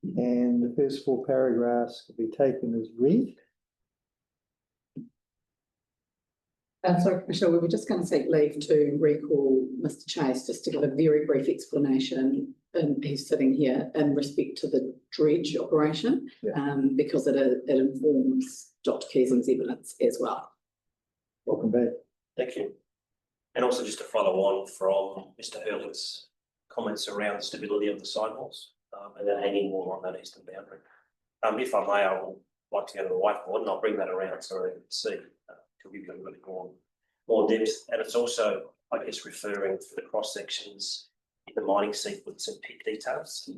And the first 4 paragraphs could be taken as read. Sorry, Michelle, we were just going to seek leave to recall Mr. Chase just to give a very brief explanation, and he's sitting here in respect to the dredge operation, because it informs Dr. Keesing's evidence as well. Welcome back. Thank you. And also just to follow on from Mr. Hurley's comments around the stability of the sidewalls and then hanging wall on that eastern boundary. If I may, I would like to go to the whiteboard and I'll bring that around so everyone can see. To give you a little bit more depth, and it's also, I guess, referring to the cross sections in the mining sequence and pit details.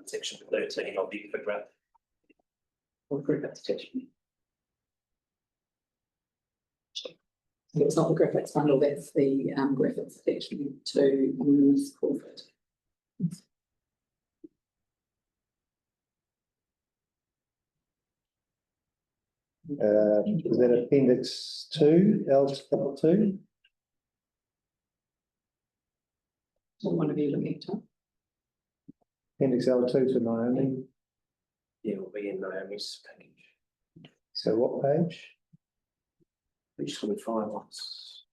Section 13 of the graph. Or Griffiths section. It's not the Griffiths bundle, that's the Griffiths section to Ms. Crawford. Is that appendix 2, L2? What one of you looking at? Appendix L2 to Naomi. Yeah, will be in Naomi's package. So what page? Page 25 months.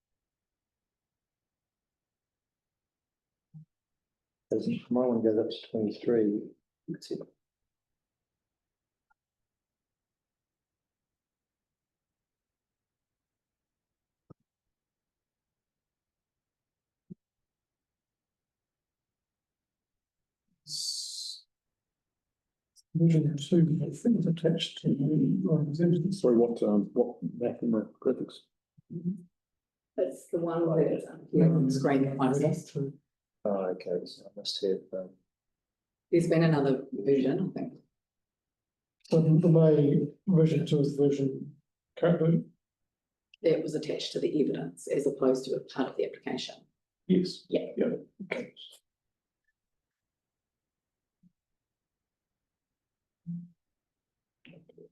My one goes up to 23. That's it. Version 2, I think it's attached to the Sorry, what back in the graphics? That's the one where it's here on the screen that might exist. Oh, okay. So I must have. There's been another version, I think. So the May version 2 is the version currently. That was attached to the evidence as opposed to a part of the application. Yes. Yeah. Yeah. Okay.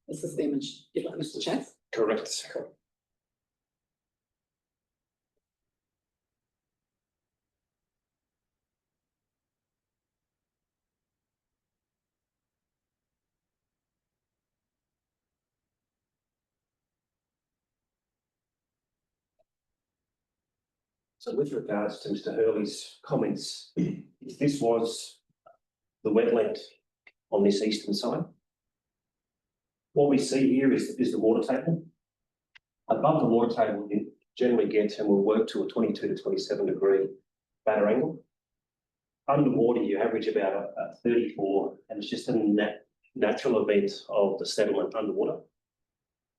This is the image, Mr. Chase. Correct. So with regards to Mr. Hurley's comments, if this was the wetland on this eastern side, what we see here is the water table. Above the water table, you generally get and will work to a 22 to 27 degree batter angle. Underwater, you average about a 34, and it's just a natural event of the settlement underwater.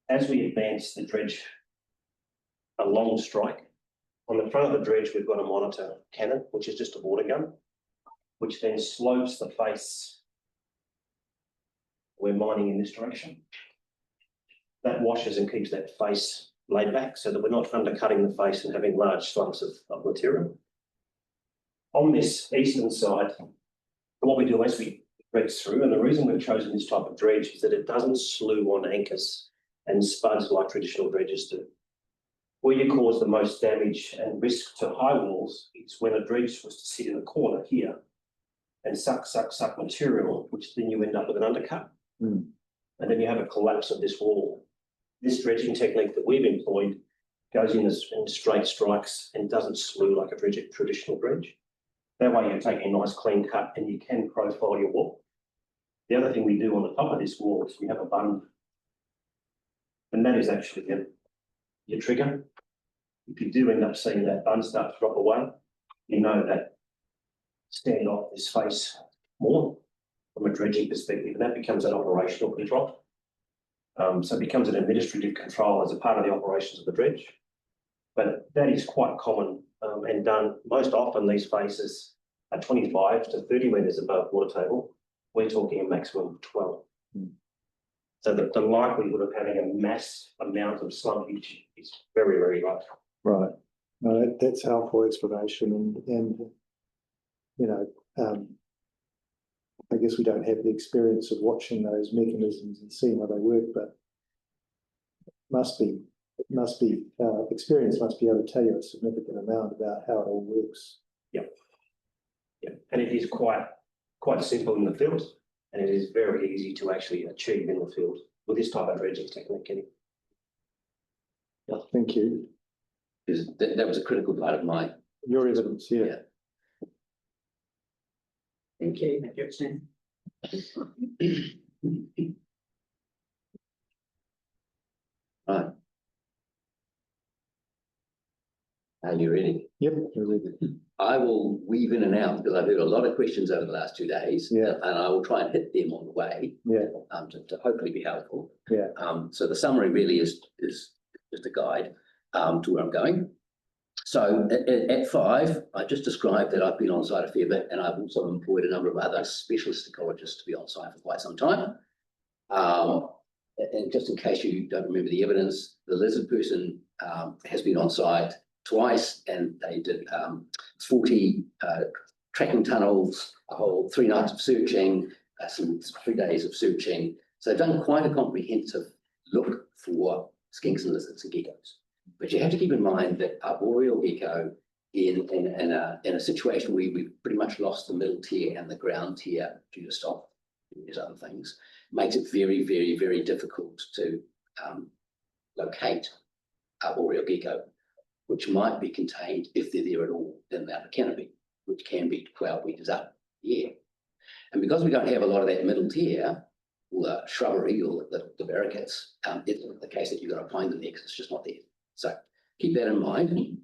As we advance the dredge along strike, on the front of the dredge, we've got a monitor cannon, which is just a water gun, which then slopes the face. We're mining in this direction. That washes and keeps that face laid back so that we're not undercutting the face and having large slumps of material. On this eastern side, what we do as we dredge through, and the reason we've chosen this type of dredge is that it doesn't slew on anchors and spuds like traditional dredges do. Where you cause the most damage and risk to high walls is when a dredge was to sit in a corner here and suck material, which then you end up with an undercut. And then you have a collapse of this wall. This dredging technique that we've employed goes in straight strikes and doesn't slew like a traditional dredge. That way you're taking a nice clean cut and you can profile your wall. The other thing we do on the top of this wall is we have a bund. And that is actually your trigger. If you do end up seeing that bund start to drop away, you know that stand off this face more from a dredging perspective, and that becomes an operational control. So it becomes an administrative control as a part of the operations of the dredge. But that is quite common and done. Most often these faces are 25 to 30 metres above water table. We're talking a maximum of 12. So the likelihood of having a mass amount of slumpage is very, very low. Right. No, that's helpful explanation, and you know, I guess we don't have the experience of watching those mechanisms and seeing how they work, but experience must be able to tell you a significant amount about how it all works. Yep. And it is quite simple in the field. And it is very easy to actually achieve in the field with this type of dredging technique. Yeah, thank you. Because that was a critical part of my. Your evidence, yeah. Yeah. Thank you. Right. Are you ready? Yep. Really good. I will weave in and out because I've heard a lot of questions over the last 2 days. Yeah. And I will try and hit them on the way. Yeah. To hopefully be helpful. Yeah. So the summary really is just a guide to where I'm going. So at 5, I just described that I've been on site a fair bit, and I've also employed a number of other specialist ecologists to be on site for quite some time. And just in case you don't remember the evidence, the lizard person has been on site twice, and they did 40 tracking tunnels, a whole 3 nights of searching, some 3 days of searching. So they've done quite a comprehensive look for skinks and lizards and geckos. But you have to keep in mind that arboreal gecko in a situation where we've pretty much lost the middle tier and the ground tier due to stock and these other things, makes it very, very, very difficult to locate arboreal gecko, which might be contained, if they're there at all, in the upper canopy, which can be 12 metres up in the air. And because we don't have a lot of that middle tier, or the shrubbery or the barricades, it's the case that you've got to find them there because it's just not there. So keep that in mind.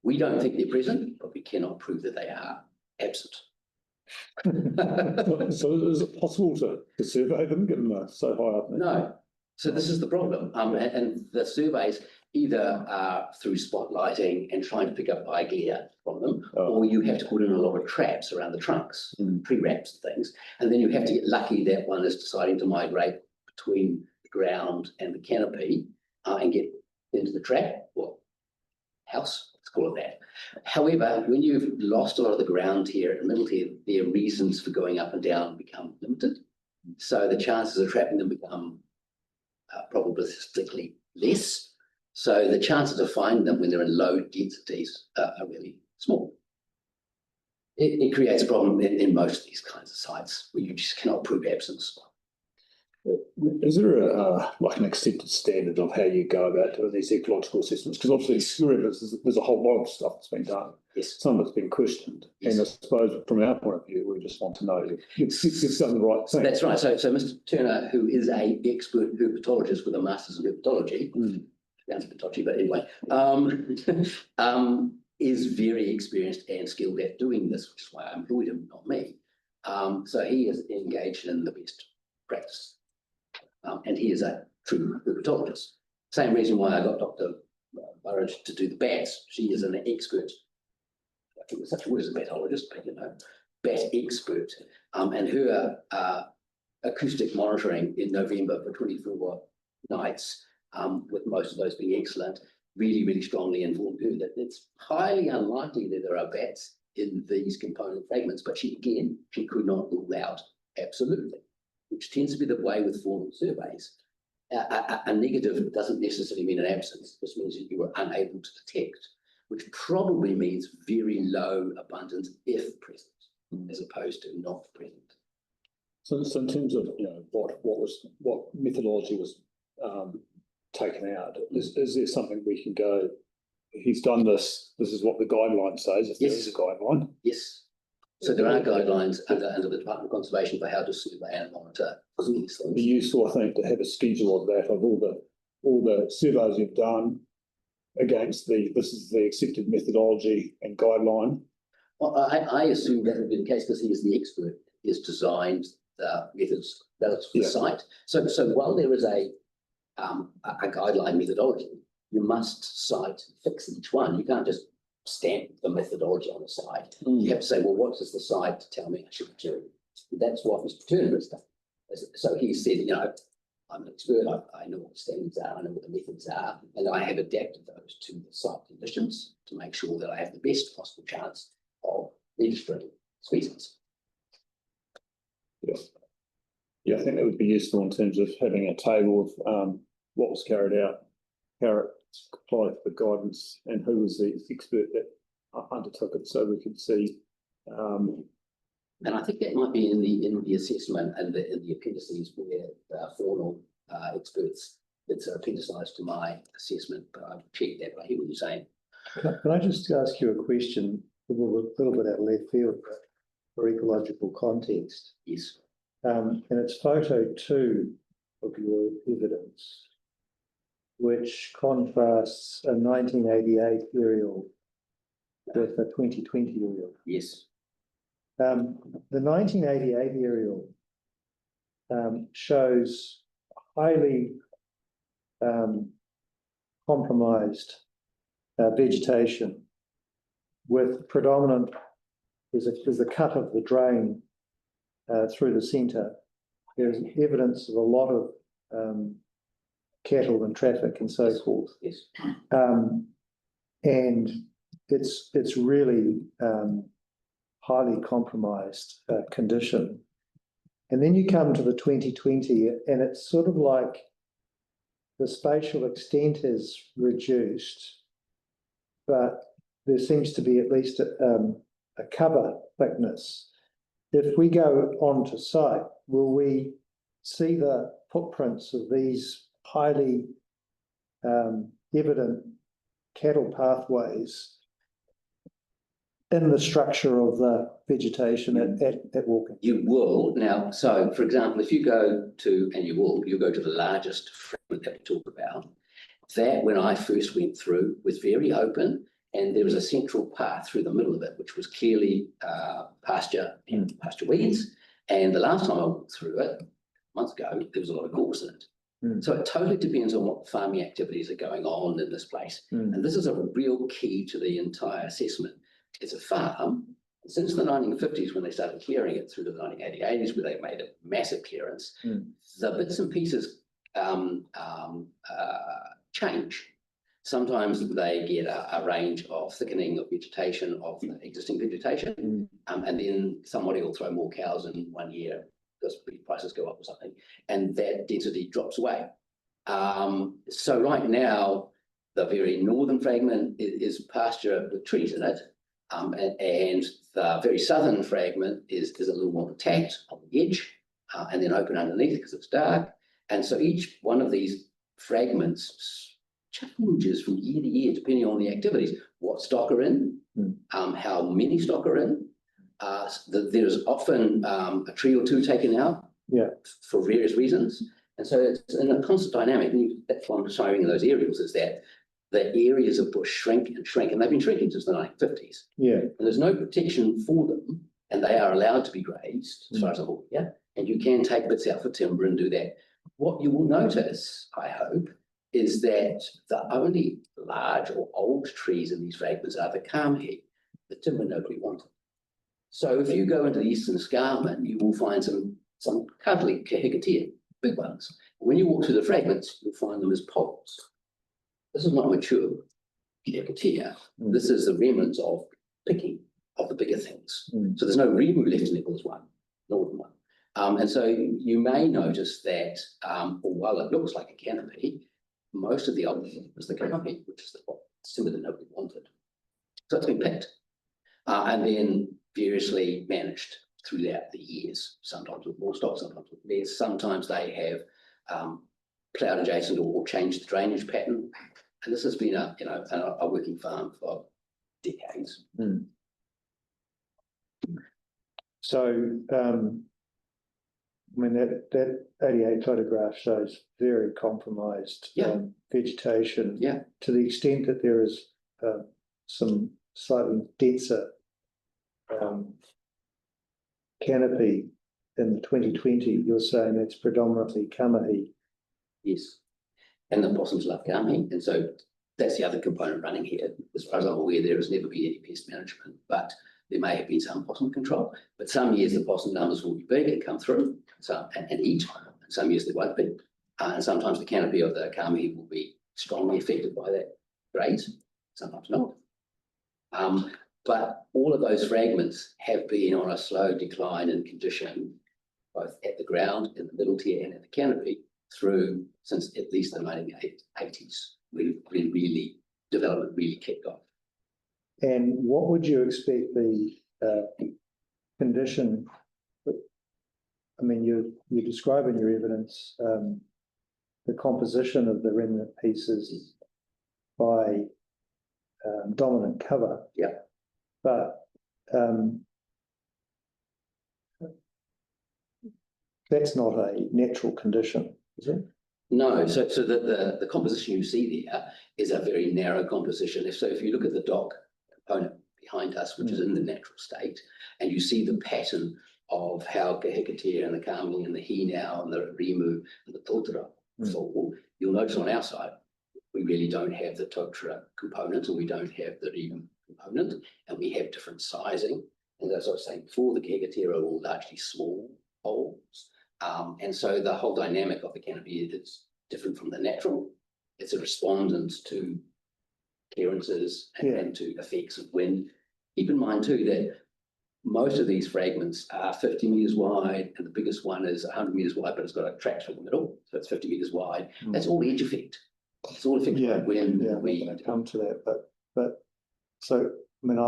We don't think they're present, but we cannot prove that they are absent. So is it possible to survey them, given they're so high up? No. So this is the problem. And the surveys either are through spotlighting and trying to pick up eye glare from them, or you have to put in a lot of traps around the trunks, pre-wraps and things. And then you have to get lucky that one is deciding to migrate between the ground and the canopy and get into the trap or house, let's call it that. However, when you've lost a lot of the ground tier and middle tier, their reasons for going up and down become limited. So the chances of trapping them become probabilistically less. So the chances of finding them when they're in low densities are really small. It creates a problem in most of these kinds of sites where you just cannot prove absence. Is there like an accepted standard of how you go about doing these ecological assessments? Because obviously there's a whole lot of stuff that's been done. Yes. Some of it's been questioned. Yes. And I suppose from our point of view, we just want to know if you've done the right thing. That's right. So Mr. Turner, who is an expert herpetologist with a master's in herpetology, sounds a bit dodgy, but anyway, is very experienced and skilled at doing this, which is why I employed him, not me. So he is engaged in the best practice. And he is a true herpetologist. Same reason why I got Dr. Burridge to do the bats. She is an expert. I think there's such a word as a batologist, but bat expert. And her acoustic monitoring in November for 24 nights, with most of those being excellent, really, really strongly informed her that it's highly unlikely that there are bats in these component fragments, but she could not rule out absolutely, which tends to be the way with formal surveys. A negative doesn't necessarily mean an absence. This means that you were unable to detect, which probably means very low abundance if present, as opposed to not present. So in terms of what methodology was taken out, is there something we can go, he's done this, this is what the guideline says, if there is a guideline? Yes. So there are guidelines under the Department of Conservation for how to survey and monitor these It'd things. be useful, I think, to have a schedule of that, of all the surveys you've done against this is the accepted methodology and guideline. Well, I assume that would be the case because he is the expert. He has designed the methods relative to the site. So while there is a guideline methodology, you must cite fix each one. You can't just stamp the methodology on the site. You have to say, well, what does the site tell me I should do? That's what Mr. Turner has done. So he said, I'm an expert, I know what the standards are, I know what the methods are, and I have adapted those to the site conditions to make sure that I have the best possible chance of registering species. Yeah, I think that would be useful in terms of having a table of what was carried out, how it complied with the guidance, and who was the expert that undertook it, so we could see And I think that might be in the assessment and in the appendices where faunal experts, it's appendicized to my assessment, but I've checked that, but I hear what you're saying. Can I just ask you a question, a little bit out of left field, but for ecological context? Yes. And it's photo 2 of your evidence, which contrasts a 1988 aerial with a 2020 aerial. Yes. The 1988 aerial shows highly compromised vegetation with predominant, there's a cut of the drain through the centre. There's evidence of a lot of cattle and traffic and so forth. Yes. And it's really highly compromised condition. And then you come to the 2020 and it's sort of like the spatial extent is reduced, but there seems to be at least a cover thickness. If we go onto site, will we see the footprints of these highly evident cattle pathways in the structure of the vegetation at Walking? You will now. So, for example, if you go to, and you go to the largest fragment that we talk about. That, when I first went through, was very open, and there was a central path through the middle of it, which was clearly pasture and pasture weeds. And the last time I went through it, months ago, there was a lot of gorse in it. So it totally depends on what farming activities are going on in this place. And this is a real key to the entire assessment. It's a farm. Since the 1950s, when they started clearing it through to the 1980s, where they made a massive clearance, the bits and pieces change. Sometimes they get a range of thickening of vegetation, of the existing vegetation, and then somebody will throw more cows in 1 year because prices go up or something, and that density drops away. So right now, the very northern fragment is pasture with trees in it, and the very southern fragment is a little more attacked on the edge, and then open underneath because it's dark. And so each one of these fragments changes from year to year, depending on the activities, what stock are in, how many stock are in. There's often a tree or two taken out for various reasons. And so it's in a constant dynamic. And that's what I'm showing in those aerials, is that the areas of bush shrink and shrink, and they've been shrinking since the 1950s. And there's no protection for them, and they are allowed to be grazed, as far as I'm aware. And you can take bits out for timber and do that. What you will notice, I hope, is that the only large or old trees in these fragments are the kamahi, the timber nobody wanted. So if you go into the Eastern Escarpment, you will find some cuddly kahikatea, big ones. When you walk through the fragments, you'll find them as poles. This is not mature kahikatea. This is the remnants of picking of the bigger things. So there's no remu left in Nicholas one, northern one. And so you may notice that, while it looks like a canopy, most of the old thing is the canopy, which is the timber that nobody wanted. So it's been picked and then variously managed throughout the years, sometimes with more stock, sometimes with less. Sometimes they have ploughed adjacent or changed the drainage pattern. And this has been a working farm for decades. So, I mean, that 88 photograph shows very compromised vegetation to the extent that there is some slightly denser canopy in the 2020. You're saying it's predominantly kamahi. Yes, and the possums love kamahi, and so that's the other component running here. As far as I'm aware, there has never been any pest management, but there may have been some possum control. But some years the possum numbers will be big and come through and eat, and some years they won't be. And sometimes the canopy of the kamahi will be strongly affected by that graze, sometimes not. But all of those fragments have been on a slow decline in condition, both at the ground, in the middle tier, and at the canopy, through since at least the 1980s, when really development really kicked off. And what would you expect the condition, but, I mean, you describe in your evidence, the composition of the remnant pieces by dominant cover. Yeah. But that's not a natural condition, is it? No, so the composition you see there is a very narrow composition. So if you look at the dock component behind us, which is in the natural state, and you see the pattern of how the Hekatea and the Kami and the Hinau and the Rimu and the Totara fall, you'll notice on our side, we really don't have the Totara component, and we don't have the Rimu component, and we have different sizing. And as I was saying before, the Hekatea are all largely small holes. And so the whole dynamic of the canopy is different from the natural. It's a respondent to clearances and to effects of wind. Keep in mind too that most of these fragments are 50 metres wide, and the biggest one is 100 metres wide, but it's got a track through the middle, so it's 50 metres wide. That's all edge effect. It's all effect by wind. Yeah, we're going to come to that, but so I mean,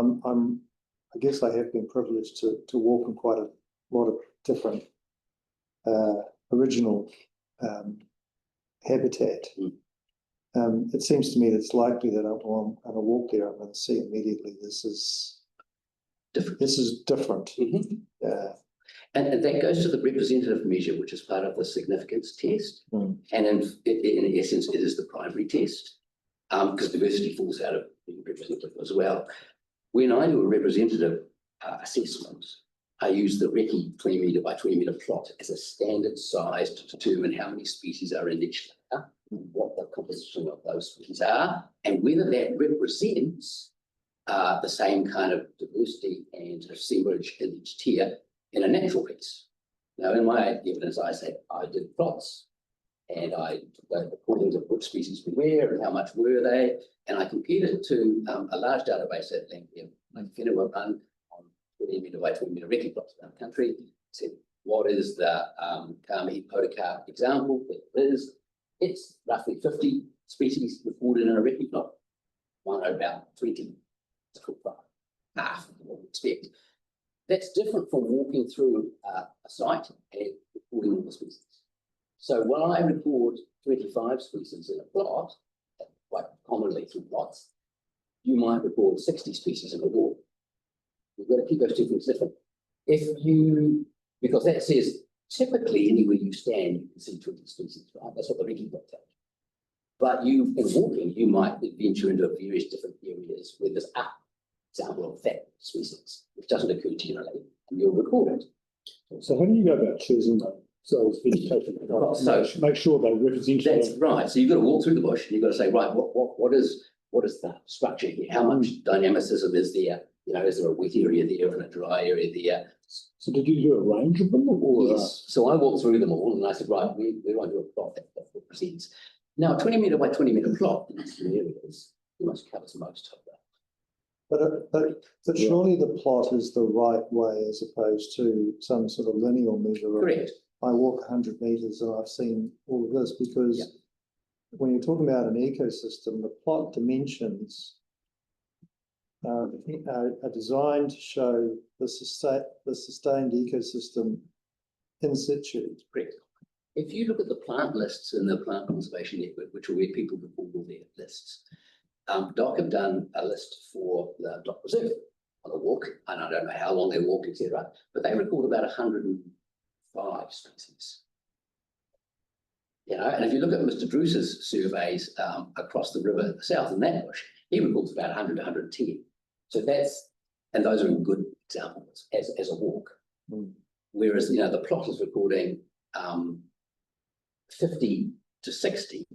I guess I have been privileged to walk in quite a lot of different original habitat. It seems to me that it's likely that I'm going to walk there, I'm going to see immediately this is different. And that goes to the representative measure, which is part of the significance test. And in essence, it is the primary test, because diversity falls out of being representative as well. When I do a representative assessment, I use the Recce 20 metre by 20 metre plot as a standard size to determine how many species are in each layer, what the composition of those species are, and whether that represents the same kind of diversity and assemblage in each tier in a natural piece. Now, in my evidence, I say I did plots, and I according to which species were where and how much were they, and I compared it to a large database at Lancaster, like Whenua run on 20 metre by 20 metre Recce plots around the country. Said, what is the Kami podocarp example? It's roughly 50 species recorded in a Recce plot, one about 20. Half of what we expect. That's different from walking through a site and recording all the species. So when I record 25 species in a plot, quite commonly through plots, you might record 60 species in a walk. You've got to keep those two things different. Because that says typically anywhere you stand, you can see 20 species, right? That's what the Recce plot tells you. But in walking, you might venture into various different areas where there's example of that species, which doesn't occur generally, and you'll record it. So how do you go about choosing those vegetation? So make sure they represent. That's right. So you've got to walk through the bush, and you've got to say, right, what is the structure here? How much dynamicism is there? Is there a wet area there and a dry area there? So did you do a range of them, or? Yes. So I walked through them all, and I said, right, we want to do a plot that represents. Now, a 20 metre by 20 metre plot in some areas, you must cover most of that. But surely the plot is the right way as opposed to some sort of linear measure. Correct. I walk 100 metres and I've seen all of this, because when you're talking about an ecosystem, the plot dimensions are designed to show the sustained ecosystem in situ. Correct. If you look at the plant lists in the Plant Conservation Network, which are where people record all their lists, DOC have done a list for the DOC Reserve on a walk, and I don't know how long they walked, etc., but they record about 105 species. And if you look at Mr. Druce's surveys across the river in the south in that bush, he records about 100 to 110. So and those are good examples as a walk. Whereas, the plot is recording 50 to 60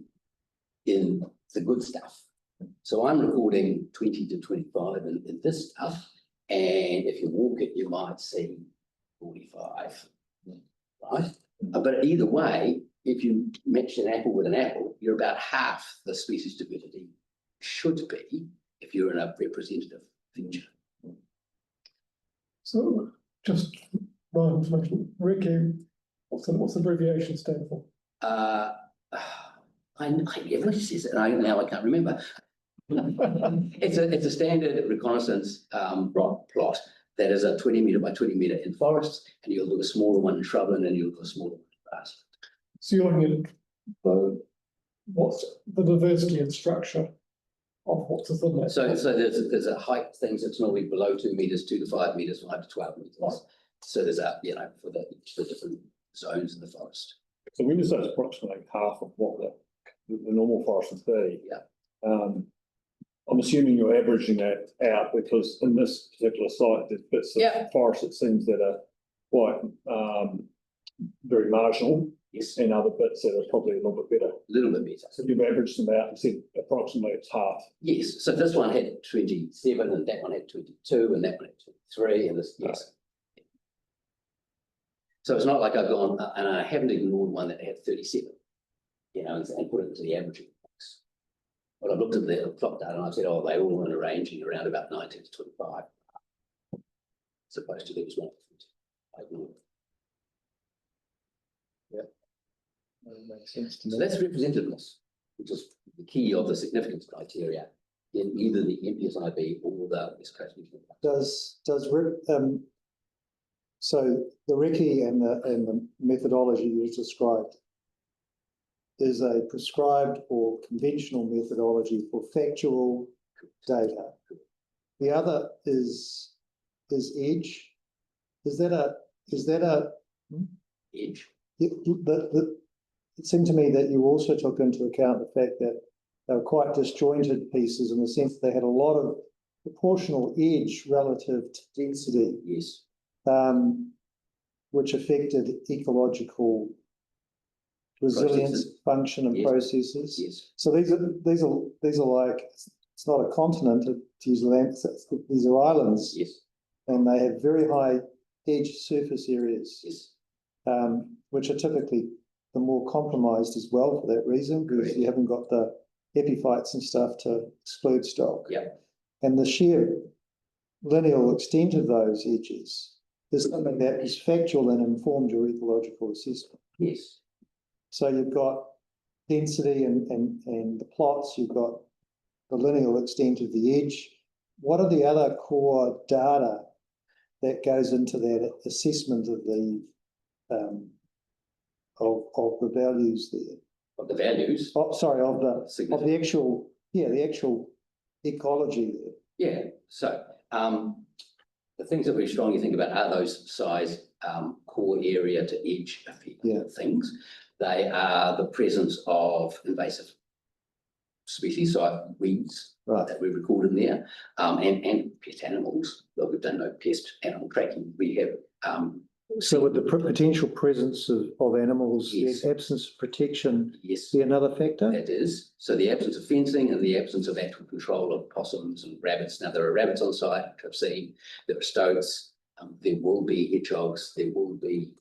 in the good stuff. So I'm recording 20 to 25 in this stuff, and if you walk it, you might see 45, right? But either way, if you match an apple with an apple, you're about half the species diversity should be if you're in a representative feature. So just my information, Recce, what's the abbreviation stand for? I never says it, and now I can't remember. It's a standard reconnaissance plot that is a 20 metre by 20 metre in forest, and you'll do a smaller one in shrubland, and you'll do a smaller one in grassland. So you're looking at what's the diversity and structure of what's within that. So there's a height things that's normally below 2 metres, 2 to 5 metres, 5 to 12 metres. Right. So there's a, for the different zones in the forest. So when you say it's approximately half of what the normal forest would be. Yeah. I'm assuming you're averaging that out because in this particular site, there's bits Yeah. of forest, it seems, that are quite, very marginal, Yes, and other bits that are probably a little bit better. a little bit better. So you've averaged them out and said approximately it's half. Yes, so this one had 27, and that one had 22, and that one had 23, and this, yes. So it's not like I've gone, and I haven't ignored one that had 37, and put it into the averaging box. Well, I've looked at the plot data and I've said, oh, they're all in a ranging around about 19 to 25. As opposed to there was one. I ignored it. Makes sense to So me. that's representativeness, which is the key of the significance criteria in either the MPSIB or the West Coast Regional Park. So the recce and the methodology you described is a prescribed or conventional methodology for factual data. The other is EDGE. Is that a Edge. it seemed to me that you also took into account the fact that they were quite disjointed pieces in the sense that they had a lot of proportional edge relative to density, Yes. which affected ecological resilience, function, and Yes. processes. Yes. So these are like, it's not a continent, to use land, these are islands, Yes. and they have very high edge surface areas, Yes. which are typically the more compromised as well for that reason, because Correct. you haven't got the epiphytes and stuff to exclude stock. Yeah. And the sheer lineal extent of those edges is something that is factual and informed your ecological assessment. Yes. So you've got density and the plots, you've got the lineal extent of the edge. What are the other core data that goes into that assessment of the of the values there? Of the values. Oh, sorry, of the actual ecology there. Yeah. So the things that we strongly think about are those size, core area to edge effect things. They are the presence of invasive species, so weeds that we record in there, and pest animals. Look, we've done no pest animal tracking. We have So with the potential presence of animals, Yes. the absence of protection yes, be another factor? that is. So the absence of fencing and the absence of actual control of possums and rabbits. Now, there are rabbits on site, which I've seen. There are stoats. There will be hedgehogs. There will be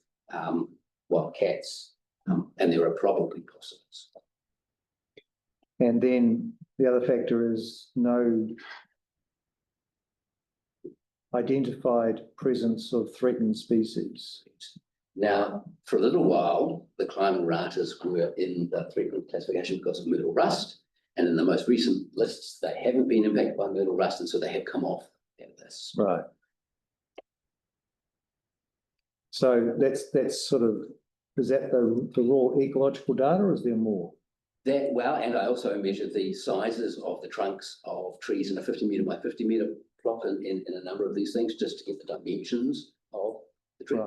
wild cats. And there are probably possums. And then the other factor is no identified presence of threatened species. Now, for a little while, the climbing ratas were in the threatened classification because of myrtle rust. And in the most recent lists, they haven't been impacted by myrtle rust, and so they have come off that list. Right. So that's sort of, is that the raw ecological data, or is there more? That, well, and I also measured the sizes of the trunks of trees in a 50 metre by 50 metre plot in a number of these things, just to get the dimensions of the trees.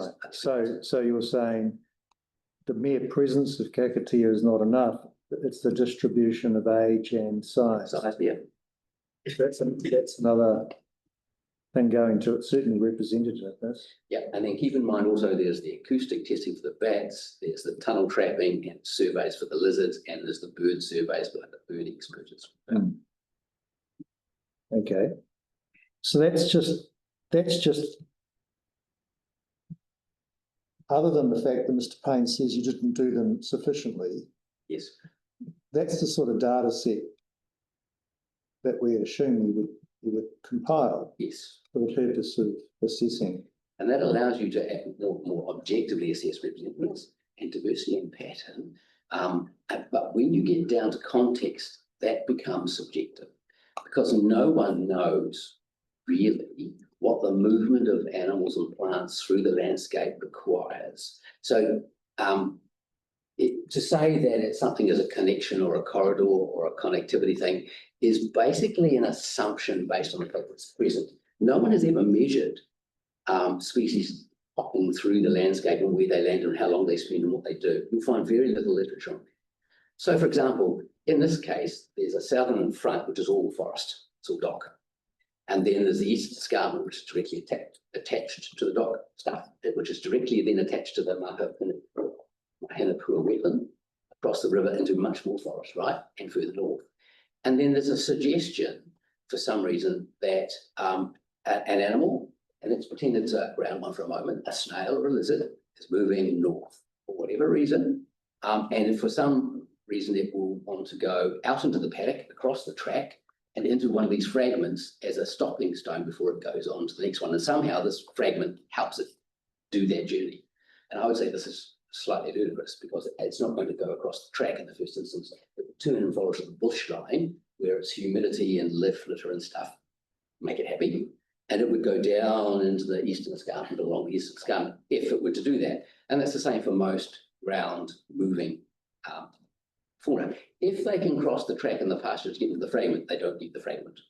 Right. So you were saying the mere presence of kakatea is not enough. It's the distribution of age and size. Size, yeah. That's another thing going to it, certainly representativeness. Yeah, and then keep in mind also there's the acoustic testing for the bats, there's the tunnel trapping and surveys for the lizards, and there's the bird surveys by the bird experts. Okay. So that's just other than the fact that Mr. Payne says you didn't do them sufficiently, Yes. that's the sort of data set that we assume you would compile Yes. for the purpose of assessing. And that allows you to more objectively assess representativeness and diversity and pattern. But when you get down to context, that becomes subjective, because no one knows really what the movement of animals and plants through the landscape requires. So to say that it's something as a connection or a corridor or a connectivity thing is basically an assumption based on the fact that's present. No one has ever measured species hopping through the landscape and where they land and how long they spend and what they do. You'll find very little literature on that. So, for example, in this case, there's a southern front, which is all forest, it's all dock. And then there's the eastern escarpment, which is directly attached to the dock stuff, which is directly then attached to the Mananui wetland, across the river into much more forest, right, and further north. And then there's a suggestion, for some reason, that an animal, and let's pretend it's a ground one for a moment, a snail or a lizard is moving north for whatever reason, and for some reason it will want to go out into the paddock, across the track, and into one of these fragments as a stopping stone before it goes on to the next one. And somehow this fragment helps it do that journey. And I would say this is slightly ludicrous because it's not going to go across the track in the first instance. It will turn and follow to the bush line where it's humidity and leaf litter and stuff make it happy. And it would go down into the eastern escarpment, along the eastern escarpment, if it were to do that. And that's the same for most ground moving fauna. If they can cross the track in the pasture to get to the fragment, they don't need the fragment.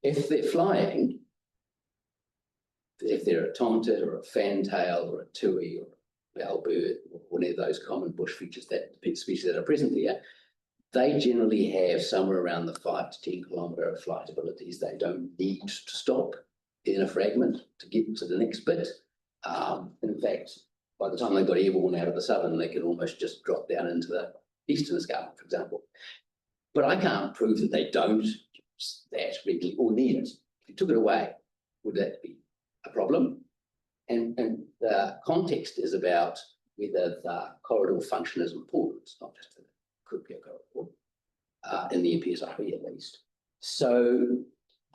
If they're flying, if they're a tomtit or a fantail or a tui or a bellbird or one of those common bush features, that species that are present there, they generally have somewhere around the 5 to 10 kilometre flight abilities. They don't need to stop in a fragment to get to the next bit. In fact, by the time they got airborne out of the southern, they could almost just drop down into the eastern escarpment, for example. But I can't prove that they don't use that regularly or need it. If you took it away, would that be a problem? And the context is about whether the corridor function is important, not just that it could be a corridor, in the MPSRE at least. So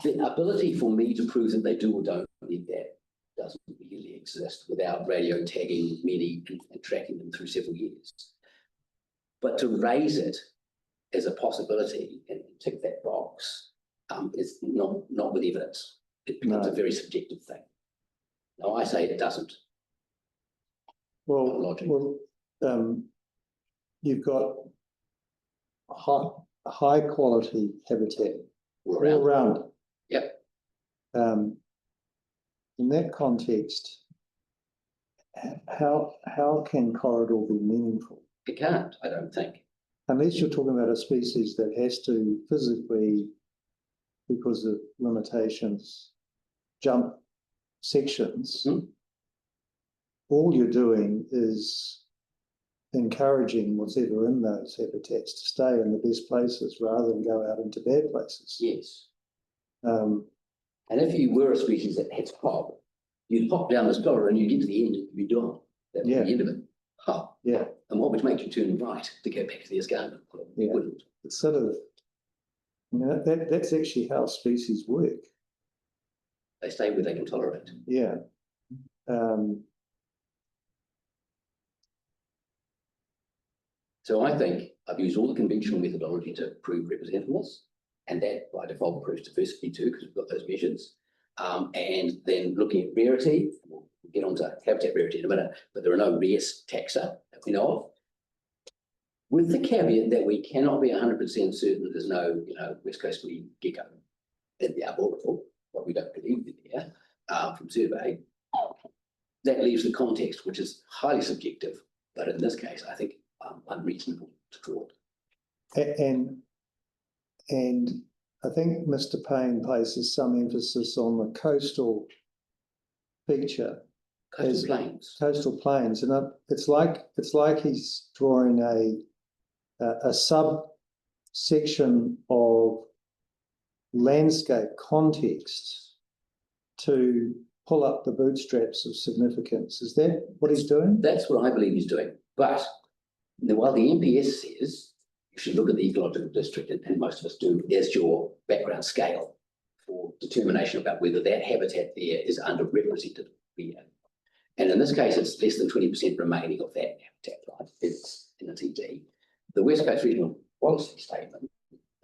the ability for me to prove that they do or don't need that doesn't really exist without radio tagging many and tracking them through several years. But to raise it as a possibility and tick that box is not with evidence. It becomes a very subjective thing. Now, I say it doesn't. Well, you've got high quality habitat all around. Yep. In that context, how can corridor be meaningful? It can't, I don't think. Unless you're talking about a species that has to physically, because of limitations, jump sections. Mm-hmm. All you're doing is encouraging whatever in those habitats to stay in the best places rather than go out into bad places. Yes. And if you were a species that had to hop, you'd hop down this corridor and you get to the end and you'd be gone. That would be the end of it. Hop. Yeah. And what would make you turn right to go back to the escarpment? You wouldn't. It's sort of, I mean, that's actually how species work. They stay where they can tolerate. Yeah. So I think I've used all the conventional methodology to prove representativeness, and that by default proves diversity too, because we've got those measures. And then looking at rarity, we'll get onto habitat rarity in a minute, but there are no rare taxa that we know of. With the caveat that we cannot be 100% certain there's no, West Coast green gecko in the arboretum, but we don't believe they're there from survey. That leaves the context, which is highly subjective, but in this case, I think unreasonable to draw. And I think Mr. Payne places some emphasis on the coastal feature. Coastal plains, and it's like he's drawing a subsection of landscape context to pull up the bootstraps of significance. Is that what he's doing? That's what I believe he's doing. But while the MPS says you should look at the ecological district, and most of us do, as your background scale for determination about whether that habitat there is underrepresented here. And in this case, it's less than 20% remaining of that habitat, right? It's in its ED. The West Coast Regional Policy Statement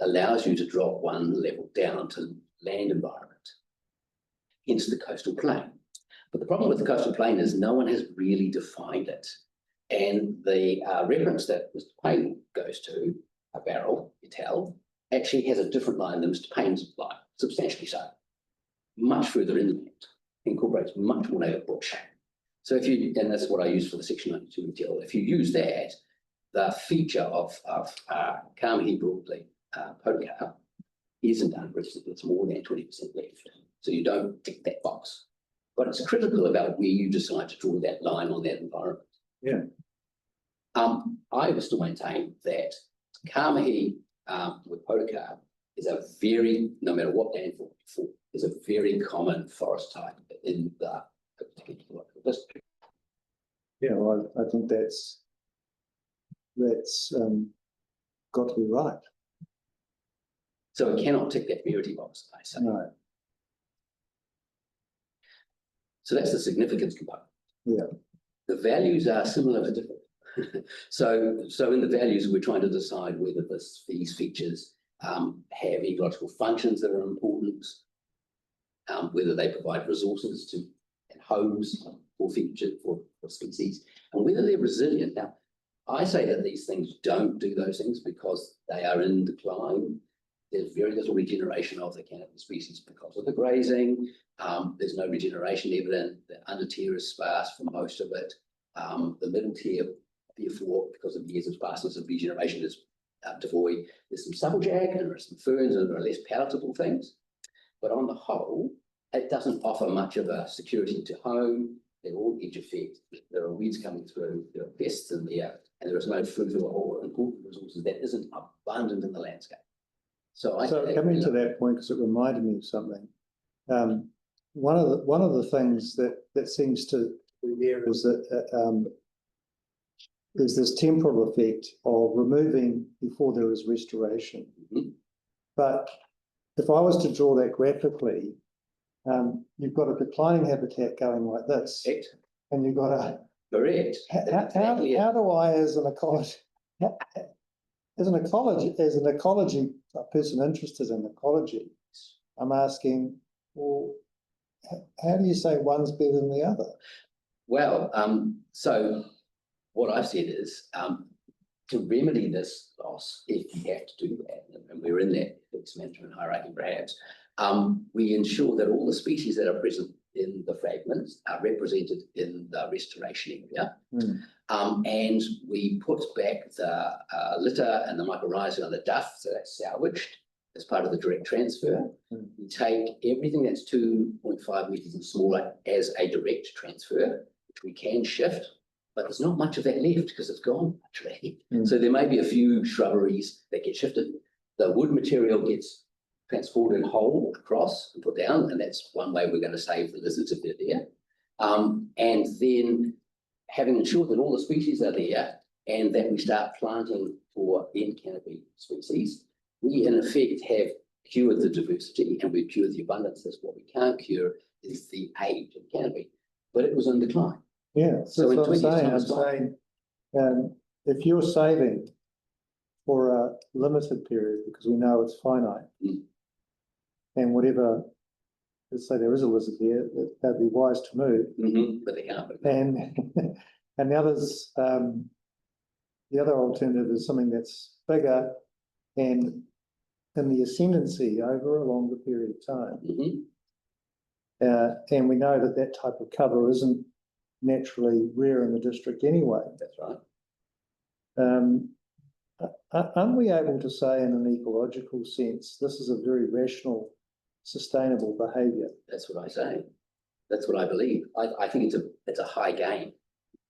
allows you to drop one level down to land environment. hence the coastal plain. But the problem with the coastal plain is no one has really defined it. And the reference that Mr. Payne goes to, a barrel, you tell, actually has a different line than Mr. Payne's line, substantially so. Much further inland, incorporates much more native bush. So if you, and that's what I use for the Section 92 material, if you use that, the feature of Kamahi broadly, Potoka, isn't unregistered, it's more than 20% left. So you don't tick that box. But it's critical about where you decide to draw that line on that environment. Yeah. I would still maintain that Kamahi with Potoka is a very, no matter what landfall, is a very common forest type in the particular district. Yeah, well, I think that's got to be right. So it cannot tick that rarity box, I say. No. So that's the significance component. Yeah. The values are similar but different. So in the values, we're trying to decide whether these features have ecological functions that are important, whether they provide resources to and homes for species, and whether they're resilient. Now, I say that these things don't do those things because they are in decline. There's very little regeneration of the canopy species because of the grazing. There's no regeneration evident. The under tier is sparse for most of it. The middle tier, therefore, because of years of sparseness of regeneration, is devoid. There's some supplejack and there are some ferns and there are less palatable things. But on the whole, it doesn't offer much of a security to home. They're all edge effect. There are weeds coming through. There are pests in there, and there is no food or important resources that isn't abundant in the landscape. So coming to that point, because it reminded me of something. One of the things that seems to be there is that there's this temporal effect of removing before there is restoration. Mm-hmm. But if I was to draw that graphically, you've got a declining habitat going like this, correct. And you've got a Correct. how do I, as an ecology, a person interested in ecology, I'm asking, well, how do you say one's better than the other? Well, so what I've said is to remedy this loss, if you have to do that, and we're in that fixed management hierarchy perhaps, we ensure that all the species that are present in the fragments are represented in the restoration area. And we put back the litter and the mycorrhiza and the duff, so that's salvaged as part of the direct transfer. We take everything that's 2.5 meters and smaller as a direct transfer, which we can shift, but there's not much of that left because it's gone actually. So there may be a few shrubberies that get shifted. The wood material gets transported whole across and put down, and that's one way we're going to save the lizards if they're there. And then having ensured that all the species are there and that we start planting for end canopy species, we in effect have cured the diversity and we've cured the abundance. That's what we can't cure is the age of canopy, but it was in decline. Yeah, so that's what I'm saying, if you're saving for a limited period, because we know it's finite, and whatever, let's say there is a lizard here, that'd be wise to move. But they can't. And the others, the other alternative is something that's bigger and in the ascendancy over a longer period of time. And we know that that type of cover isn't naturally rare in the district anyway. That's right. Aren't we able to say in an ecological sense, this is a very rational, sustainable behaviour? That's what I say. That's what I believe. I think it's a high gain.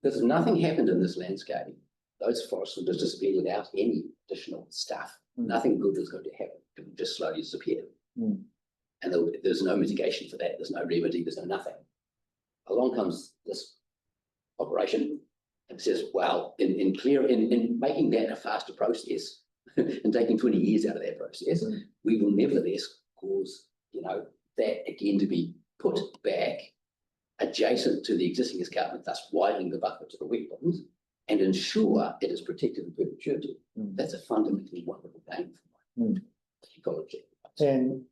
There's nothing happened in this landscape. Those forests will just disappear without any additional stuff. Nothing good is going to happen. It will just slowly disappear. And there's no mitigation for that. There's no remedy. There's no nothing. Along comes this operation and says, well, in making that a faster process and taking 20 years out of that process, we will nevertheless cause, that again to be put back adjacent to the existing escarpment, thus widening the buffer to the wetlands and ensure it is protected in perpetuity. That's a fundamentally wonderful game for ecology. And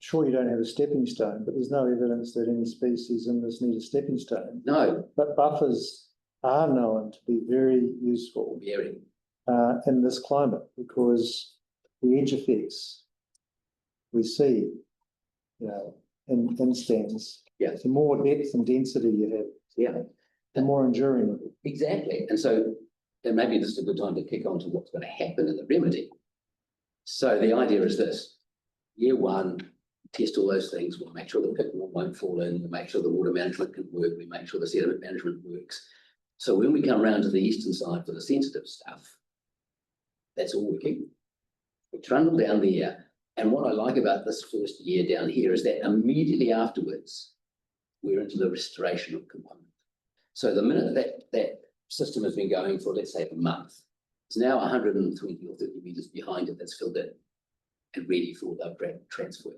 Sure, you don't have a stepping stone, but there's no evidence that any species in this need a stepping stone. No, But buffers are known to be very useful very. in this climate because the edge effects we see, in stands. Yeah. The more depth and density you have, Yeah, the more enduring it will. exactly. And so, and maybe this is a good time to kick on to what's going to happen in the remedy. So the idea is this: year one, test all those things. We'll make sure the pit wall won't fall in. We'll make sure the water management can work. We make sure the sediment management works. So when we come around to the eastern side for the sensitive stuff, that's all working. We trundle down there. And what I like about this first year down here is that immediately afterwards, we're into the restoration component. So the minute that system has been going for, let's say, a month, it's now 120 or 30 metres behind it that's filled in and ready for the transfer.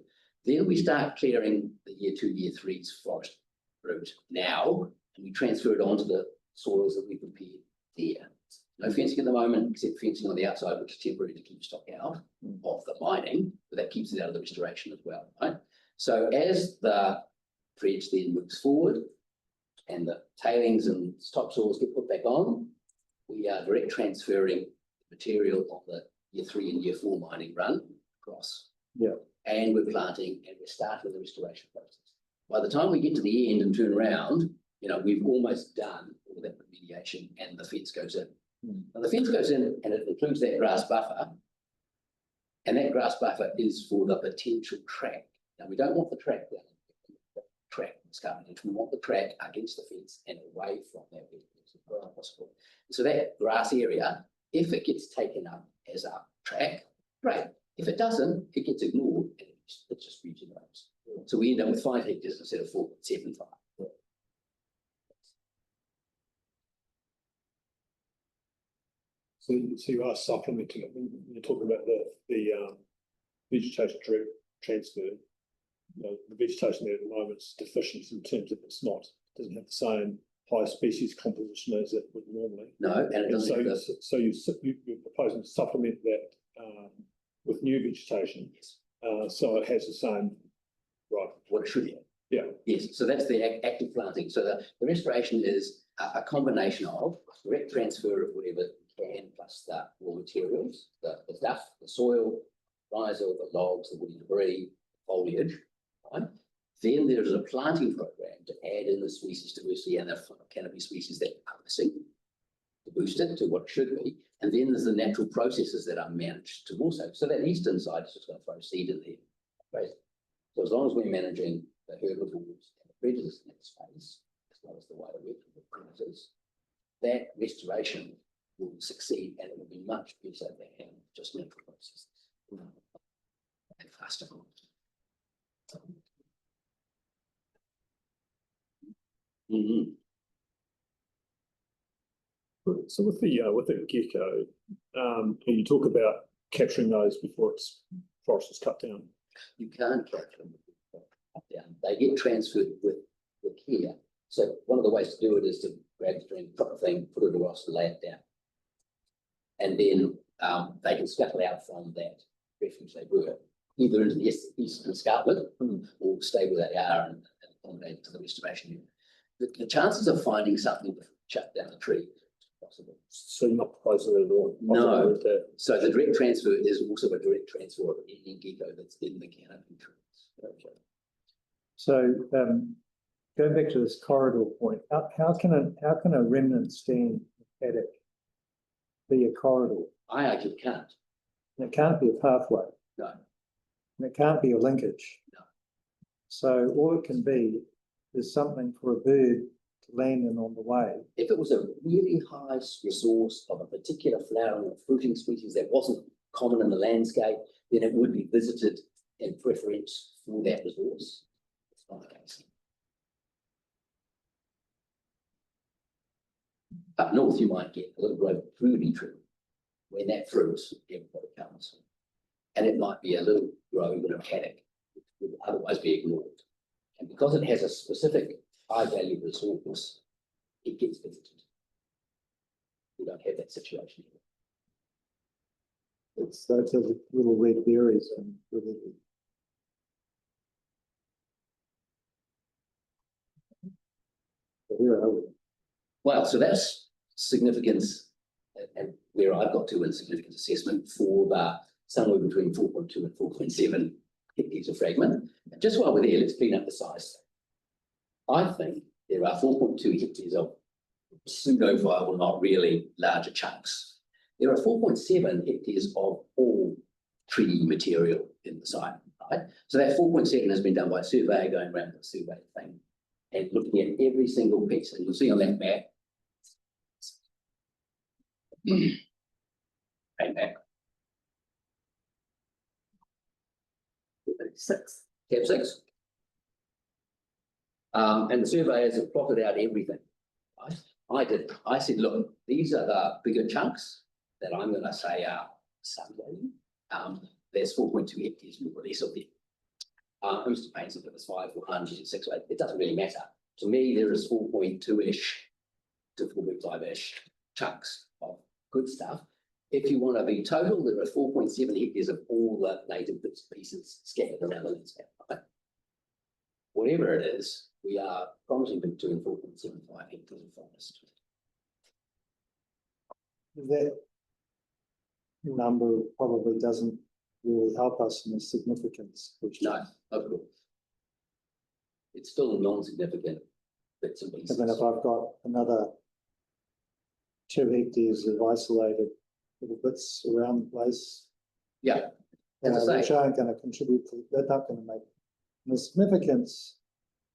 Then we start clearing the year 2, year 3's forest route now, and we transfer it onto the soils that we prepared there. No fencing at the moment, except fencing on the outside, which is temporary to keep stock out of the mining, but that keeps it out of the restoration as well, right? So as the dredge then moves forward and the tailings and topsoils get put back on, we are direct transferring material on the year 3 and year 4 mining run across. Yeah. And we're planting and we're starting the restoration process. By the time we get to the end and turn around, we've almost done all that remediation and the fence goes in. Now the fence goes in and it includes that grass buffer, and that grass buffer is for the potential track. Now we don't want the track down, the track escarpment. We want the track against the fence and away from that where possible. So that grass area, if it gets taken up as a track, great. If it doesn't, it gets ignored and it just regenerates. So we end up with 5 hectares instead of 4.75. So you are supplementing it when you're talking about the vegetation transfer. The vegetation there at the moment is deficient in terms of doesn't have the same high species composition as it would normally. No, and it doesn't. So you're proposing to supplement that with new vegetation. Yes. So it has the same, right? What it should have. Yeah. Yes. So that's the active planting. So the restoration is a combination of direct transfer of whatever we can, plus the raw materials, the duff, the soil, risal, the logs, the woody debris, foliage. Right? Then there's a planting program to add in the species diversity and the canopy species that are missing, to boost it to what it should be. And then there's the natural processes that are managed to also. So that eastern side is just going to throw seed in there. Right? So as long as we're managing the herbivores and the predators in that space, as well as the wider web of predators, that restoration will succeed and it will be much better than just natural processes. And faster. Mm-hmm. So with the gecko, can you talk about capturing those before forest is cut down? You can't catch them down. They get transferred with care. So one of the ways to do it is to grab the string, drop the thing, put it across, lay it down. And then they can scuttle out from that refuge they were, either into the eastern escarpment or stay where they are and accommodate to the restoration unit. The chances of finding something before you shut down a tree is possible. So you're not proposing it at all? No. So the direct transfer is also a direct transfer of any gecko that's in the canopy trees. Okay. So going back to this corridor point, how can a remnant stand paddock be a corridor? I actually can't. And it can't be a pathway. No. And it can't be a linkage. No. So all it can be is something for a bird to land in on the way. If it was a really high resource of a particular flowering or fruiting species that wasn't common in the landscape, then it would be visited in preference for that resource. It's not the case. Up north, you might get a little grove of fruity tree. When that fruits, everybody comes. And it might be a little grove in a paddock, which would otherwise be ignored. And because it has a specific high value resource, it gets visited. We don't have that situation here. It's those little red berries and really where are we? Well, so that's significance, and where I've got to in significance assessment for the somewhere between 4.2 and 4.7 hectares of fragment. And just while we're there, let's clean up the size. I think there are 4.2 hectares of pseudo-viable, not really larger chunks. There are 4.7 hectares of all tree material in the site, right? So that 4.7 has been done by a surveyor going around the survey thing and looking at every single piece. And you'll see on that map, back. 6. Tab 6. And the surveyors have plotted out everything. Right? I said, look, these are the bigger chunks that I'm going to say are some value. There's 4.2 hectares more or less of them. Mr. Payne said it was 5, 400, 6, 8. It doesn't really matter. To me, there is 4.2-ish to 4.5-ish chunks of good stuff. If you want to be total, there are 4.7 hectares of all the native bits and pieces scattered around the landscape. Right? Whatever it is, we are promising between 4.75 hectares of forest. That number probably doesn't really help us in the significance. No, of course. It's still non-significant bits and I pieces. mean, if I've got another 2 hectares of isolated little bits around the place, Yeah, as I which say, aren't going to contribute to, they're not going to make the significance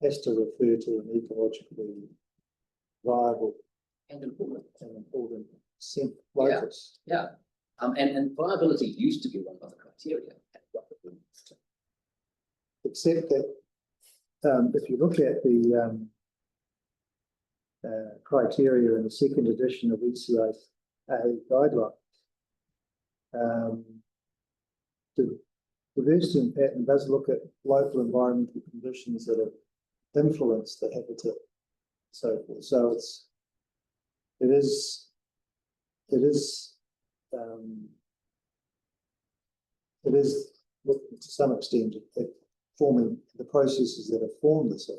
has to refer to an ecologically viable and important. and important locus. Yeah. And viability used to be one of the criteria. Except that if you look at the criteria in the second edition of ECA guidelines, the diversity and pattern does look at local environmental conditions that have influenced the habitat, so forth. So it is to some extent forming the processes that have formed this.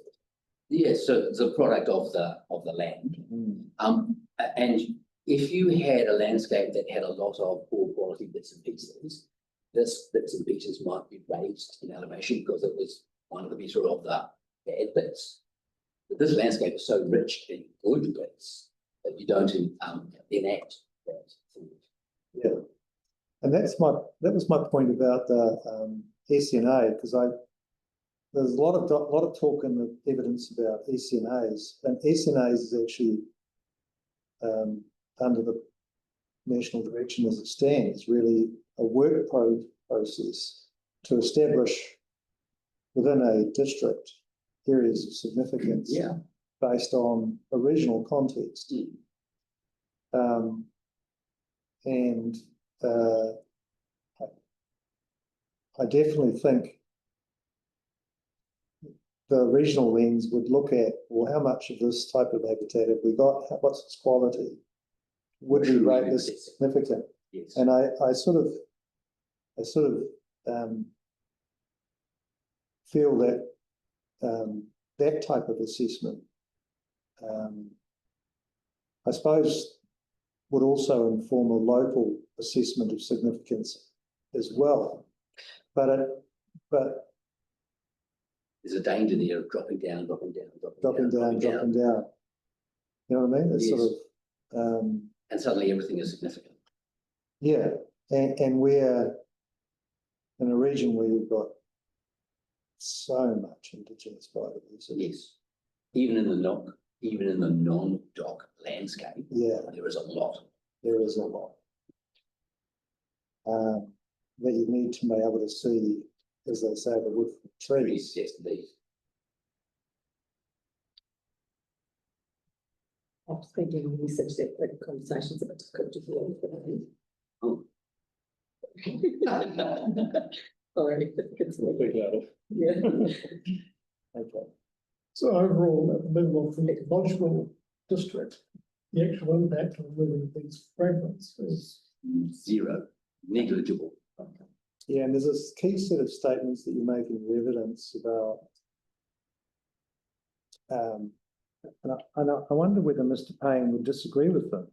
Yes, so it's a product of the land. And if you had a landscape that had a lot of poor quality bits and pieces, this bits and pieces might be raised in elevation because it was one of the better of the bad bits. But this landscape is so rich in good bits that you don't enact that. Yeah, and that was my point about the SNA, because there's a lot of talk in the evidence about SNAs, and SNAs is actually under the national direction as it stands, really a work process to establish within a district areas of significance, based on a regional context. And I definitely think the regional lens would look at, well, how much of this type of habitat have we got? What's its quality? Would we rate this significant? Yes. And I sort of feel that that type of assessment, I suppose, would also inform a local assessment of significance as well. But there's a danger there of dropping down. dropping down. You know what I mean? It's Yes. sort of And suddenly everything is significant. yeah, and we're in a region where you've got so much indigenous biodiversity. Yes. Even in the non-dock landscape, Yeah, there is a lot. there is a lot that you need to be able to see, as they say, the wood from trees. Yes, indeed. I was thinking when you said that the conversation's a bit difficult to hear. Oh. Sorry, Big level. yeah. Okay. So overall, at the level of the ecological district, the actual impact of moving these fragments is Zero, negligible. Yeah, and there's this key set of statements that you make in your evidence about I wonder whether Mr. Payne would disagree with them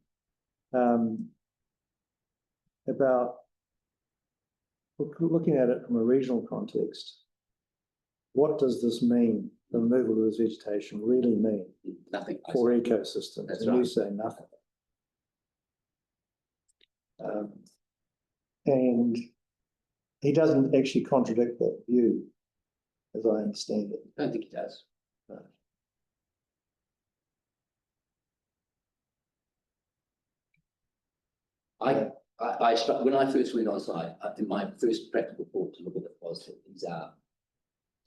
about looking at it from a regional context. What does this mean? The removal of this vegetation really mean Nothing. for ecosystems? That's And you right. say nothing. And he doesn't actually contradict that view, as I understand it. I don't think he does. When I first went on site, I think my first practical thought to look at it was that these are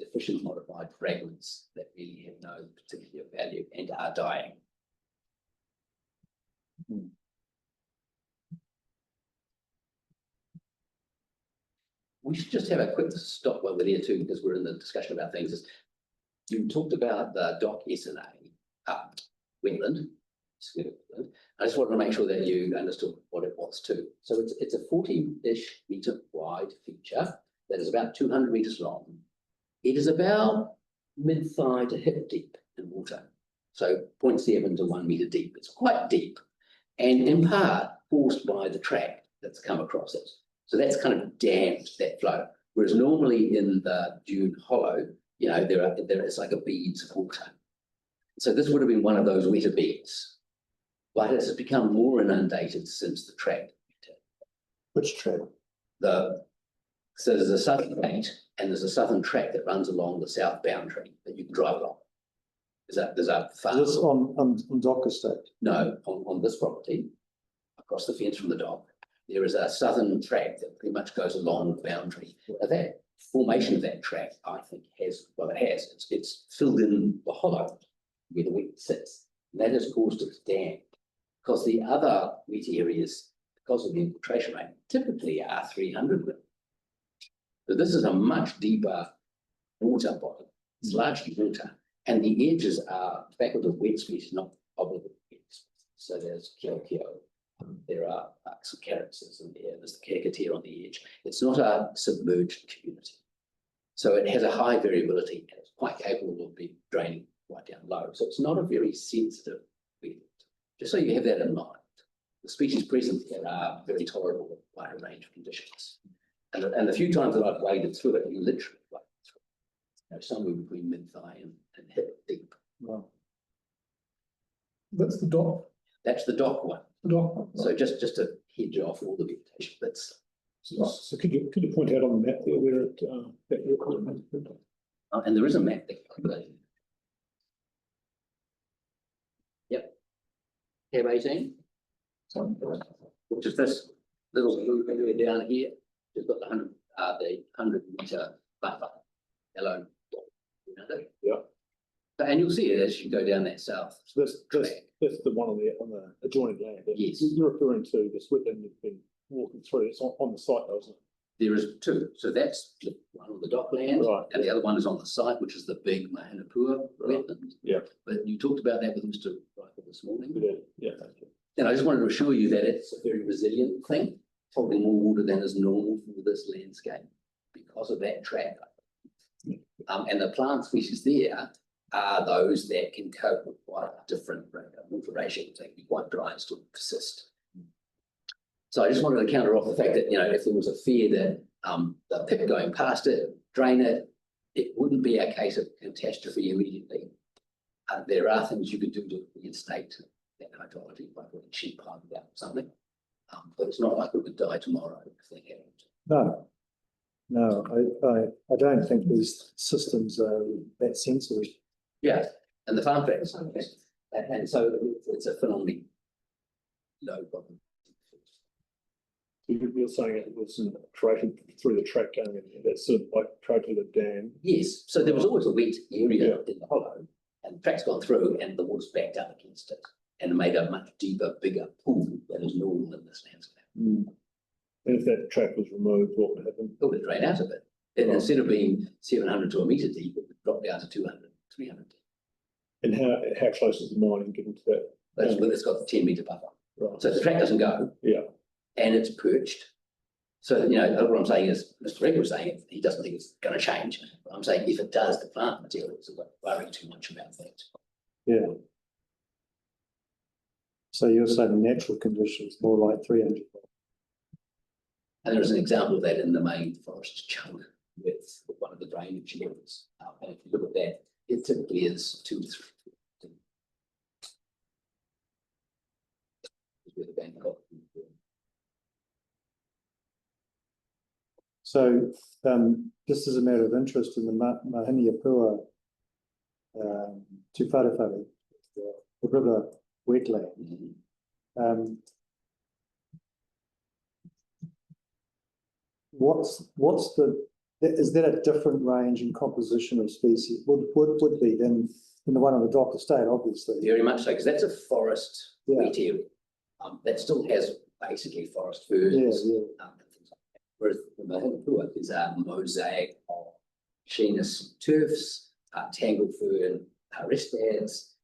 deficient modified fragments that really have no particular value and are dying. We should just have a quick stop while we're there too, because we're in the discussion about things. You talked about the dock SNA wetland. I just wanted to make sure that you understood what it was too. So it's a 40-ish metre wide feature that is about 200 metres long. It is about mid-thigh to hip deep in water. So 0.7 to 1 metre deep. It's quite deep, and in part forced by the track that's come across it. So that's kind of dammed that flow. Whereas normally in the dune hollow, you know, there is like a beads of water. So this would have been one of those wetter beds. But it has become more inundated since the track. Which track? So there's a southern gate and there's a southern track that runs along the south boundary that you can drive along. There's a farm. Is this on Dock Estate? No, on this property, across the fence from the dock, there is a southern track that pretty much goes along the boundary. Now that formation of that track, I think, it's filled in the hollow where the wet sits. And that has caused it to dam. Because the other wet areas, because of the infiltration rate, typically are 300 millimeters. So this is a much deeper water body. It's largely water. And the edges are facultative wet species, not obligative wet species. So there's Kyo, there are some carrots in there, there's the Kakatea on the edge. It's not a submerged community. So it has a high variability and it's quite capable of being draining right down low. So it's not a very sensitive wetland. Just so you have that in mind. The species present here are very tolerable in quite a range of conditions. And the few times that I've waded through it, you literally wade through it. You know, somewhere between mid-thigh and hip deep. Wow. That's the dock. That's the dock one. The dock. So just to hedge off all the vegetation bits. So could you point out on the map there where it that And there is a map there. Yep. Tab 18, which is this little blue area down here. It's got the 100 metre buffer, yellow. Yeah. And you'll see it as you go down that south. So that's the one on the adjoining land. Yes. You're referring to this wetland you've been walking through. It's on the site, though, isn't it? There is two. So that's the one on the dockland, Right. and the other one is on the site, which is the big Mananui wetland. Yeah. But you talked about that with Mr. Riker this morning. Yeah. And I just wanted to assure you that it's a very resilient thing, holding more water than is normal for this landscape because of that track. And the plant species there are those that can cope with quite different water ratios. They can be quite dry and still persist. So I just wanted to counter off the fact that, you know, if there was a fear that the pit going past it, drain it, it wouldn't be a case of catastrophe immediately. There are things you could do to reinstate that hydrology, like putting sheep pipe down or something. But it's not like it would die tomorrow if they hadn't. No, I don't think these systems are that sensitive. Yeah, and the farm tracks. And so it's a phenomenally low problem. You're saying it was created through the track going in there. That's sort of like created a dam. Yes, so there was always a wet area in the hollow, and the track's gone through and the water's backed up against it and made a much deeper, bigger pool than is normal in this landscape. And if that track was removed, what would happen? It would drain out of it. And instead of being 700 to a metre deep, it would drop down to 200, 300 deep. And how close is the mining given to that? It's got the 10 metre buffer. Right. So the track doesn't go. Yeah. And it's perched. So, you know, what I'm saying is, Mr. Rick was saying he doesn't think it's going to change. But I'm saying if it does, the plant materials are worrying too much about things. Yeah. So you're saying natural conditions more like 300. And there is an example of that in the main forest chunk with one of the drainage areas. And if you look at that, it typically is 2 to 3 feet. Where the bank got. So, just as a matter of interest in the Mahiniapua, Te Wharewhare, the river wetland, what's the, is that a different range and composition of species? Would be than the one on the Dock Estate, obviously. Very much so, because that's a forest Yeah. wet area. That still has basically forest ferns. Yeah, and things like that. Whereas the Mahiniapua is a mosaic of Chenus turfs, tangle fern, restads,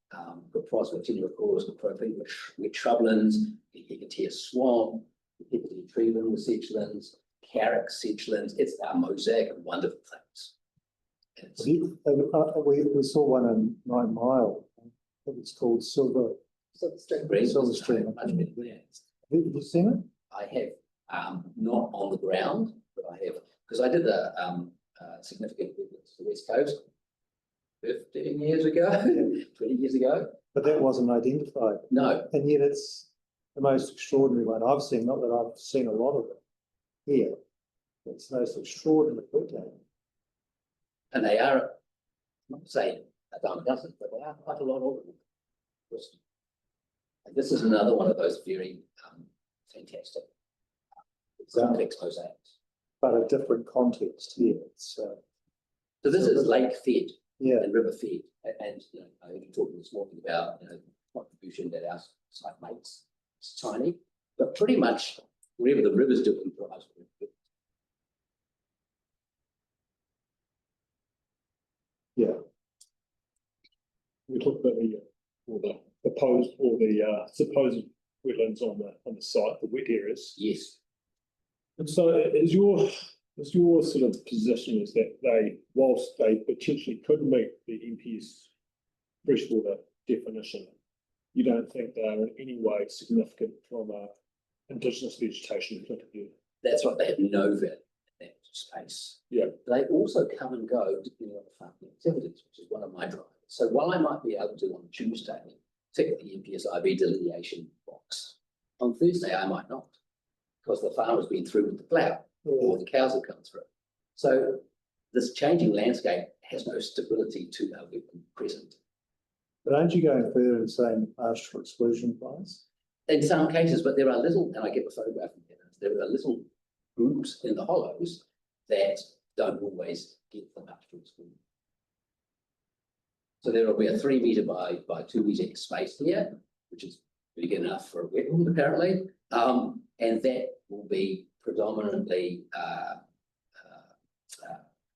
Prospertina, of course, with shrublands, the Hecate swamp, the Hecate treeland with sedgelands, carrick sedgelands. It's a mosaic of wonderful things. It's- We saw one in 9 Mile. It was called Silver. Green Silver was Stream. much better than that. Have you seen it? I have, not on the ground, but I have, because I did a significant visit to the West Coast 15 years ago, 20 years ago. But that wasn't identified. No, And yet it's the most extraordinary one I've seen, not that I've seen a lot of it here. It's the most extraordinary wetland. and they are, not saying a dime a dozen, but they are quite a lot of them. And this is another one of those very fantastic complex mosaics. But a different context here. It's, So this is lake fed yeah, and river fed, and you know, I think you're talking this morning about contribution that our site makes. It's tiny, but pretty much wherever the rivers do comprise. yeah. We talked about the proposed or the supposed wetlands on the site, the wet areas. Yes, And so is your sort of position is that they, whilst they potentially could meet the MP's freshwater definition, you don't think they are in any way significant from a Indigenous vegetation point of view? that's right. They have no value in that space. Yeah. They also come and go depending on the farming activities, which is one of my drivers. So while I might be able to on Tuesday tick the MPSIB delineation box, on Thursday I might not, because the farmer's been through with the plough or the cows have come through. So this changing landscape has no stability to our present. But aren't you going further and saying pastoral exclusion applies? In some cases, but there are little, and I get the photograph from there are little groups in the hollows that don't always get the pastoral exclusion. So there will be a 3 metre by 2 metre space here, which is big enough for a wetland apparently, and that will be predominantly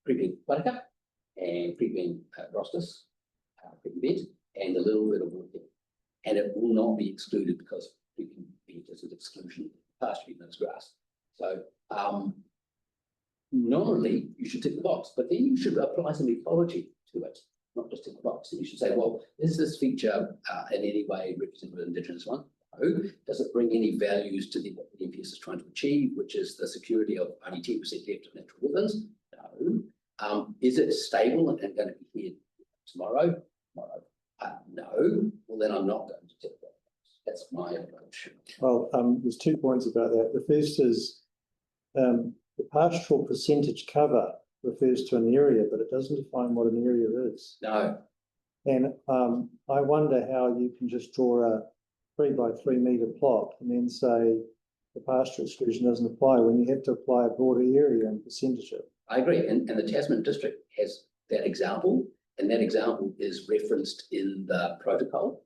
creeping buttercup and creeping rostus, creeping bed, and a little bit of wood. And it will not be excluded because creeping bed is an exclusion, pasture knows grass. So normally you should tick the box, but then you should apply some ecology to it, not just tick the box. And you should say, well, is this feature in any way representative of Indigenous one? No. Does it bring any values to what the MPS is trying to achieve, which is the security of only 10% left of natural wetlands? No. Is it stable and going to be here tomorrow? No. Well, then I'm not going to tick that. That's my approach. Well, there's 2 points about that. The first is the pastoral percentage cover refers to an area, but it doesn't define what an area is. No. And I wonder how you can just draw a 3 by 3 metre plot and then say the pastoral exclusion doesn't apply when you have to apply a broader area and percentage it. I agree. And the Tasman district has that example, and that example is referenced in the protocol.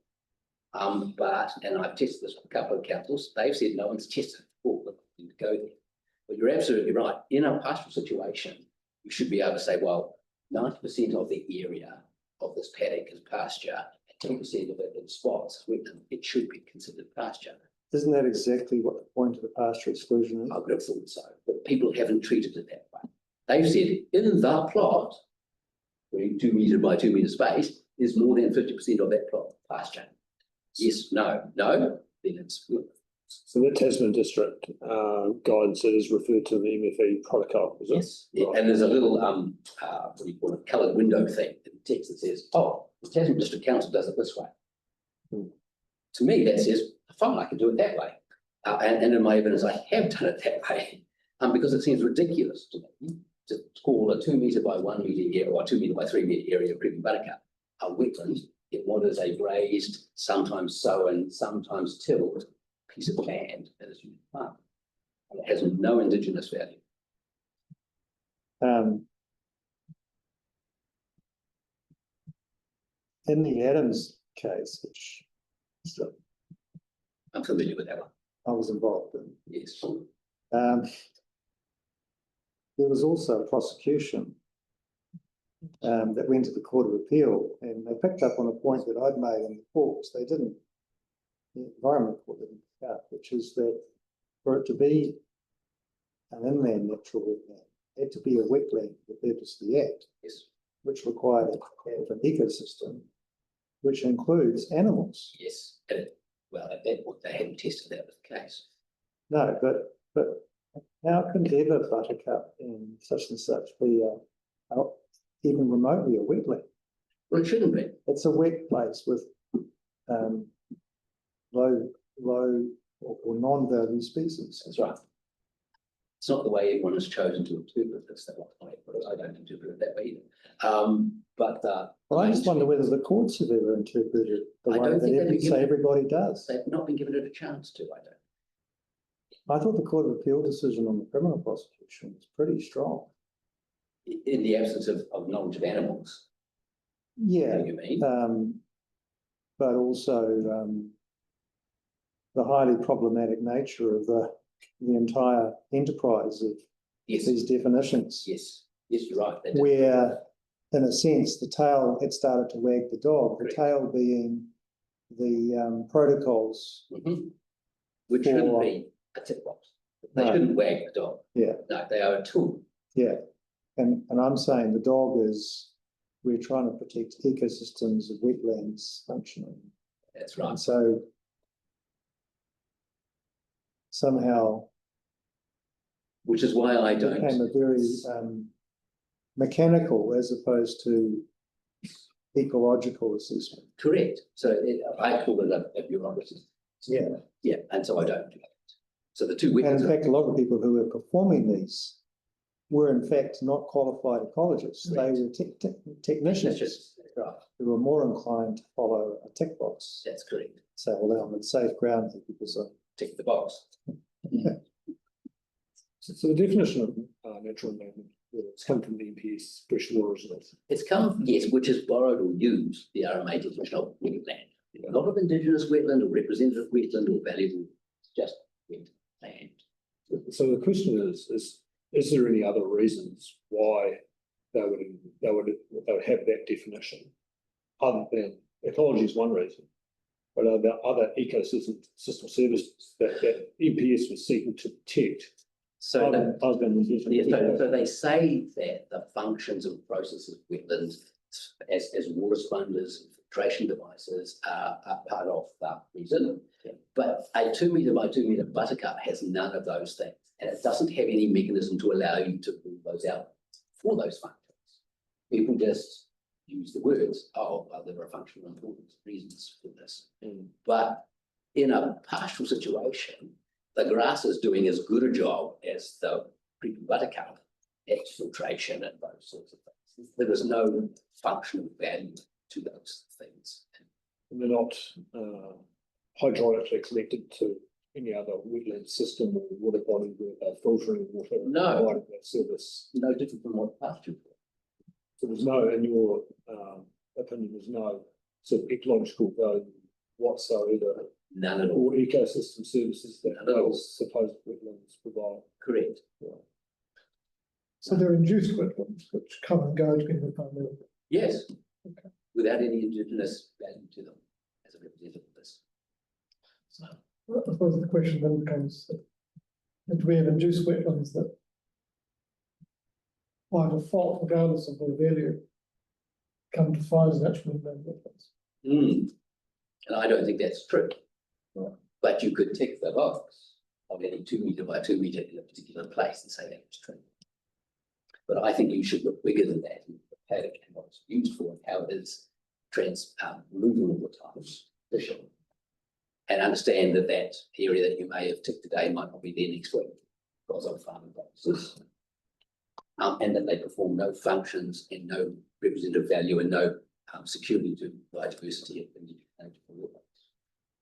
And I've tested this with a couple of councils. They've said no one's tested it before, but you go there. But you're absolutely right. In a pastoral situation, you should be able to say, well, 90% of the area of this paddock is pasture, and 10% of it in spots, it should be considered pasture. Isn't that exactly what the point of the pastoral exclusion is? I would have thought so, but people haven't treated it that way. They've said in the plot, where 2 metre by 2 metre space, is more than 50% of that plot. pasture. Yes, no, then it's, So the Tasman District guidance that is referred to in the MFE protocol, is it? yes, yeah, and there's a little, what do you call it, coloured window thing in the text that says, oh, the Tasman District Council does it this way. To me, that says, fine, I can do it that way. And in my evidence, I have done it that way, because it seems ridiculous to me to call a 2 metre by 1 metre area or 2 metre by 3 metre area of creeping buttercup a wetland in what is a grazed, sometimes sown, sometimes tilled piece of land that is used for farming. And it has no indigenous value. In the Adams case, which I'm familiar with that one. I was involved in, Yes. there was also a prosecution that went to the Court of Appeal, and they picked up on a point that I'd made in the courts. They didn't, the Environment Court didn't pick up, which is that for it to be an inland natural wetland, it had to be a wetland for the purpose of the Act, Yes. which required an ecosystem, which includes animals. Yes. Well, at that point, they hadn't tested that was the case. No, but how can ever buttercup in such and such be even remotely a wetland? Well, it shouldn't be. It's a wet place with low or non-value species. That's right. It's not the way everyone has chosen to interpret this. That I don't interpret it that way either. Well, I just wonder whether the courts have ever interpreted it the I way don't think that say everybody does. they've not been given it a chance to. I don't. I thought the Court of Appeal decision on the criminal prosecution was pretty strong. In the absence of knowledge of animals. Yeah, What do you mean? but also the highly problematic nature of the entire enterprise of Yes. these definitions. Yes. Yes, you're right. They did. Where, in a sense, the tail had started to wag the dog, the Correct. tail being the protocols. Mhm. Which shouldn't be a tick box. They No. shouldn't wag the dog. Yeah. No, they are a tool. Yeah, and I'm saying the dog is, we're trying to protect ecosystems of wetlands functioning. That's right. And so somehow Which is why I it don't. became a very mechanical as opposed to ecological assessment. Correct. So I call it a bureaucracy. Yeah. Yeah, and so I don't do that. So the two And in witnesses. fact, a lot of people who were performing these were in fact not qualified ecologists. Correct. They were technicians That's right. who were more inclined to follow a tick box. That's correct. Say, well, I'm in safe ground here because Tick the box. So the definition of natural land, it's come from the MPS freshwater, isn't it? It's come, yes, which is borrowed or used the RMA definition of wetland. A lot of indigenous wetland or representative wetland or valuable, just wetland. So the question is there any other reasons why they would have that definition? Other than ecology is one reason, but are there other ecosystem services that MPS was seeking to protect? So that, Other than so they say that the functions and processes of wetlands as water sponges, filtration devices are part of the reason. But a 2 metre by 2 metre buttercup has none of those things, and it doesn't have any mechanism to allow you to pull those out for those functions. People just use the words, oh, well, there are functional importance reasons for this. But in a pastoral situation, the grass is doing as good a job as the creeping buttercup at filtration and those sorts of things. There is no functional value to those things. And they're not hydraulically connected to any other wetland system or water body where they're filtering water. and No. providing that service. No different from what pasture. So there's no, in your opinion, there's no sort of ecological value whatsoever, None at all. or ecosystem services that None at all. those supposed wetlands provide. Correct. So they're induced wetlands which come and go depending upon the. Yes. Without any indigenous value to them as a representative of this. I suppose the question then becomes, do we have induced wetlands that by default, regardless of their value, come defined as natural inland wetlands? And I don't think that's true. Right. But you could tick the box of any 2 metre by 2 metre in a particular place and say that was true. But I think you should look bigger than that, and the paddock and what it's used for, and how it is moving all the time, for sure. And understand that that area that you may have ticked today might not be there next week because of farming practices. And that they perform no functions and no representative value and no security to biodiversity in the waterways.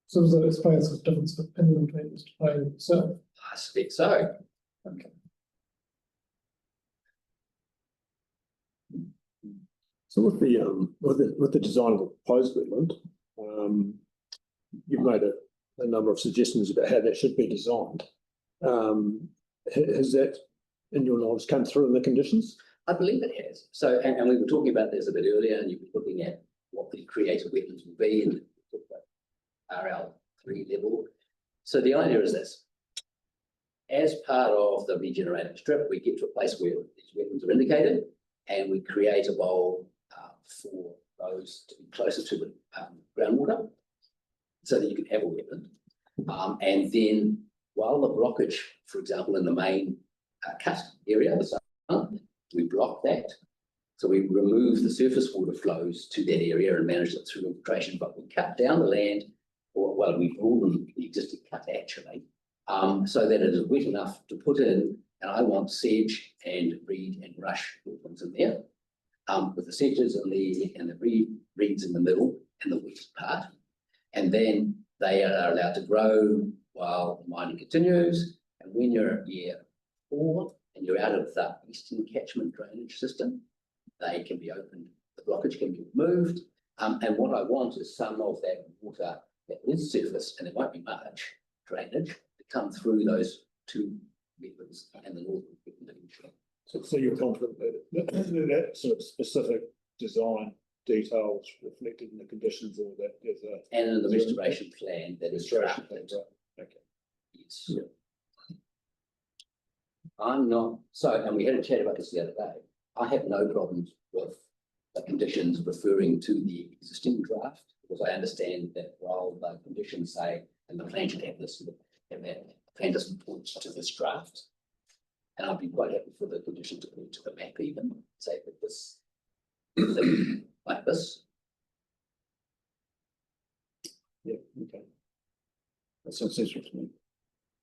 So does that explain the difference of opinion between Mr. Payne and himself? I suspect so. Okay. So with the design of the proposed wetland, you've made a number of suggestions about how that should be designed. Has that, in your knowledge, come through in the conditions? I believe it has. So, and we were talking about this a bit earlier, and you were looking at what the creative wetlands will be, and we talked about RL3 level. So the idea is this: as part of the regenerated strip, we get to a place where these wetlands are indicated, and we create a bowl for those to be closer to the groundwater, so that you can have a wetland. And then, while the blockage, for example, in the main cut area, we block that. So we remove the surface water flows to that area and manage it through infiltration, but we cut down the land, or well, we broaden the existing cut actually, so that it is wet enough to put in, and I want sedge and reed and rush woodlands in there, with the sedges and the reeds in the middle and the wet part. And then they are allowed to grow while mining continues. And when you're at year 4 and you're out of the eastern catchment drainage system, they can be opened, the blockage can be removed. And what I want is some of that water that is surface, and there won't be much drainage, to come through those 2 wetlands and the northern wetland. So you're confident that sort of specific design details reflected in the conditions, or that there's a And in the restoration plan that is restoration drafted. plan, right? Okay. Yes. Yeah. I'm not, so, and we had a chat about this the other day. I have no problems with the conditions referring to the existing draft, because I understand that while the conditions say, and the plan should have this, and that the plan doesn't point to this draft. And I'd be quite happy for the condition to point to the map even, say that this, like this. Yeah, okay. That sounds sensible to me.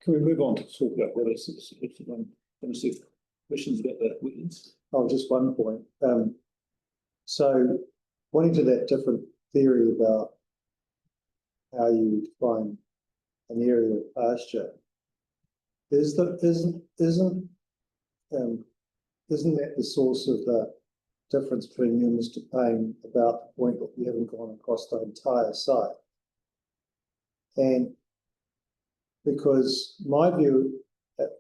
Can we move on to talk about whether it's questions about the wetlands? Oh, just one point. So pointing to that different theory about how you define an area of pasture, isn't that the source of the difference between you and Mr. Payne about the point that you haven't gone across the entire site? And because my view,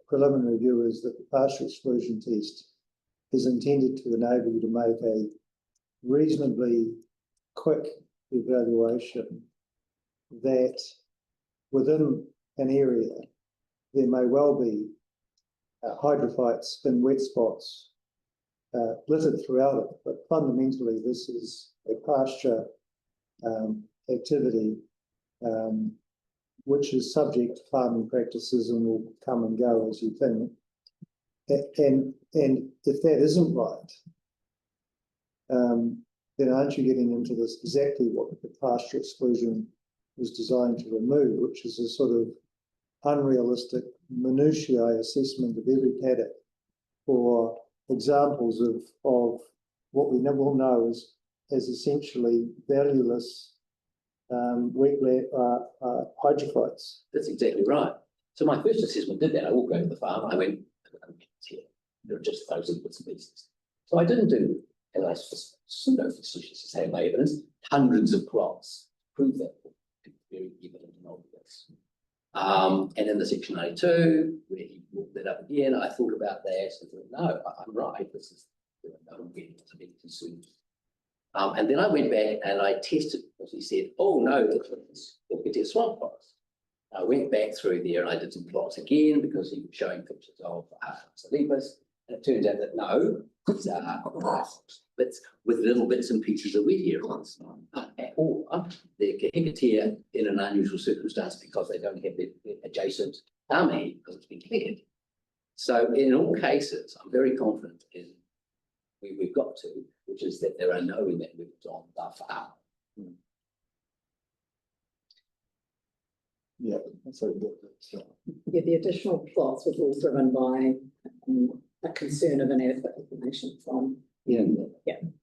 preliminary view, is that the pasture exclusion test is intended to enable you to make a reasonably quick evaluation that within an area there may well be hydrophytes in wet spots littered throughout it, but fundamentally this is a pasture activity which is subject to farming practices and will come and go as you think. And if that isn't right, then aren't you getting into this exactly what the pasture exclusion was designed to remove, which is a sort of unrealistic minutiae assessment of every paddock for examples of what we will know as essentially valueless wetland hydrophytes. That's exactly right. So my first assessment did that. I walked over to the farm. I went, here, there are just thousands of bits and pieces. So I didn't do, and I just pseudo-facetious to say my evidence, hundreds of crops prove that. Very evident and obvious. And in the section 92, where he brought that up again, I thought about that and thought, no, I'm right. This is no reason to be concerned. And then I went back and I tested what he said. Oh no, it's a swamp forest. I went back through there and I did some plots again because he was showing pictures of Salibas, and it turns out that no, these are bits with little bits and pieces of wet areas. or they're cohabited here in an unusual circumstance because they don't have the adjacent domain because it's been cleared. So in all cases, I'm very confident in we've got to, which is that there are no amendments on the farm. Yeah, so Yeah, the additional plots was all driven by a concern of inadequate information from,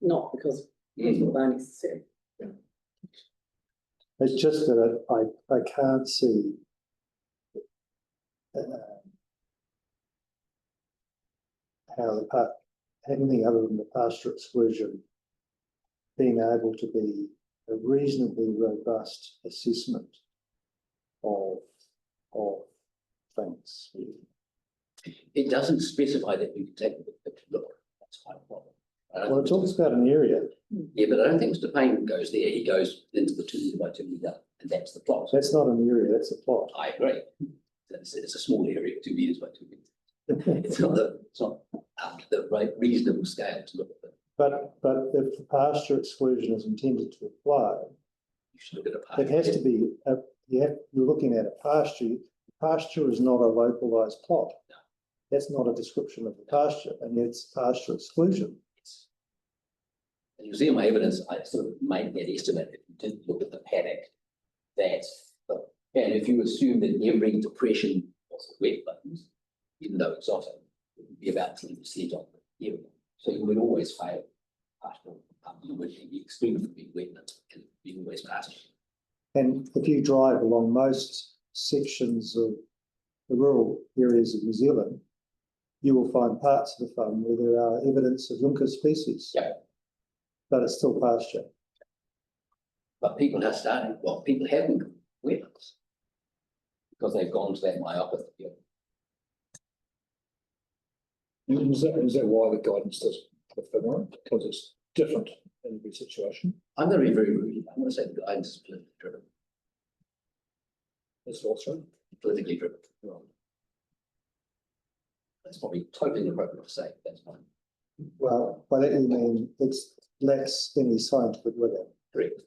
not because people are necessary. it's just that I can't see how anything other than the pasture exclusion being able to be a reasonably robust assessment of things. It doesn't specify that you can take a look. That's quite a problem. Well, it talks about an area. Yeah, but I don't think Mr. Payne goes there. He goes into the 2 metre by 2 metre, and that's the plot. That's not an area, that's a plot. I agree. It's a small area, 2 metres by 2 metres. It's not the right reasonable scale to look at. But if the pasture exclusion is intended to apply, You should look at a pasture. it has to be, you're looking at a pasture. Pasture is not a localised plot. No. That's not a description of the pasture, and it's pasture exclusion. And you'll see in my evidence, I sort of made that estimate. If you did look at the paddock, and if you assume that every depression was wetlands, even though it's often, it would be about 10% of the area. So you would always fail pastoral. You would be extremely big wetland and be always pasture. And if you drive along most sections of the rural areas of New Zealand, you will find parts of the farm where there are evidence of Junca species. Yeah. But it's still pasture. But people have started, well, people haven't got wetlands because they've gone to that myopic view. Is that why the guidance doesn't fit on it? Because it's different in every situation. I'm going to be very rude. I'm going to say the guidance is politically driven. That's also. Politically driven. That's probably totally inappropriate to say. That's fine. Well, by that you mean it lacks any scientific rigor. Correct.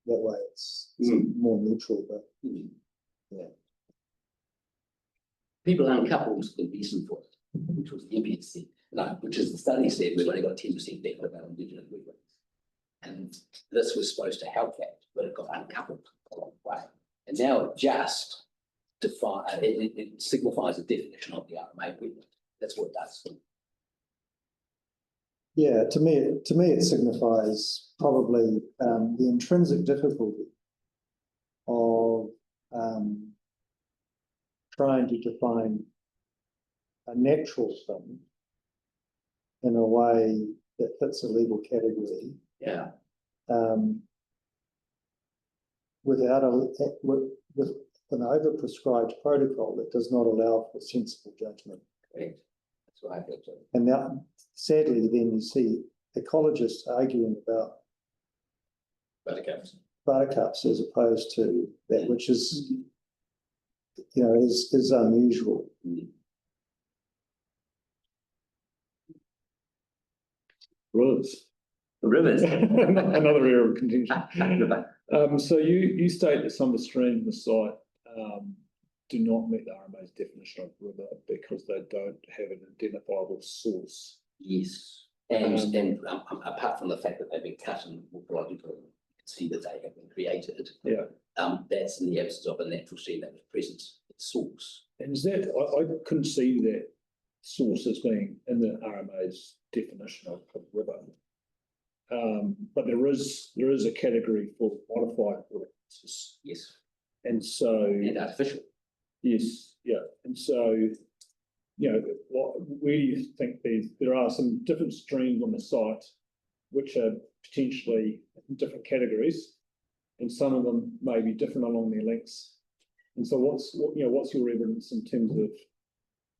That way it's more neutral, but People uncoupled the reason for it, which was the MPS said, no, which is the study said we've only got 10% data about Indigenous wetlands. And this was supposed to help that, but it got uncoupled a long way. And now it just it signifies a definition of the RMA wetland. That's what it does. yeah, to me it signifies probably the intrinsic difficulty of trying to define a natural thing in a way that fits a legal category. Yeah. Without with an overprescribed protocol that does not allow for sensible judgment. Correct. That's what I think. So. And now, sadly, then you see ecologists arguing about buttercups as opposed to that which is, is unusual. Rivers. Rivers. Another area of contention. So you state that some of the streams on the site do not meet the RMA's definition of river because they don't have an identifiable source. Yes. And apart from the fact that they've been cut and morphological, you can see that they have been created. Yeah. That's in the absence of a natural stream that was present at source. And is that I couldn't see that source as being in the RMA's definition of river. But there is a category for modified waters. Yes. And so And artificial. Yes, yeah. And so, where do you think there are some different streams on the site which are potentially in different categories, and some of them may be different along their lengths. And so what's your evidence in terms of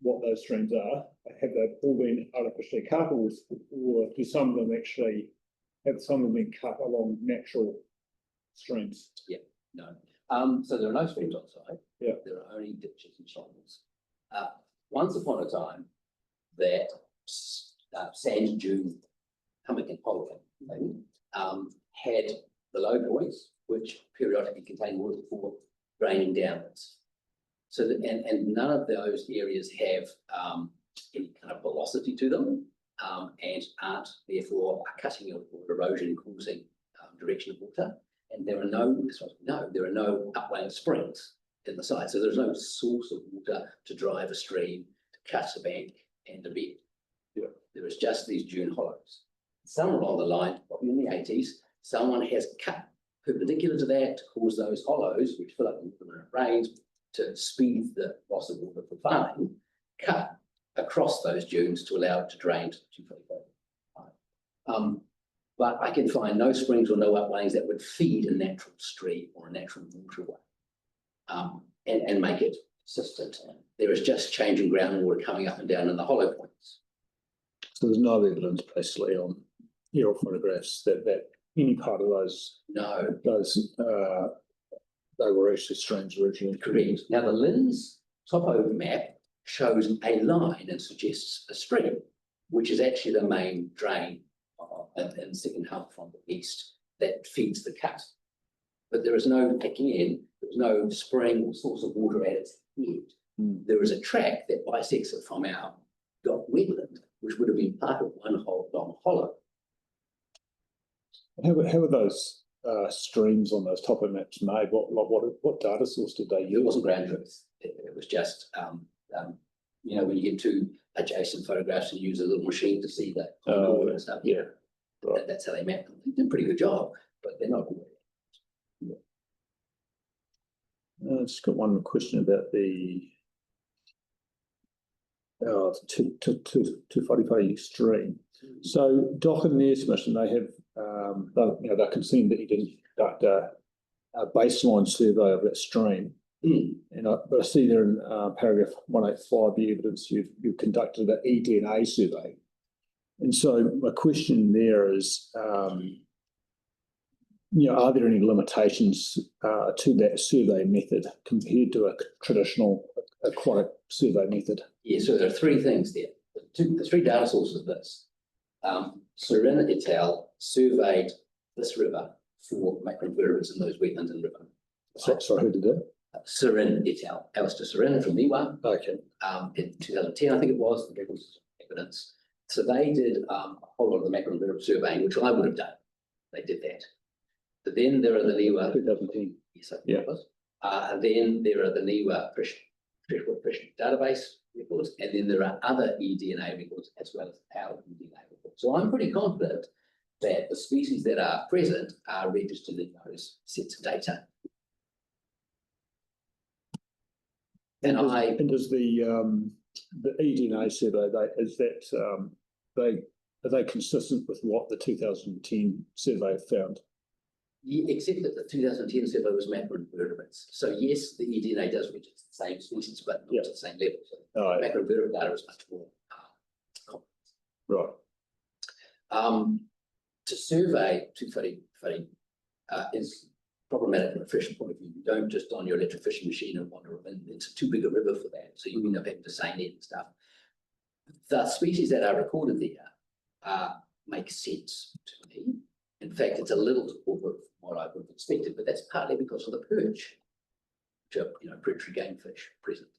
what those streams are? Have they all been artificially cut, or do some of them actually have been cut along natural streams? Yeah, no. So there are no streams on site. Yeah. There are only ditches and channels. Once upon a time, that sand dune hummock and polygon thing had the low points, which periodically contain water before draining downwards. So that, and none of those areas have any kind of velocity to them, and aren't therefore a cutting or erosion causing direction of water. And there are no upland springs in the site. So there's no source of water to drive a stream, to cut a bank and a bed. Yeah. There is just these dune hollows. Somewhere along the line, probably in the 80s, someone has cut perpendicular to that to cause those hollows, which fill up when it rains, to speed the loss of water for farming, cut across those dunes to allow it to drain to 245. But I can find no springs or no uplands that would feed a natural stream or a natural waterway, and make it consistent. There is just changing groundwater coming up and down in the hollow points. So there's no evidence basically on aerial photographs that any part of those, No, they were actually streams originally. correct. Now the LINS topo map shows a line and suggests a stream, which is actually the main drain in the second half from the east that feeds the cut. But there is no spring or source of water at its head. There is a track that bisects it from our wetland, which would have been part of one whole long hollow. How were those streams on those topo maps made? What data source did they It use? wasn't ground truth. It was just, when you get two adjacent photographs and use a little machine to see the contour and stuff. Yeah, right. That's how they map them. They did a pretty good job, but they're not good. I've just got one question about the 245 stream. So Dock and their submission, they have, they're concerned that you didn't conduct a baseline survey of that stream. And I see there in paragraph 185, the evidence you've conducted an eDNA survey. And so my question there is, are there any limitations to that survey method compared to a traditional aquatic survey method? Yeah, so there are three things there. The three data sources of this. Serin et al. Surveyed this river for macroinvertebrates in those wetlands and river. Sorry, who did that? Serin et al. Alistair Serin from Niwa. Okay. In 2010, I think it was, the records evidence. So they did a whole lot of the macroinvertebrate surveying, which I would have done. They did that. But then there are the Niwa. 2010. Yes, I think Yeah. it was. And then there are the Niwa freshwater fish database records, and then there are other eDNA records as well as our eDNA records. So I'm pretty confident that the species that are present are registered in those sets of data. And does the eDNA survey, are they consistent with what the 2010 survey found? except that the 2010 survey was macroinvertebrates. So yes, the eDNA does register the same species, but not to the same level. So macroinvertebrate data is much more complex. Right. To survey 230 is problematic from a fishing point of view. You don't just on your electric fishing machine and wander them in. It's too big a river for that. So you end up having to seine it and stuff. The species that are recorded there make sense to me. In fact, it's a little over what I would have expected, but that's partly because of the perch, which are predatory game fish present,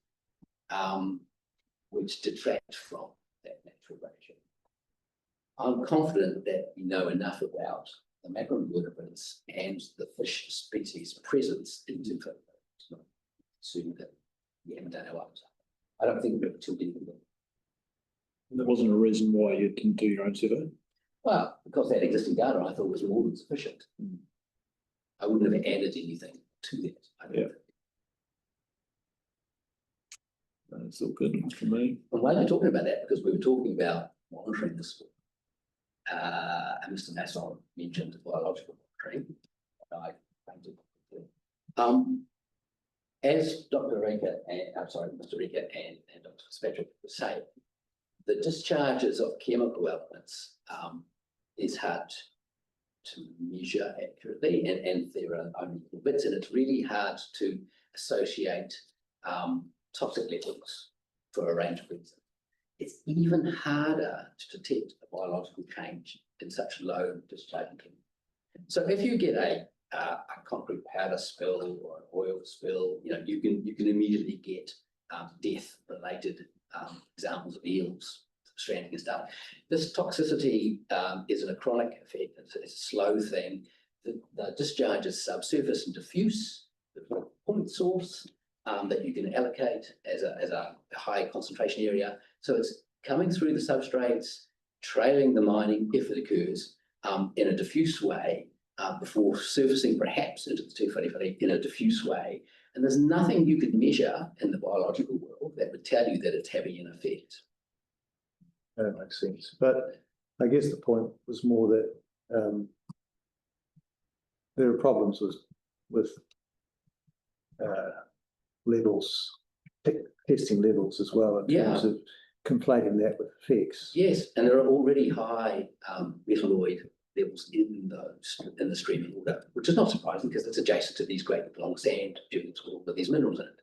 which detract from that natural ratio. I'm confident that we know enough about the macroinvertebrates and the fish species presence in Timfer. It's not assuming that we haven't done our own. I don't think we've too deep in them. There wasn't a reason why you didn't do your own survey? Well, because that existing data I thought was more than sufficient. I wouldn't have added anything to that. I don't think. That's all good for me. And why are they talking about that? Because we were talking about monitoring this. And Mr. Masson mentioned biological monitoring. As Dr. Rika and Mr. Rika and Dr. Fitzpatrick were saying, the discharges of chemical elements is hard to measure accurately, and there are only little bits, and it's really hard to associate toxic levels for a range of reasons. It's even harder to detect a biological change in such low discharging chemicals. So if you get a concrete powder spill or an oil spill, you can immediately get death-related examples of eels stranding and stuff. This toxicity isn't a chronic effect; it's a slow thing. The discharge is subsurface and diffuse. There's a point source that you can allocate as a high concentration area. So it's coming through the substrates, trailing the mining if it occurs in a diffuse way before surfacing perhaps into the tūwharewhare in a diffuse way. And there's nothing you could measure in the biological world that would tell you that it's having an effect. That makes sense. But I guess the point was more that there are problems with levels, testing levels as well in terms of conflating that with effects. Yes, and there are already high metalloid levels in the streaming water, which is not surprising because it's adjacent to these great long sand dunes with all of these minerals in it.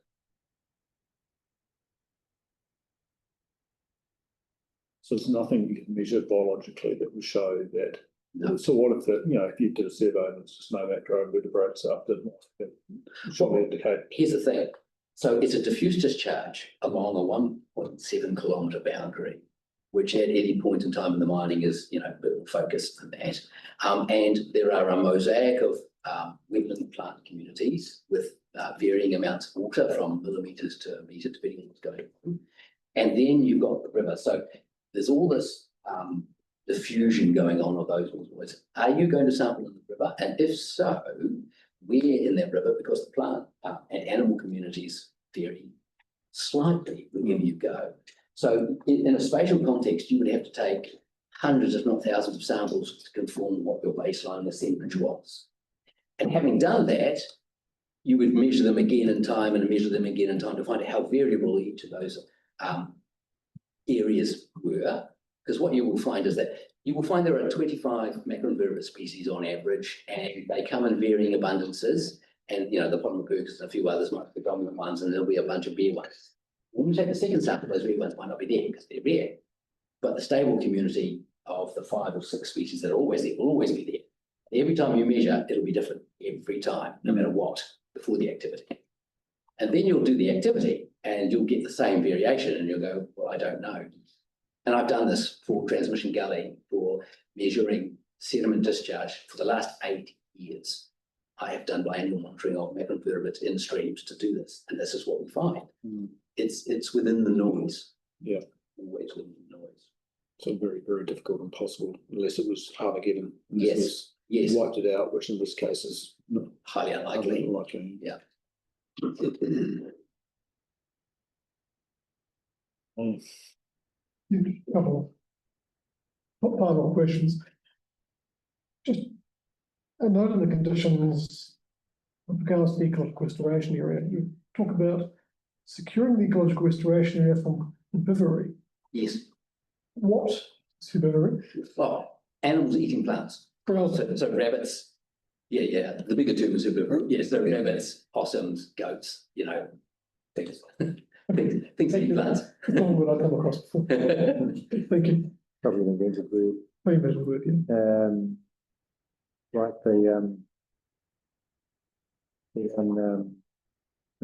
So there's nothing you can measure biologically that will show that. No. So what if if you did a survey and it's just no macroinvertebrates up, that surely indicate. Here's the thing. So it's a diffuse discharge along a 1.7 kilometre boundary, which at any point in time in the mining is, a bit more focused than that. And there are a mosaic of wetland plant communities with varying amounts of water from millimetres to a metre, depending on what's going on. And then you've got the river. So there's all this diffusion going on of those waters. Are you going to sample in the river? And if so, where in that river? Because the plant and animal communities vary slightly wherever you go. So in a spatial context, you would have to take hundreds, if not thousands, of samples to confirm what your baseline assemblage was. And having done that, you would measure them again in time and measure them again in time to find out how variable each of those areas were. Because what you will find is that you will find there are 25 macroinvertebrate species on average, and they come in varying abundances. And the polymopercus and a few others might be the dominant ones, and there'll be a bunch of rare ones. When you take the second sample, those rare ones might not be there because they're rare. But the stable community of the 5 or 6 species that are always there will always be there. Every time you measure, it'll be different every time, no matter what, before the activity. And then you'll do the activity and you'll get the same variation, and you'll go, well, I don't know. And I've done this for Transmission Gully, for measuring sediment discharge for the last 8 years. I have done biannual monitoring of macroinvertebrates in streams to do this, and this is what we find. It's within the noise. Yeah. Always within the noise. So very, very difficult and impossible unless it was Armageddon. Yes. Wiped it out, which in this case is Highly unlikely. unlikely. Yeah. A couple of final questions. Just a note in the conditions with regards to the ecological restoration area. You talk about securing the ecological restoration area from herbivory. Yes. What is herbivory? Oh, animals eating plants. So rabbits. Yeah. The bigger term is herbivory. Yes, so rabbits, possums, goats, things that eat plants. That's not what I've come across before. Thank you. Probably an invented word. Very invented word, yeah. Like the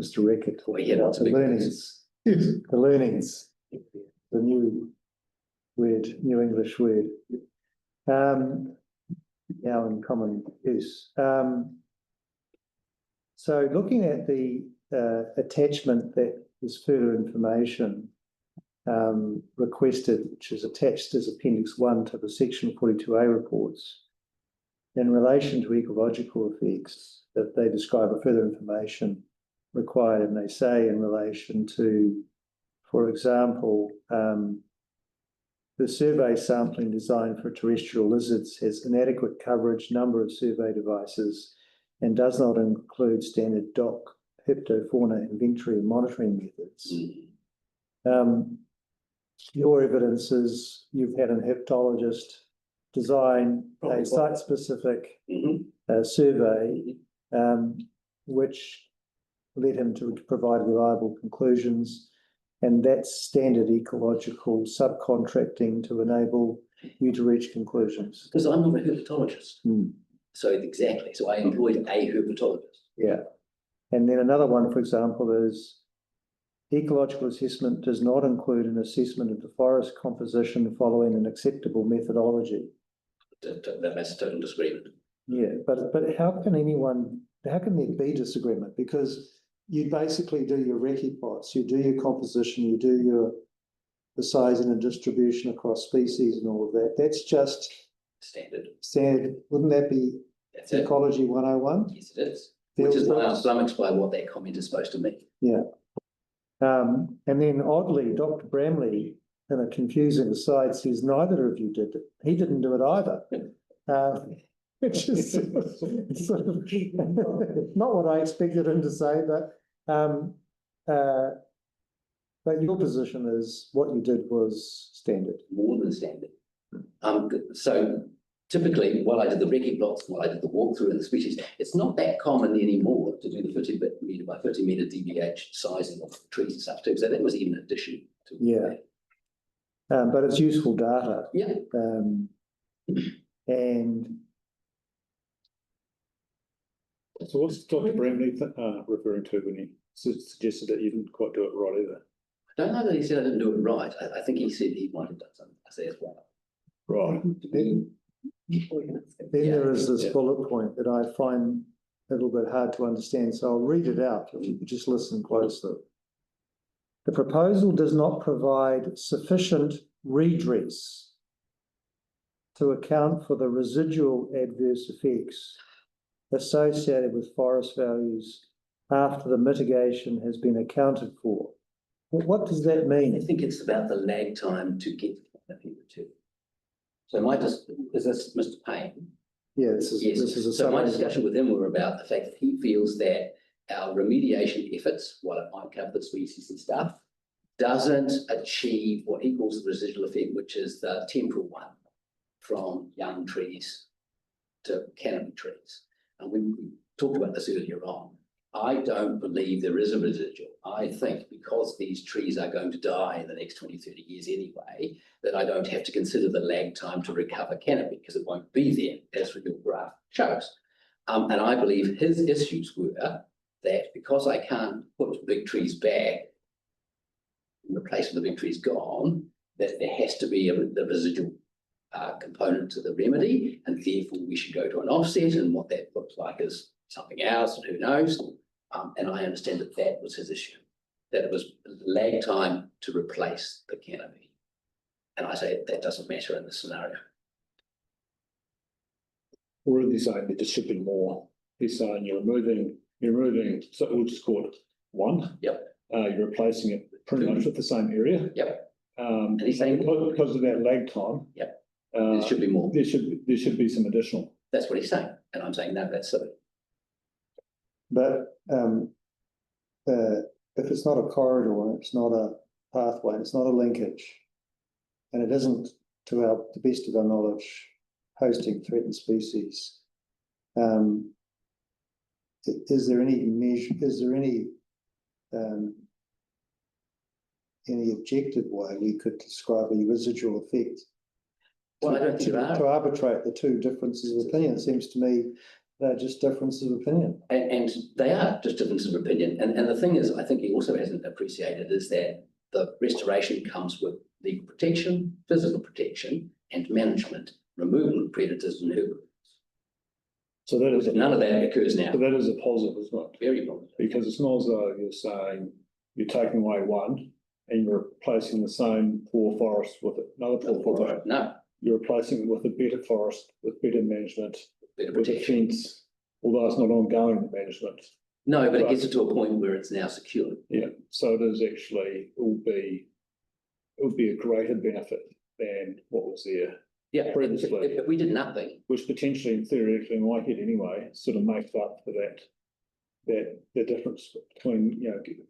Mr. Rickett. Well, yeah, lots of the big learnings. Yes. The learnings. The new English word. Now in common use. So looking at the attachment that is further information requested, which is attached as Appendix 1 to the Section 42A reports, in relation to ecological effects, that they describe a further information required, and they say in relation to, for example, the survey sampling designed for terrestrial lizards has inadequate coverage, number of survey devices, and does not include standard DOC, Hyptofauna inventory and monitoring methods. Your evidence is you've had an herpetologist design a site-specific survey, which led him to provide reliable conclusions, and that's standard ecological subcontracting to enable you to reach conclusions. Because I'm not a herpetologist. So exactly, so I employed a herpetologist. Yeah. And then another one, for example, is ecological assessment does not include an assessment of the forest composition following an acceptable methodology. That's a total disagreement. Yeah, but how can there be disagreement? Because you basically do your recce plots, you do your composition, you do the sizing and distribution across species and all of that. That's just standard. Wouldn't that be That's it. ecology 101? Yes, it is. Which is why I'm flummoxed by what that comment is supposed to mean. Yeah. And then oddly, Dr. Bramley, in a confusing aside, says neither of you did it. He didn't do it either. Which is sort of not what I expected him to say, but your position is what you did was standard. More than standard. So typically, while I did the recce plots, while I did the walkthrough and the species, it's not that common anymore to do the 50 metre by 50 metre DBH sizing of trees and stuff too. So that was even an addition to that. But it's useful data. Yeah. And So what's Dr. Bramley referring to when he suggested that you didn't quite do it right either? I don't know that he said I didn't do it right. I think he said he might have done something. I say as well. Right. then there is this bullet point that I find a little bit hard to understand. So I'll read it out if you could just listen closely. The proposal does not provide sufficient redress to account for the residual adverse effects associated with forest values after the mitigation has been accounted for. What does that I mean? think it's about the lag time to get the too. So is this Mr. Payne? Yeah, this is a So my summary. discussion with him were about the fact that he feels that our remediation efforts, while it might cover the species and stuff, doesn't achieve what he calls the residual effect, which is the temporal one from young trees to canopy trees. And we talked about this earlier on. I don't believe there is a residual. I think because these trees are going to die in the next 20, 30 years anyway, that I don't have to consider the lag time to recover canopy because it won't be there, as your graph shows. And I believe his issues were that because I can't put big trees back in replace with the big trees gone, that there has to be the residual component to the remedy, and therefore we should go to an offset, and what that looks like is something else, and who knows. And I understand that that was his issue, that it was lag time to replace the canopy. And I say that doesn't matter in this scenario. Or is he saying there just should be more? He's saying you're removing, so we'll just call it one. Yep. You're replacing it pretty much with the same area. Yep. And he's saying because of that lag time. Yep. There should be more. There should be some additional. That's what he's saying. And I'm saying, no, that's silly. But if it's not a corridor, it's not a pathway, it's not a linkage, and it isn't, to the best of our knowledge, hosting threatened species, is there any measure? Is there any objective way we could describe a residual effect? Well, I don't think there are. To arbitrate the two differences of opinion, it seems to me they're just differences of opinion. And they are just differences of opinion. And the thing is, I think he also hasn't appreciated is that the restoration comes with legal protection, physical protection, and management, removal of predators and herbivores. So that is None of that occurs now. So that is a positive, isn't it? Very positive. Because it's not as though you're saying you're taking away one and you're replacing the same poor forest with another poor forest. No. You're replacing it with a better forest, with better management, Better with a protection. fence, although it's not ongoing management. No, but it Right. gets it to a point where it's now secure. Yeah, so it is actually, it would be a greater benefit than what was there, Yeah, Previously. if we did nothing, which potentially, in theoretically, in my head anyway, sort of makes up for the difference between,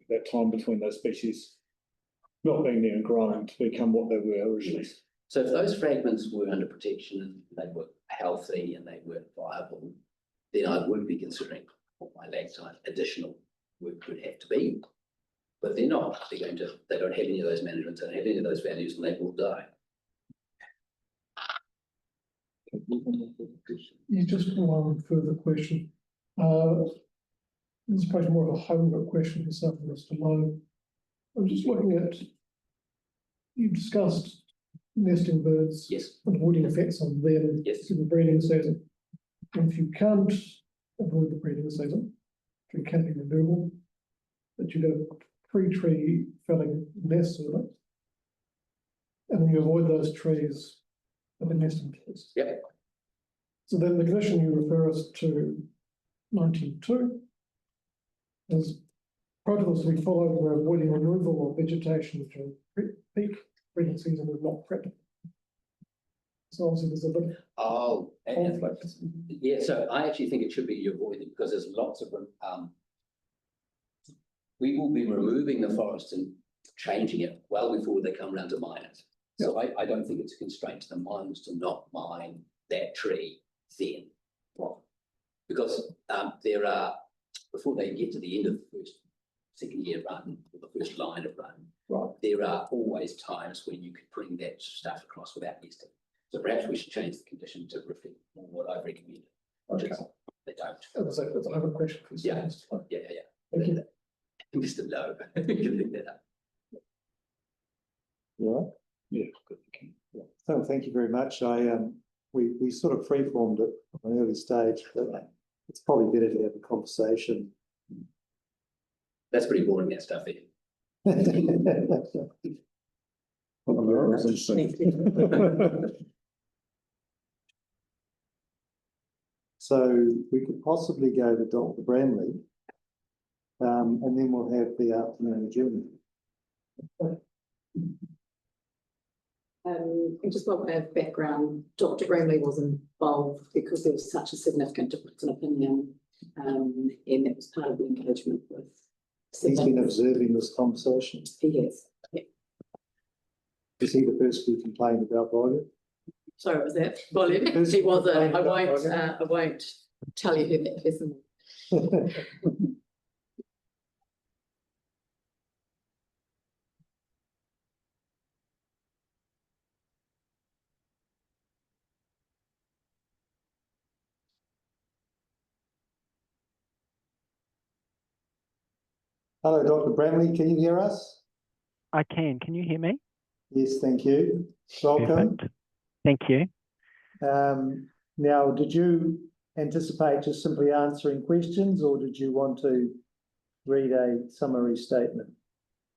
that time between those species not being there and growing to become what they were originally. so if those fragments were under protection and they were healthy and they were viable, then I would be considering what my lag time additional would have to be. But they're not. They don't have any of those managements, they don't have any of those values, and they will die. Yeah, just one further question. This is probably more of a homework question for some of us to know. I'm just looking at, you've discussed nesting birds. Yes, And avoiding effects on them. Yes. In the breeding season. And if you can't avoid the breeding season, tree can be renewable, but you go pre-tree felling nests with it. And then you avoid those trees at the nesting place. Yep. So then the condition you refer us to 19.2 is protocols to be followed where avoiding removal of vegetation during peak breeding season is not practical. So obviously there's a bit of conflict. yeah, so I actually think it should be you avoid it because there's lots of, we will be removing the forest and changing it well before they come around to mine it. So I don't think it's a constraint to the miners to not mine that tree then. Because there are, before they get to the end of the first, second year run, or the first line of run, Right. there are always times when you could bring that stuff across without nesting. So perhaps we should change the condition to reflect more what I've recommended. Which is they don't. That's a other question. For Yeah. you. Yeah. Thank you. Mr. Lowe, you can pick that up. Yeah. Yeah. So thank you very much. We sort of free-formed it at an early stage, but it's probably better to have a conversation. That's pretty boring, that stuff there. So we could possibly go to Dr. Bramley, and then we'll have the afternoon adjournment. Just by way of background, Dr. Bramley was involved because there was such a significant difference in opinion, and that was part of the engagement with. He's been observing this conversation. He has. Yeah. Is he the person who complained about volume? Sorry, was that volume? He was. I won't tell you who that person was. Hello, Dr. Bramley, can you hear us? I can. Can you hear me? Yes, thank you. Welcome. Perfect. Thank you. Now, did you anticipate just simply answering questions, or did you want to read a summary statement?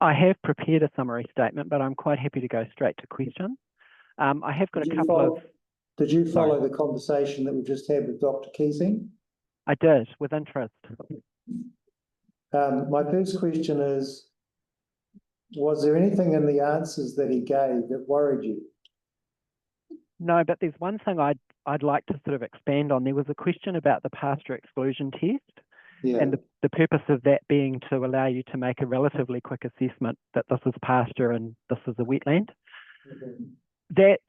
I have prepared a summary statement, but I'm quite happy to go straight to questions. I have got a couple of... Did you follow the conversation that we just had with Dr. Keating? I did, with interest. My first question is, was there anything in the answers that he gave that worried you? No, but there's one thing I'd like to sort of expand on. There was a question about the pasture exclusion test, and the purpose of that being to allow you to make a relatively quick assessment that this is pasture and this is a wetland. That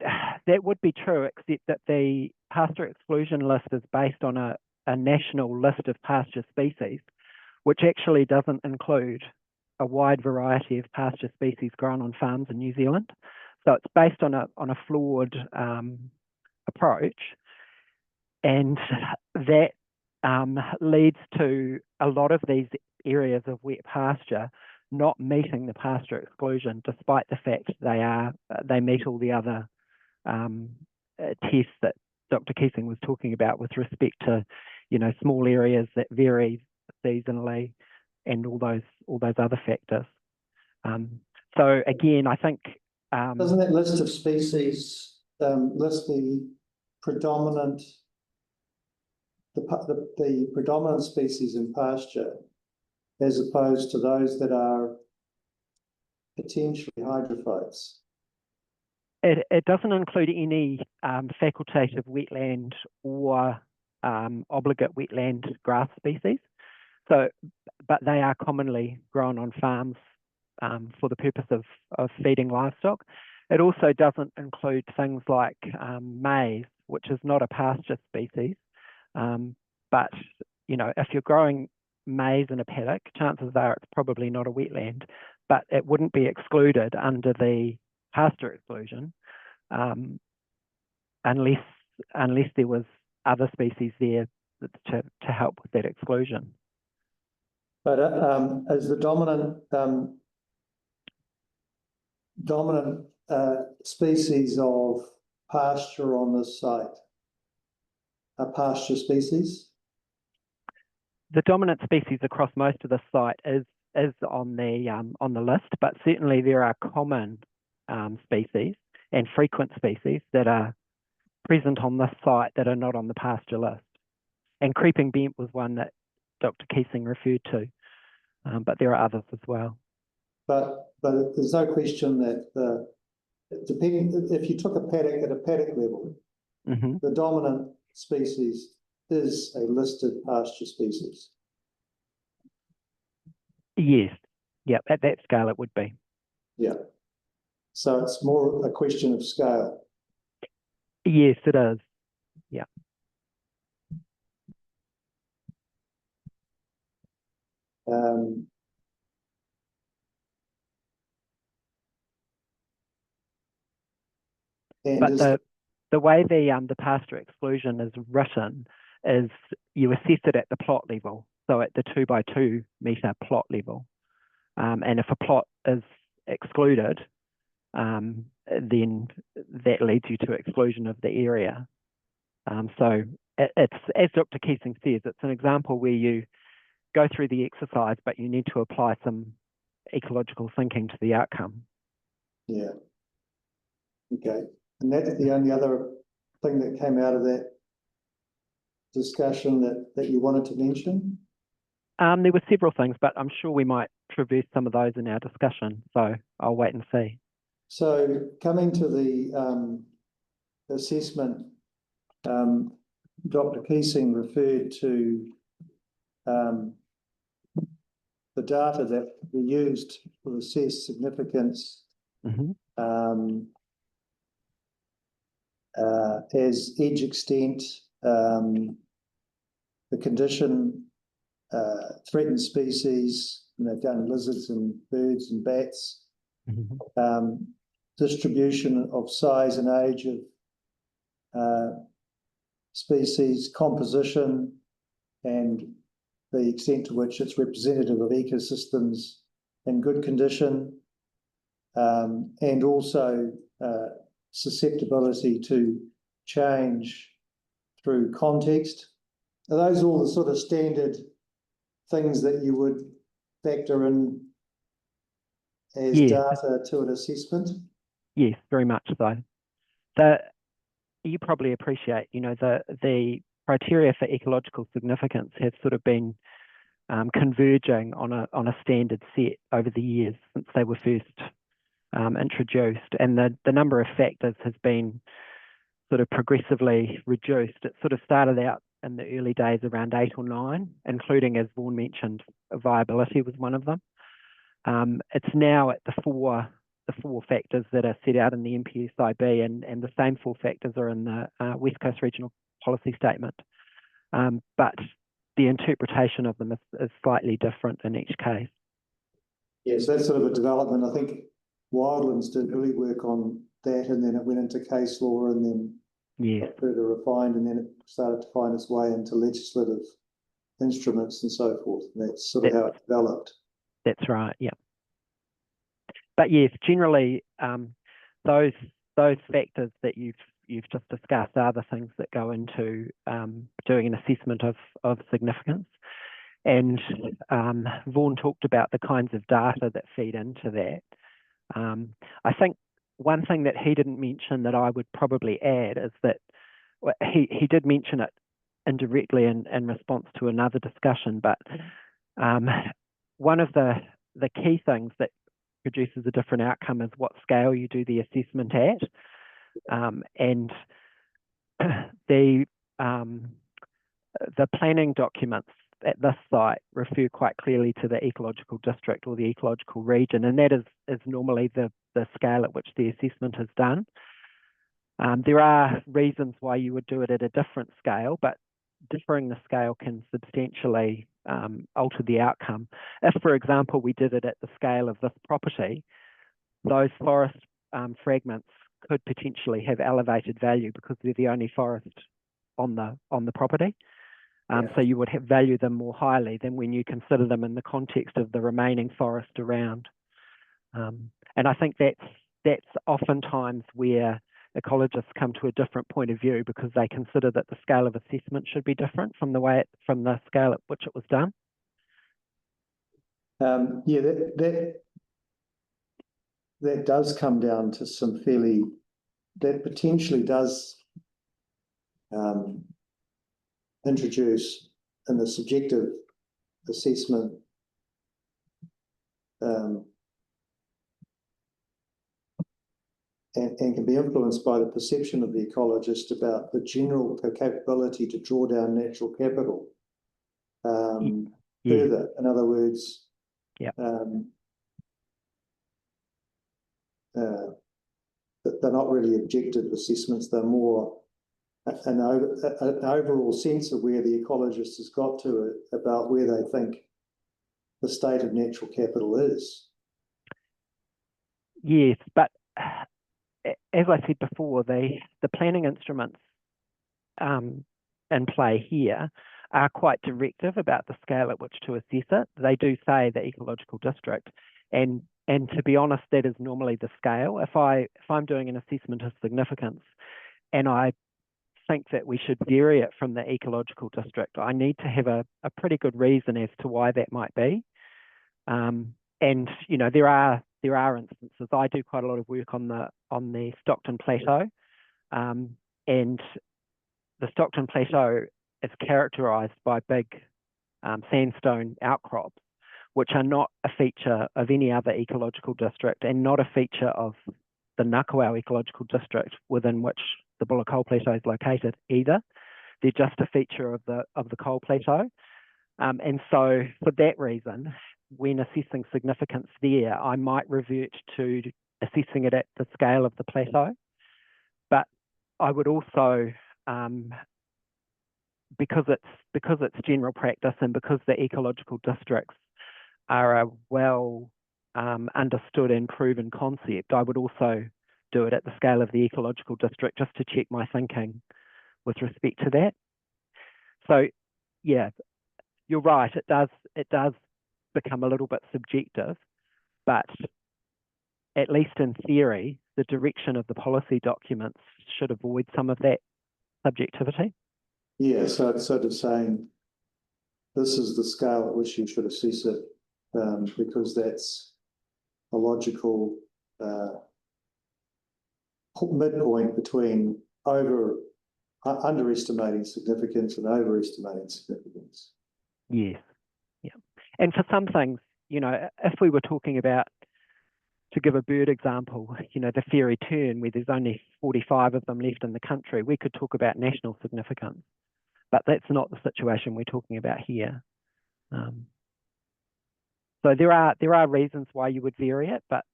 would be true, except that the pasture exclusion list is based on a national list of pasture species, which actually doesn't include a wide variety of pasture species grown on farms in New Zealand. So it's based on a flawed approach, and that leads to a lot of these areas of wet pasture not meeting the pasture exclusion, despite the fact they meet all the other tests that Dr. Keating was talking about with respect to, small areas that vary seasonally and all those other factors. So again, I think doesn't that list of species list the predominant species in pasture as opposed to those that are potentially hydrophytes? It doesn't include any facultative wetland or obligate wetland grass species. So, but they are commonly grown on farms for the purpose of feeding livestock. It also doesn't include things like maize, which is not a pasture species. But, if you're growing maize in a paddock, chances are it's probably not a wetland, but it wouldn't be excluded under the pasture exclusion unless unless there was other species there to help with that exclusion. But as the dominant species of pasture on this site, a pasture species? The dominant species across most of the site is on the list, but certainly there are common species and frequent species that are present on this site that are not on the pasture list. And creeping bent was one that Dr. Keesing referred to, but there are others as well. But there's no question that depending, if you took a paddock at a paddock level, the dominant species is a listed pasture species. Yes, yeah, at that scale it would be. Yeah. So it's more a question of scale. Yes, it is. Yeah. But the way the pasture exclusion is written is you assess it at the plot level, so at the 2 by 2 metre plot level. And if a plot is excluded, then that leads you to exclusion of the area. So it's, as Dr. Keesing says, it's an example where you go through the exercise, but you need to apply some ecological thinking to the outcome. Yeah. Okay. And that's the only other thing that came out of that discussion that you wanted to mention? There were several things, but I'm sure we might traverse some of those in our discussion. So I'll wait and see. So coming to the assessment, Dr. Keesing referred to the data that we used to assess significance as edge extent, the condition, threatened species, and they've done lizards and birds and bats, distribution of size and age of species, composition, and the extent to which it's representative of ecosystems in good condition, and also susceptibility to change through context. Are those all the sort of standard things that you would factor in as data to an assessment? Yes, very much so. You probably appreciate, the criteria for ecological significance have sort of been converging on a standard set over the years since they were first introduced, and the number of factors has been sort of progressively reduced. It sort of started out in the early days around 8 or 9, including, as Vaughan mentioned, viability was one of them. It's now at the four factors that are set out in the NPSIB, and the same 4 factors are in the West Coast Regional Policy Statement. But the interpretation of them is slightly different in each case. Yes, that's sort of a development. I think Wildlands did early work on that, and then it went into case law, and then got further refined, and then it started to find its way into legislative instruments and so forth. And that's sort of how it developed. That's right, yeah. But yes, generally, those factors that you've just discussed are the things that go into doing an assessment of significance. And Vaughan talked about the kinds of data that feed into that. I think one thing that he didn't mention that I would probably add is that he did mention it indirectly in response to another discussion, but one of the key things that produces a different outcome is what scale you do the assessment at, and the planning documents at this site refer quite clearly to the ecological district or the ecological region, and that is normally the scale at which the assessment is done. There are reasons why you would do it at a different scale, but differing the scale can substantially alter the outcome. If, for example, we did it at the scale of this property, those forest fragments could potentially have elevated value because they're the only forest on the property. So you would value them more highly than when you consider them in the context of the remaining forest around. And I think that's oftentimes where ecologists come to a different point of view, because they consider that the scale of assessment should be different from the scale at which it was done. Yeah, that does come down to some that potentially does introduce in the subjective assessment and can be influenced by the perception of the ecologist about the general capability to draw down natural capital further. In other words, they're not really objective assessments, they're more an overall sense of where the ecologist has got to it about where they think the state of natural capital is. Yes, but as I said before, the planning instruments in play here are quite directive about the scale at which to assess it. They do say the ecological district, and to be honest, that is normally the scale. If I'm doing an assessment of significance and I think that we should vary it from the ecological district, I need to have a pretty good reason as to why that might be. And you know, there are instances. I do quite a lot of work on the Stockton Plateau, and the Stockton Plateau is characterised by big sandstone outcrops, which are not a feature of any other ecological district and not a feature of the Ngakawau ecological district within which the Buller Coal Plateau is located either. They're just a feature of the coal plateau. And so for that reason, when assessing significance there, I might revert to assessing it at the scale of the plateau. But I would also, because it's general practice and because the ecological districts are a well understood and proven concept, I would also do it at the scale of the ecological district just to check my thinking with respect to that. So yeah, you're right, it does become a little bit subjective, but at least in theory, the direction of the policy documents should avoid some of that subjectivity. Yeah, so it's sort of saying this is the scale at which you should assess it, because that's a logical midpoint between underestimating significance and overestimating significance. Yes, yeah. And for some things, you know, if we were talking about, to give a bird example, you know, the fairy tern, where there's only 45 of them left in the country, we could talk about national significance, but that's not the situation we're talking about here. So there are reasons why you would vary it, but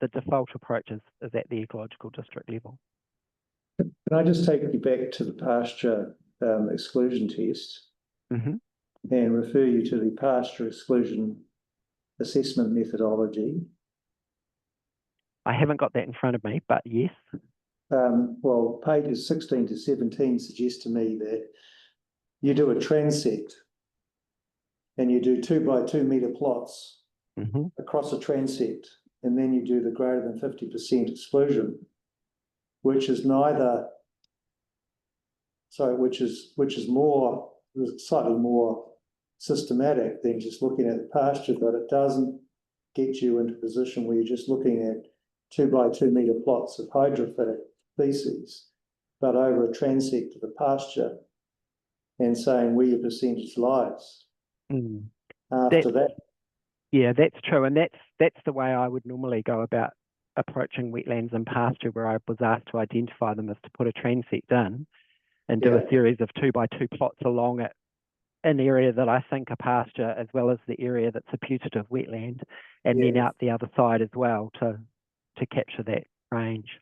the default approach is at the ecological district level. Can I just take you back to the pasture exclusion test and refer you to the pasture exclusion assessment methodology? I haven't got that in front of me, but yes. Well, pages 16 to 17 suggest to me that you do a transect and you do 2 by 2 metre plots across a transect, and then you do the greater than 50% exclusion, which is slightly more systematic than just looking at the pasture, but it doesn't get you into a position where you're just looking at 2 by 2 metre plots of hydrophytic species, but over a transect of the pasture and saying where your percentage lies after that. Yeah, that's true. And that's the way I would normally go about approaching wetlands and pasture, where I was asked to identify them, is to put a transect in and do a series of 2 by 2 plots along it, an area that I think are pasture, as well as the area that's a putative wetland, and then out the other side as well to capture that range.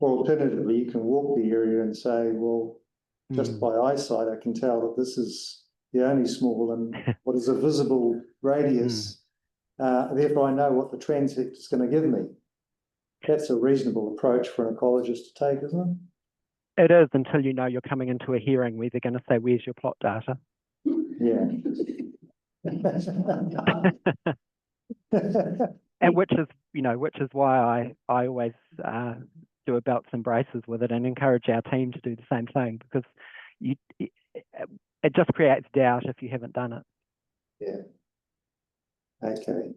Alternatively, you can walk the area and say, well, just by eyesight, I can tell that this is the only small and what is a visible radius. Therefore, I know what the transect is going to give me. that's a reasonable approach for an ecologist to take, isn't It is, until you know you're coming into a hearing where they're going to say, "Where's your plot data?" it? Yeah. And which is why I always do a belts and braces with it and encourage our team to do the same thing, because it just creates doubt if you haven't done it. Yeah. Okay.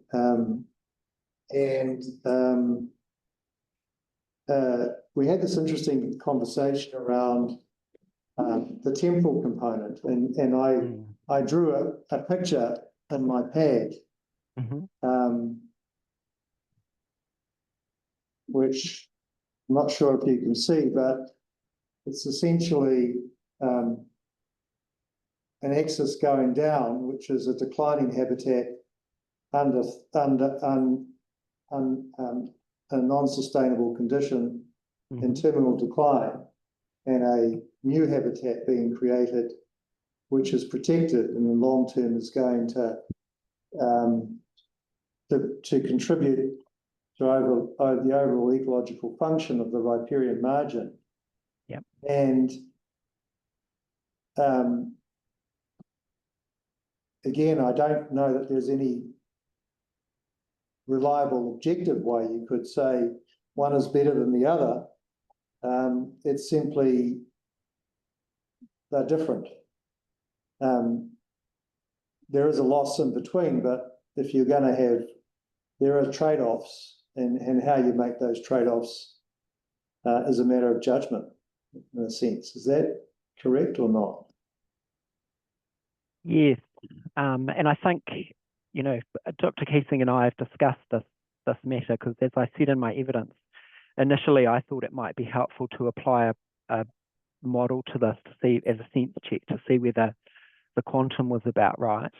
We had this interesting conversation around the temporal component, and I drew a picture in my pad, which I'm not sure if you can see, but it's essentially an axis going down, which is a declining habitat under a non-sustainable condition in terminal decline, and a new habitat being created, which is protected in the long term, is going to contribute to the overall ecological function of the riparian margin. Yep. And again, I don't know that there's any reliable objective way you could say one is better than the other. It's simply they're different. There is a loss in between, but if you're going to have, there are trade-offs, and how you make those trade-offs is a matter of judgment, in a sense. Is that correct or not? Yes, and I think, Dr. Keesing and I have discussed this matter, because as I said in my evidence, initially I thought it might be helpful to apply a model to this to see, as a sense check, to see whether the quantum was about right.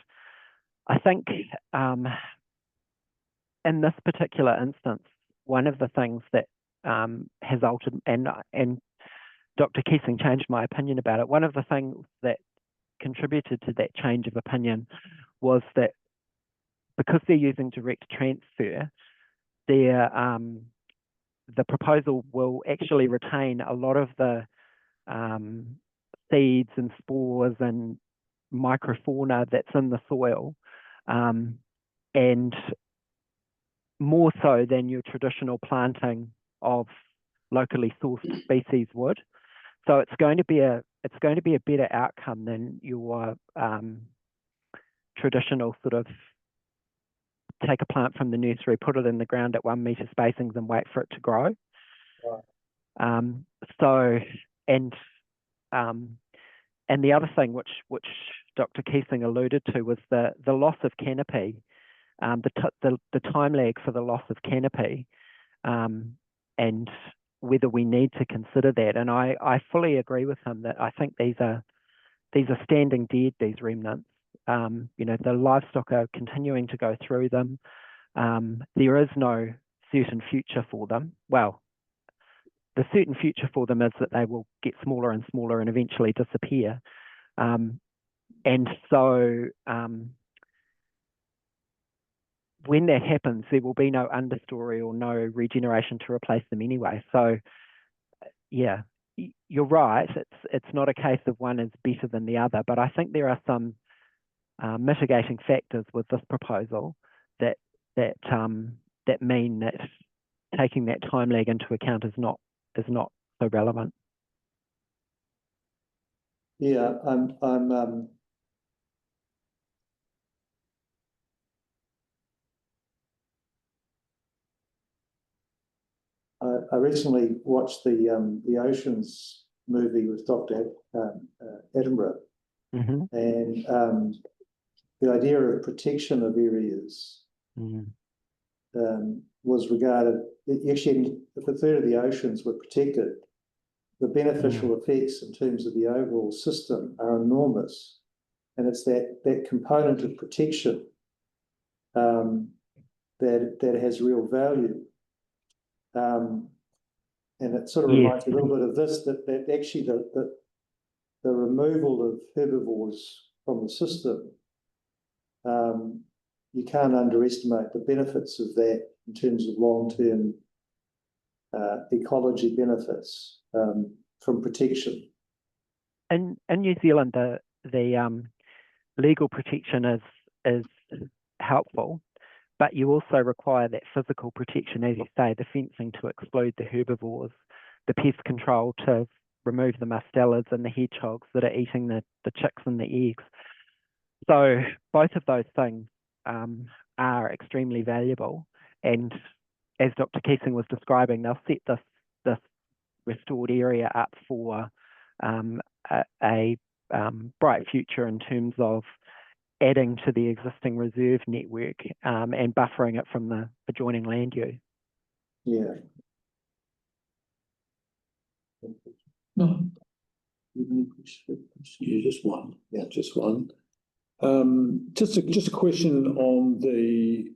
I think in this particular instance, one of the things that has altered, and Dr. Keesing changed my opinion about it, one of the things that contributed to that change of opinion was that because they're using direct transfer, the proposal will actually retain a lot of the seeds and spores and microfauna that's in the soil, and more so than your traditional planting of locally sourced species would. So it's going to be a better outcome than your traditional sort of take a plant from the nursery, put it in the ground at 1 metre spacings and wait for it to grow. Right. And the other thing which Dr. Keesing alluded to was the loss of canopy, the time lag for the loss of canopy, and whether we need to consider that. And I fully agree with him that I think these are standing dead, these remnants. The livestock are continuing to go through them. There is no certain future for them. Well, the certain future for them is that they will get smaller and smaller and eventually disappear. And so when that happens, there will be no understory or no regeneration to replace them anyway. So yeah, you're right. It's not a case of one is better than the other, but I think there are some mitigating factors with this proposal that mean that taking that time lag into account is not so relevant. Yeah, I recently watched the Oceans movie with Dr. Attenborough, and the idea of protection of areas was regarded, actually, if a third of the oceans were protected, the beneficial effects in terms of the overall system are enormous. And it's that component of protection that has real value. And it sort of reminds me a little bit of this, that actually the removal of herbivores from the system, you can't underestimate the benefits of that in terms of long-term ecology benefits from protection. In New Zealand, the legal protection is helpful, but you also require that physical protection, as you say, the fencing to exclude the herbivores, the pest control to remove the mustellas and the hedgehogs that are eating the chicks and the eggs. So both of those things are extremely valuable. And as Dr. Keesing was describing, they'll set this restored area up for a bright future in terms of adding to the existing reserve network and buffering it from the adjoining land use. Yeah. No, Yeah, just one. Yeah, just one. Just a question on the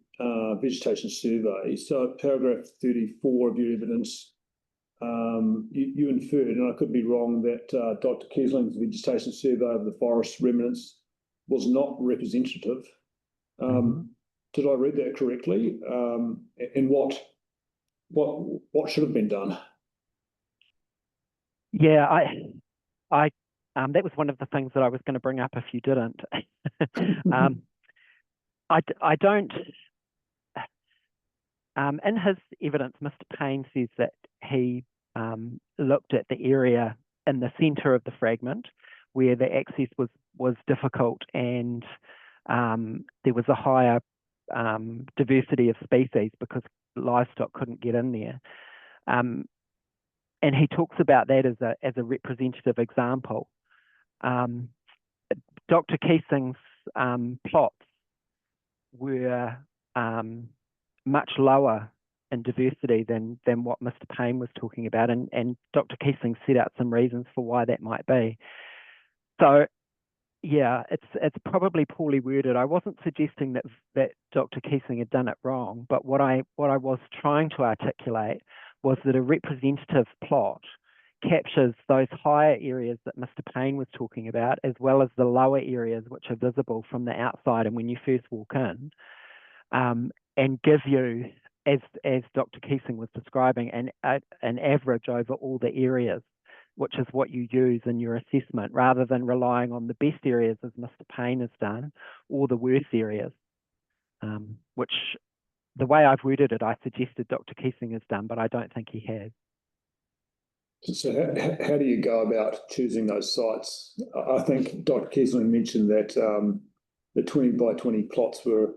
vegetation survey. So paragraph 34 of your evidence, you inferred, and I could be wrong, that Dr. Kiesling's vegetation survey of the forest remnants was not representative. Did I read that correctly? And what should have been done? Yeah, I that was one of the things that I was going to bring up if you didn't. I don't. In his evidence, Mr. Payne says that he looked at the area in the centre of the fragment where the access was difficult and there was a higher diversity of species because livestock couldn't get in there. And he talks about that as a representative example. Dr. Keesing's plots were much lower in diversity than what Mr. Payne was talking about, and Dr. Keesing set out some reasons for why that might be. So, yeah, it's probably poorly worded. I wasn't suggesting that Dr. Keesing had done it wrong, but what I was trying to articulate was that a representative plot captures those higher areas that Mr. Payne was talking about, as well as the lower areas which are visible from the outside and when you first walk in, and give you, as Dr. Keesing was describing, an average over all the areas, which is what you use in your assessment, rather than relying on the best areas as Mr. Payne has done, or the worst areas, which the way I've worded it, I suggested Dr. Keesing has done, but I don't think he has. So how do you go about choosing those sites? I think Dr. Keesling mentioned that the 20 by 20 plots were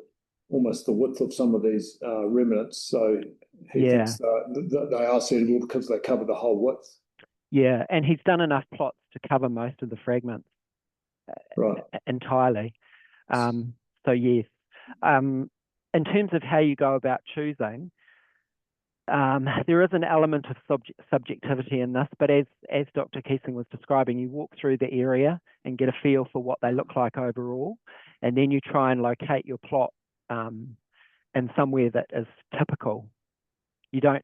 almost the width of some of these remnants. So he thinks that they are suitable because they cover the whole width. Yeah, and he's done enough plots to cover most of the fragments entirely. So yes. In terms of how you go about choosing, there is an element of subjectivity in this, but as Dr. Keesing was describing, you walk through the area and get a feel for what they look like overall, and then you try and locate your plot in somewhere that is typical. You don't,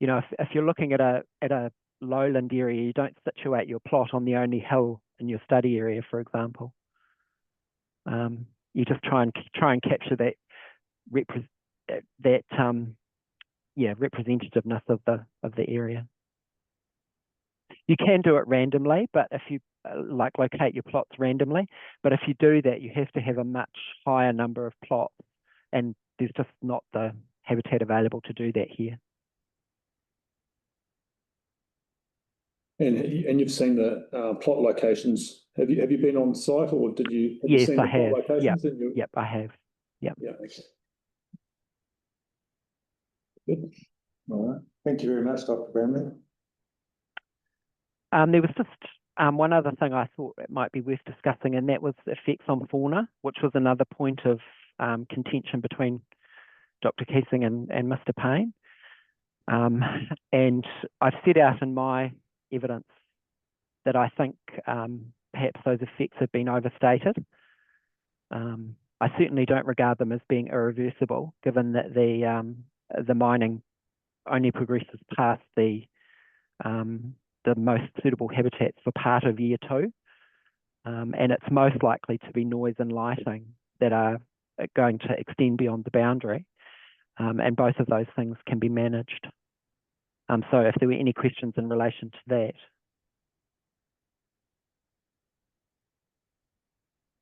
if you're looking at a lowland area, you don't situate your plot on the only hill in your study area, for example. You just try and capture that representativeness of the area. You can do it randomly, but if you locate your plots randomly, but if you do that, you have to have a much higher number of plots, and there's just not the habitat available to do that here. And you've seen the plot locations. Have you been on site, or did you? Yes, I have. Yep, I have. Yep. Yeah. Okay. Good. All right. Thank you very much, Dr. Bramley. There was just one other thing I thought it might be worth discussing, and that was effects on fauna, which was another point of contention between Dr. Keesing and Mr. Payne. And I've set out in my evidence that I think perhaps those effects have been overstated. I certainly don't regard them as being irreversible, given that the mining only progresses past the most suitable habitats for part of year 2, and it's most likely to be noise and lighting that are going to extend beyond the boundary, and both of those things can be managed. So if there were any questions in relation to that.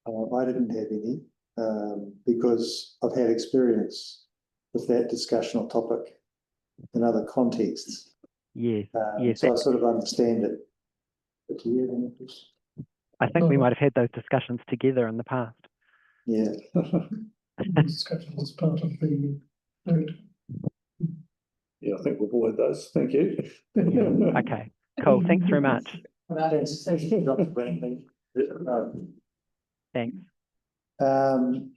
I didn't have any, because I've had experience with that discussional topic in other contexts. Yes, yes. So I sort of understand it. But do you have any questions? I think we might have had those discussions together in the past. Yeah. Discussion as part of the vote. Yeah, I think we've all had those. Thank you. Yeah. Okay, cool. Thanks very much. Thanks, Dr. Brantley. Thanks. All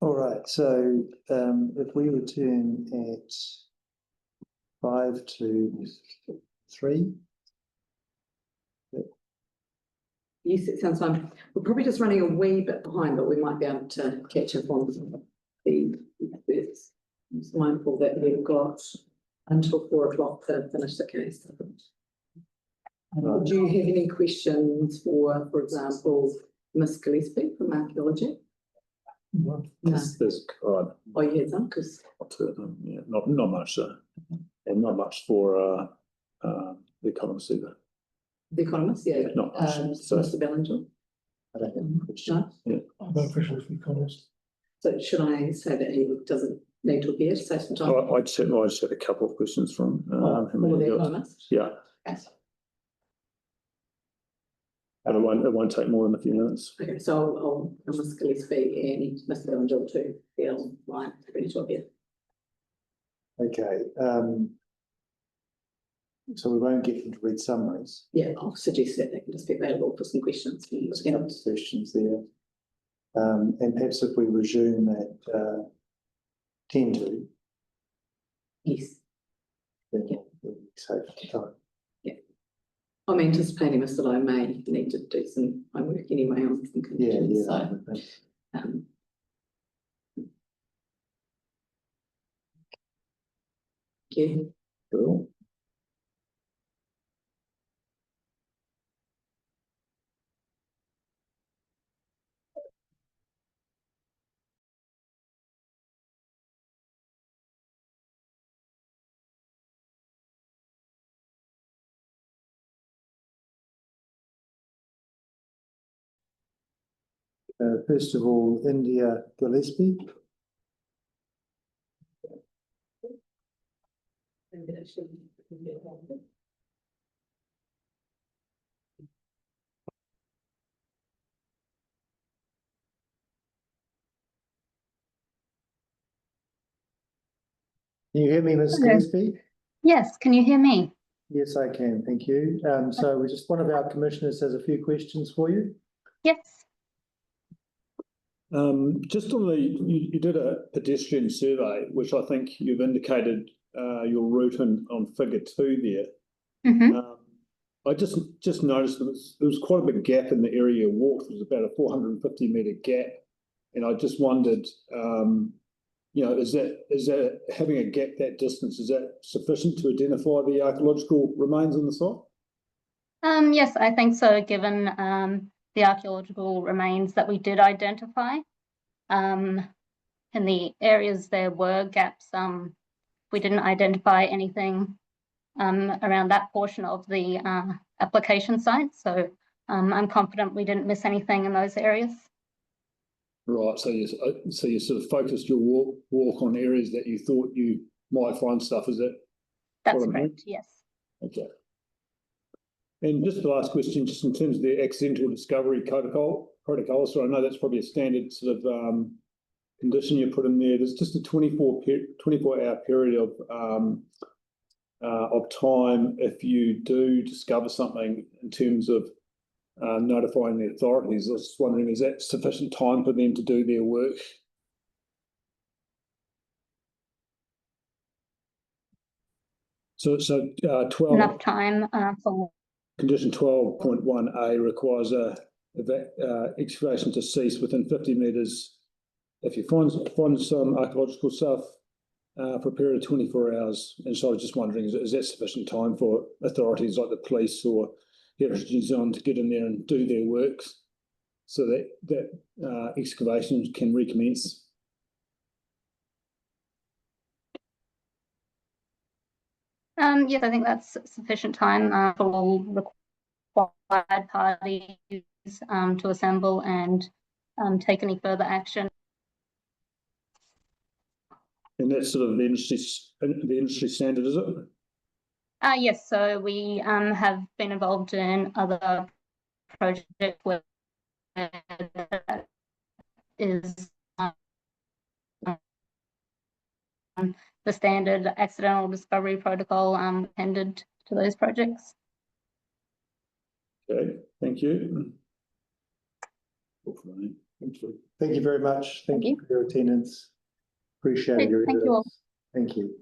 right, so if we return at 5 to 3. Yes, it sounds fine. We're probably just running a wee bit behind, but we might be able to catch up on the experts. I'm just mindful that we've got until 4 o'clock to finish the case. Do you have any questions for example, Miss Gillespie from archaeology? No. There's Oh, you had some, because yeah, not much, and not much for the economist either. the economist, yeah. Not much. So, Mr. Bellinger. I don't have a question. No. No questions for the economist. So should I say that he doesn't need to appear to say some time? I just had a couple of questions from him. For the economist? Yeah, Yes. and it won't take more than a few minutes. Okay, so I'll Miss Gillespie and Mr. Bellinger to be online, ready to appear. Okay. So we won't get them to read summaries. Yeah, I'll suggest that they can just be available for some questions. There's a couple of questions there. And perhaps if we resume at 10 to, Yes, then Yeah. we'll be safe time. I'm anticipating this that I may need to do some homework anyway on some conditions, so. I think. Um, Thank you. Cool. First of all, India Gillespie. Can you hear me, Ms. Hello. Gillespie? Yes, can you hear me? Yes, I can. Thank you. So we just, one of our commissioners has a few questions for you. Yes. Just on you did a pedestrian survey, which I think you've indicated your route on figure 2 there. Mm-hmm. I just noticed there was quite a big gap in the area you walked. It was about a 450 metre gap, and I just wondered, is that having a gap that distance, is that sufficient to identify the archaeological remains on the site? Yes, I think so, given the archaeological remains that we did identify. In the areas there were gaps, we didn't identify anything around that portion of the application site. So I'm confident we didn't miss anything in those areas. Right, so you sort of focused your walk on areas that you thought you might find stuff, is that? That's correct, yes. Okay. And just the last question, just in terms of the accidental discovery protocol, so I know that's probably a standard sort of condition you put in there. There's just a 24-hour period of time if you do discover something in terms of notifying the authorities. I was just wondering, is that sufficient time for them to do their work? So 12 enough time for condition 12.1a requires excavation to cease within 50 metres if you find some archaeological stuff for a period of 24 hours. And so I was just wondering, is that sufficient time for authorities like the police or Heritage New Zealand to get in there and do their works so that excavations can recommence? Yes, I think that's sufficient time for all required parties to assemble and take any further action. And that's sort of the industry standard, is it? Yes, so we have been involved in other projects where that is the standard accidental discovery protocol appended to those projects. Okay, thank you. Thank you very much. Thank you Thank for your attendance. Appreciate your Thank you all. evidence. Thank you.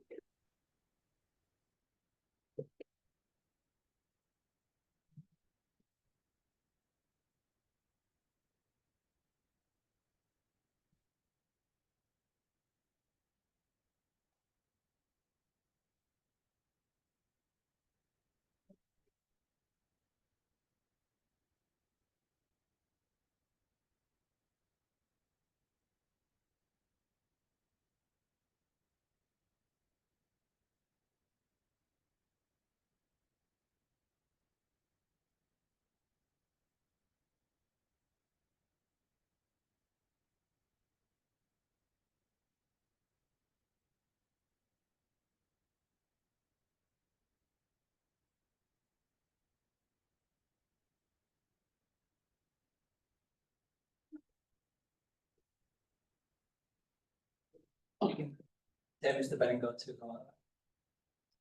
There, Mr. Bennington to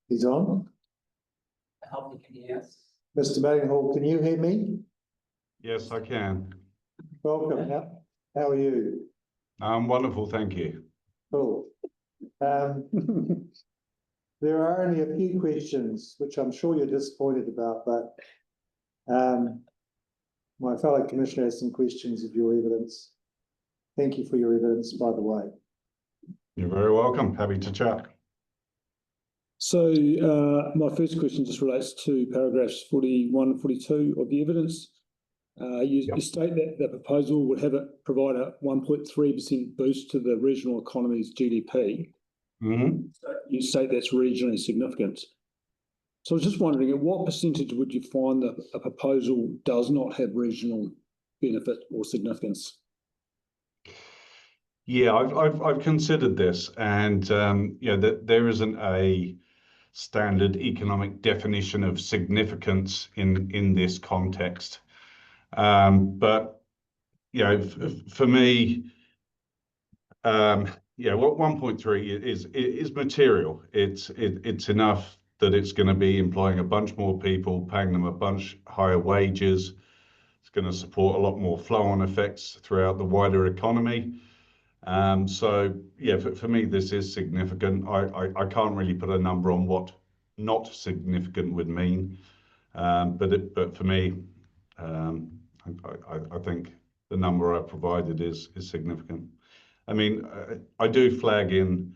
He's on. I hope you can hear us. Mr. Manninghall, can you hear me? Yes, I can. Welcome. How are you? Wonderful, thank you. Cool. There are only a few questions, which I'm sure you're disappointed about, but my fellow commissioner has some questions of your evidence. Thank you for your evidence, by the way. You're very welcome. Happy to chat. So my first question just relates to paragraphs 41 and 42 of the evidence. You state that the proposal would provide a 1.3% boost to the regional economy's GDP. Mm-hmm. So you state that's regionally significant. So I was just wondering, at what percentage would you find that a proposal does not have regional benefit or significance? Yeah, I've considered this, and that there isn't a standard economic definition of significance in this context. But for me, what 1.3 is material. It's enough that it's going to be employing a bunch more people, paying them a bunch higher wages. It's going to support a lot more flow-on effects throughout the wider economy. So yeah, for me, this is significant. I can't really put a number on what not significant would mean, but for me, I think the number I provided is significant. I mean, I do flag in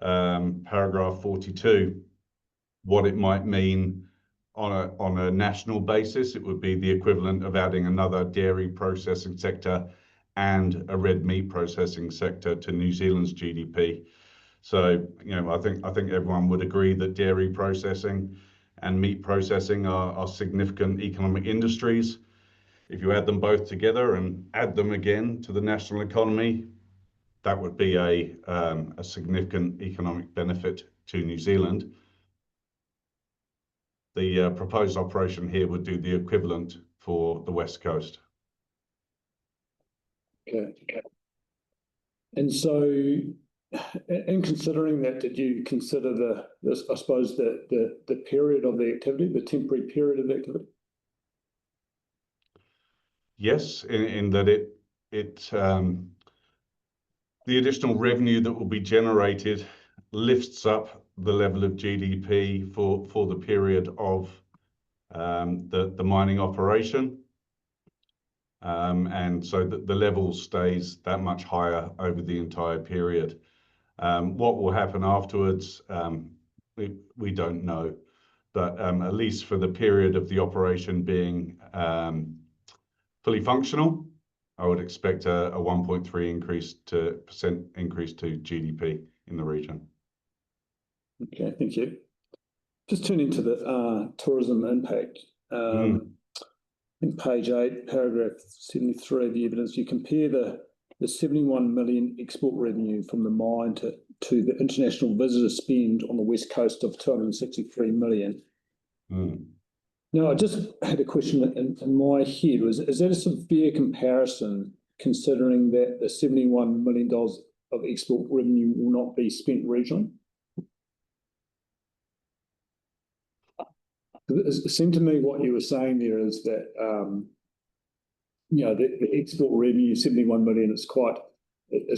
paragraph 42 what it might mean on a national basis. It would be the equivalent of adding another dairy processing sector and a red meat processing sector to New Zealand's GDP. So, I think everyone would agree that dairy processing and meat processing are significant economic industries. If you add them both together and add them again to the national economy, that would be a significant economic benefit to New Zealand. The proposed operation here would do the equivalent for the West Coast. Okay. And so, in considering that, did you consider I suppose the period of the activity, the temporary period of the activity? Yes, in that the additional revenue that will be generated lifts up the level of GDP for the period of the mining operation. And so the level stays that much higher over the entire period. What will happen afterwards, we don't know. But at least for the period of the operation being fully functional, I would expect a 1.3% increase to GDP in the region. Okay, thank you. Just turning to the tourism impact. In page 8, paragraph 73 of the evidence, you compare the 71 million export revenue from the mine to the international visitor spend on the west coast of 263 million. Now, I just had a question in my head. Is that a severe comparison, considering that the $71 million of export revenue will not be spent regionally? It seemed to me what you were saying there is that, the export revenue, 71 million, is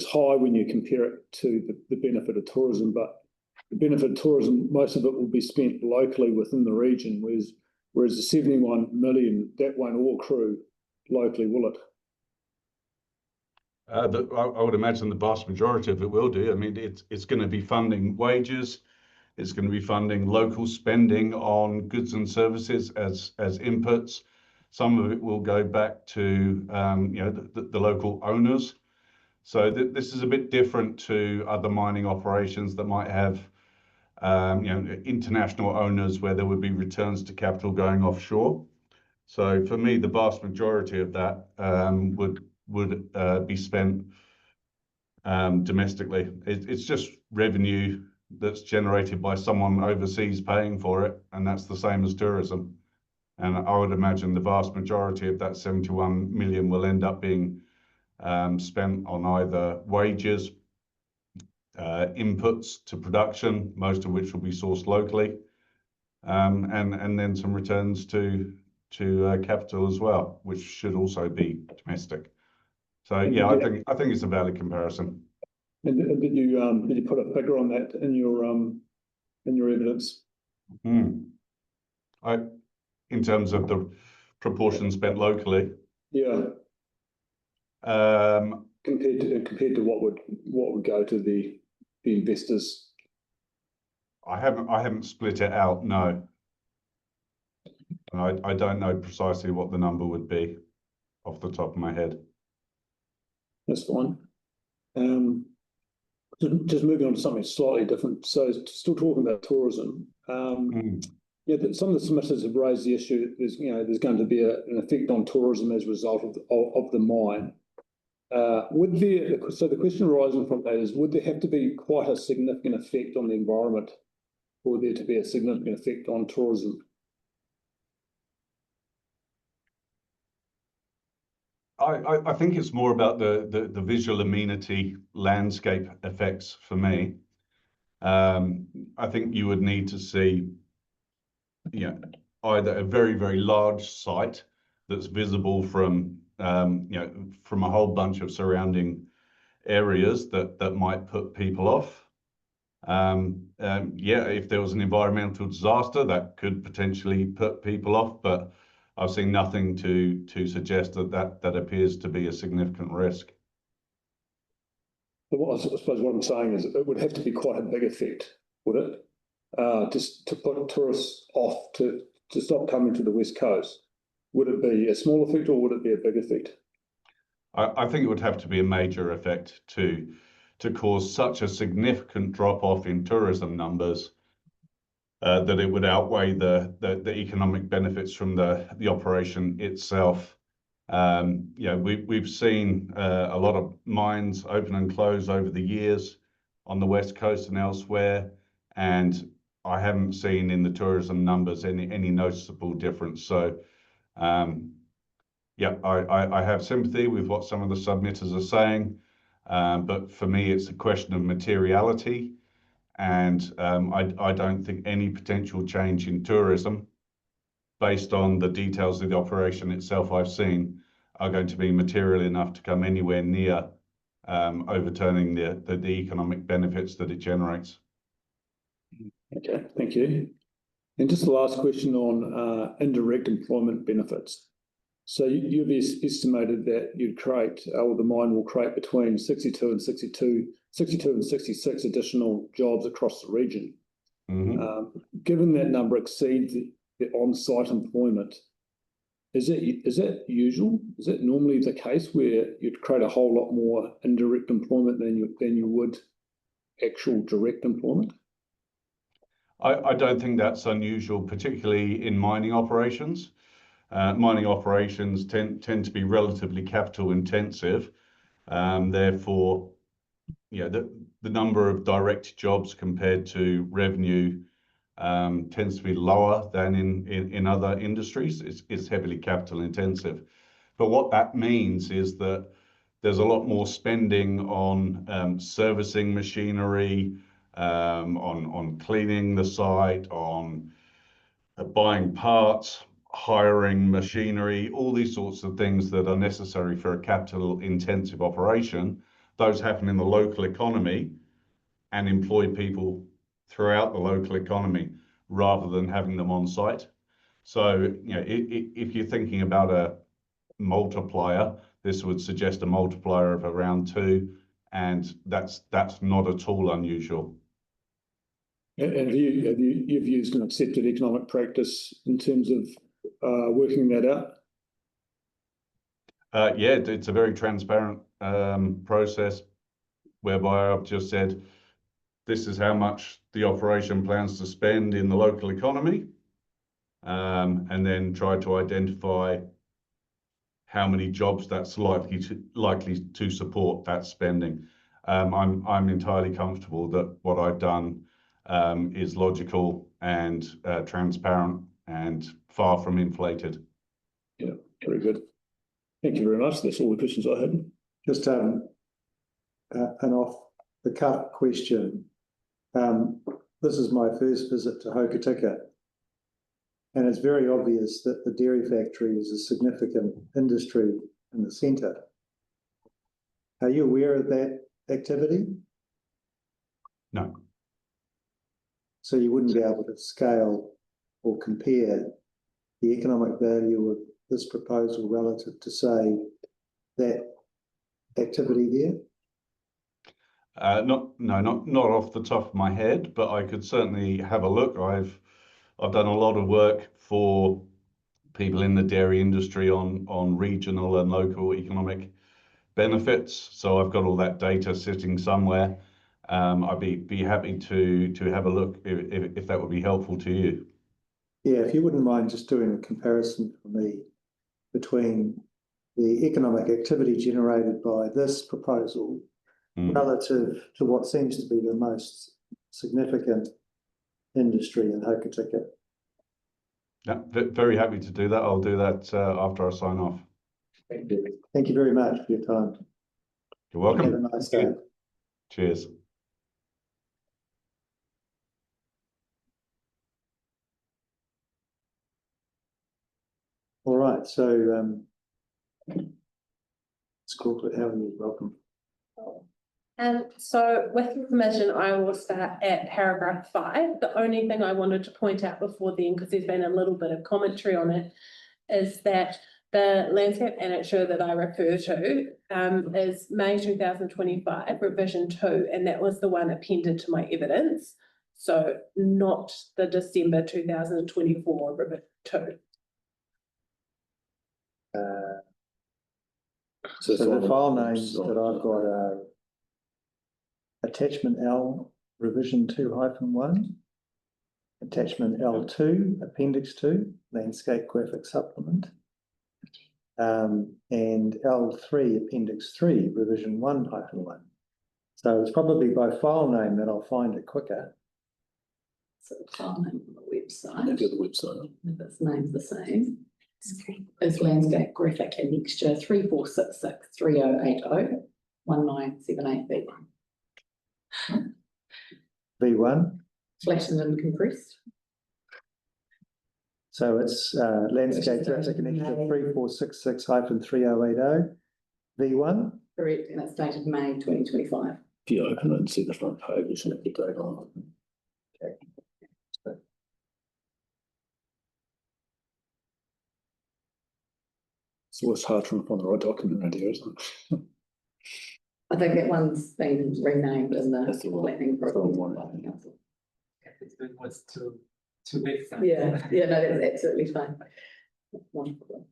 high when you compare it to the benefit of tourism, but the benefit of tourism, most of it will be spent locally within the region, whereas the 71 million, that won't all accrue locally, will it? I would imagine the vast majority of it will do. I mean, it's going to be funding wages. It's going to be funding local spending on goods and services as inputs. Some of it will go back to the local owners. So this is a bit different to other mining operations that might have international owners where there would be returns to capital going offshore. So for me, the vast majority of that would be spent domestically. It's just revenue that's generated by someone overseas paying for it, and that's the same as tourism. And I would imagine the vast majority of that 71 million will end up being spent on either wages, inputs to production, most of which will be sourced locally, and then some returns to capital as well, which should also be domestic. So yeah, I think it's a valid comparison. And did you put a figure on that in your evidence? In terms of the proportion spent locally. Yeah. Compared to what would go to the investors. I haven't split it out, no. And I don't know precisely what the number would be off the top of my head. That's fine. Just moving on to something slightly different. So still talking about tourism. Yeah, some of the submitters have raised the issue that there's going to be an effect on tourism as a result of the mine. So the question arising from that is, would there have to be quite a significant effect on the environment for there to be a significant effect on tourism? I think it's more about the visual amenity landscape effects for me. I think you would need to see either a very, very large site that's visible from from a whole bunch of surrounding areas that might put people off. If there was an environmental disaster, that could potentially put people off, but I've seen nothing to suggest that appears to be a significant risk. But I suppose what I'm saying is it would have to be quite a big effect, would it? Just to put tourists off to stop coming to the West Coast. Would it be a small effect or would it be a big effect? I think it would have to be a major effect to cause such a significant drop-off in tourism numbers that it would outweigh the economic benefits from the operation itself. We've seen a lot of mines open and close over the years on the West Coast and elsewhere, and I haven't seen in the tourism numbers any noticeable difference. So I have sympathy with what some of the submitters are saying, but for me it's a question of materiality. And I don't think any potential change in tourism, based on the details of the operation itself I've seen, are going to be material enough to come anywhere near overturning the economic benefits that it generates. Okay, thank you. And just the last question on indirect employment benefits. So you've estimated that the mine will create between 62 and 66 additional jobs across the region. Given that number exceeds the on-site employment, is that usual? Is that normally the case where you'd create a whole lot more indirect employment than you would actual direct employment? I don't think that's unusual, particularly in mining operations. Mining operations tend to be relatively capital intensive. Therefore, the number of direct jobs compared to revenue tends to be lower than in other industries. It's heavily capital intensive. But what that means is that there's a lot more spending on servicing machinery, on cleaning the site, on buying parts, hiring machinery, all these sorts of things that are necessary for a capital intensive operation. Those happen in the local economy and employ people throughout the local economy rather than having them on site. So, if you're thinking about a multiplier, this would suggest a multiplier of around 2, and that's not at all unusual. And you've used an accepted economic practice in terms of working that out? Yeah, it's a very transparent process whereby I've just said, this is how much the operation plans to spend in the local economy, and then try to identify how many jobs that's likely to support that spending. I'm entirely comfortable that what I've done is logical and transparent and far from inflated. Yeah, very good. Thank you very much. That's all the questions I had. Just an off-the-cuff question. This is my first visit to Hokitika, and it's very obvious that the dairy factory is a significant industry in the centre. Are you aware of that activity? No. So you wouldn't be able to scale or compare the economic value of this proposal relative to, say, that activity there? Not off the top of my head, but I could certainly have a look. I've done a lot of work for people in the dairy industry on regional and local economic benefits. So I've got all that data sitting somewhere. I'd be happy to have a look if that would be helpful to you. Yeah, if you wouldn't mind just doing a comparison for me between the economic activity generated by this proposal relative to what seems to be the most significant industry in Hokitika. Yeah, very happy to do that. I'll do that after I sign off. Thank you. Thank you very much for your time. You're welcome. Have a nice day. Cheers. All right, so School Avenue, welcome. So with your permission, I will start at paragraph 5. The only thing I wanted to point out before then, because there's been a little bit of commentary on it, is that the landscape annexure that I refer to is May 2025, revision 2, and that was the one appended to my evidence. So not the December 2024 revision 2. So the file names that I've got are Attachment L, Revision 2-1, Attachment L2, Appendix 2, Landscape Graphic Supplement, and L3, Appendix 3, Revision 1-1. So it's probably by file name that I'll find it quicker. So the file name on the website. Maybe the website. If its name's the same. Is Landscape Graphic Annexure 3466 3080 1978B1. V1. Flattened and compressed. So it's Landscape Graphic Annexure 3466-3080 V1. Correct, and it's dated May 2025. If you open it and see the front page, you should have the date on it. Okay. It's always hard to find the right document around here, isn't it? I think that one's been renamed in the That's the one. planning program. It was too big. Yeah, no, that's absolutely fine. Wonderful.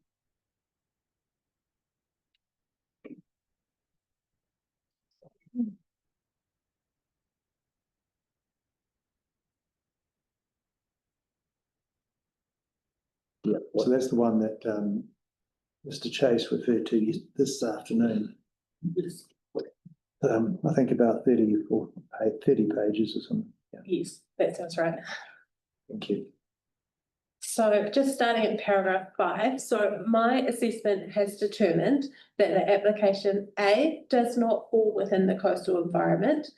Yeah. So that's the one that Mr. Chase referred to this afternoon. I think about 30 pages or something. Yeah, Yes, that sounds right. thank you. So just starting at paragraph 5, so my assessment has determined that the application A does not fall within the coastal environment,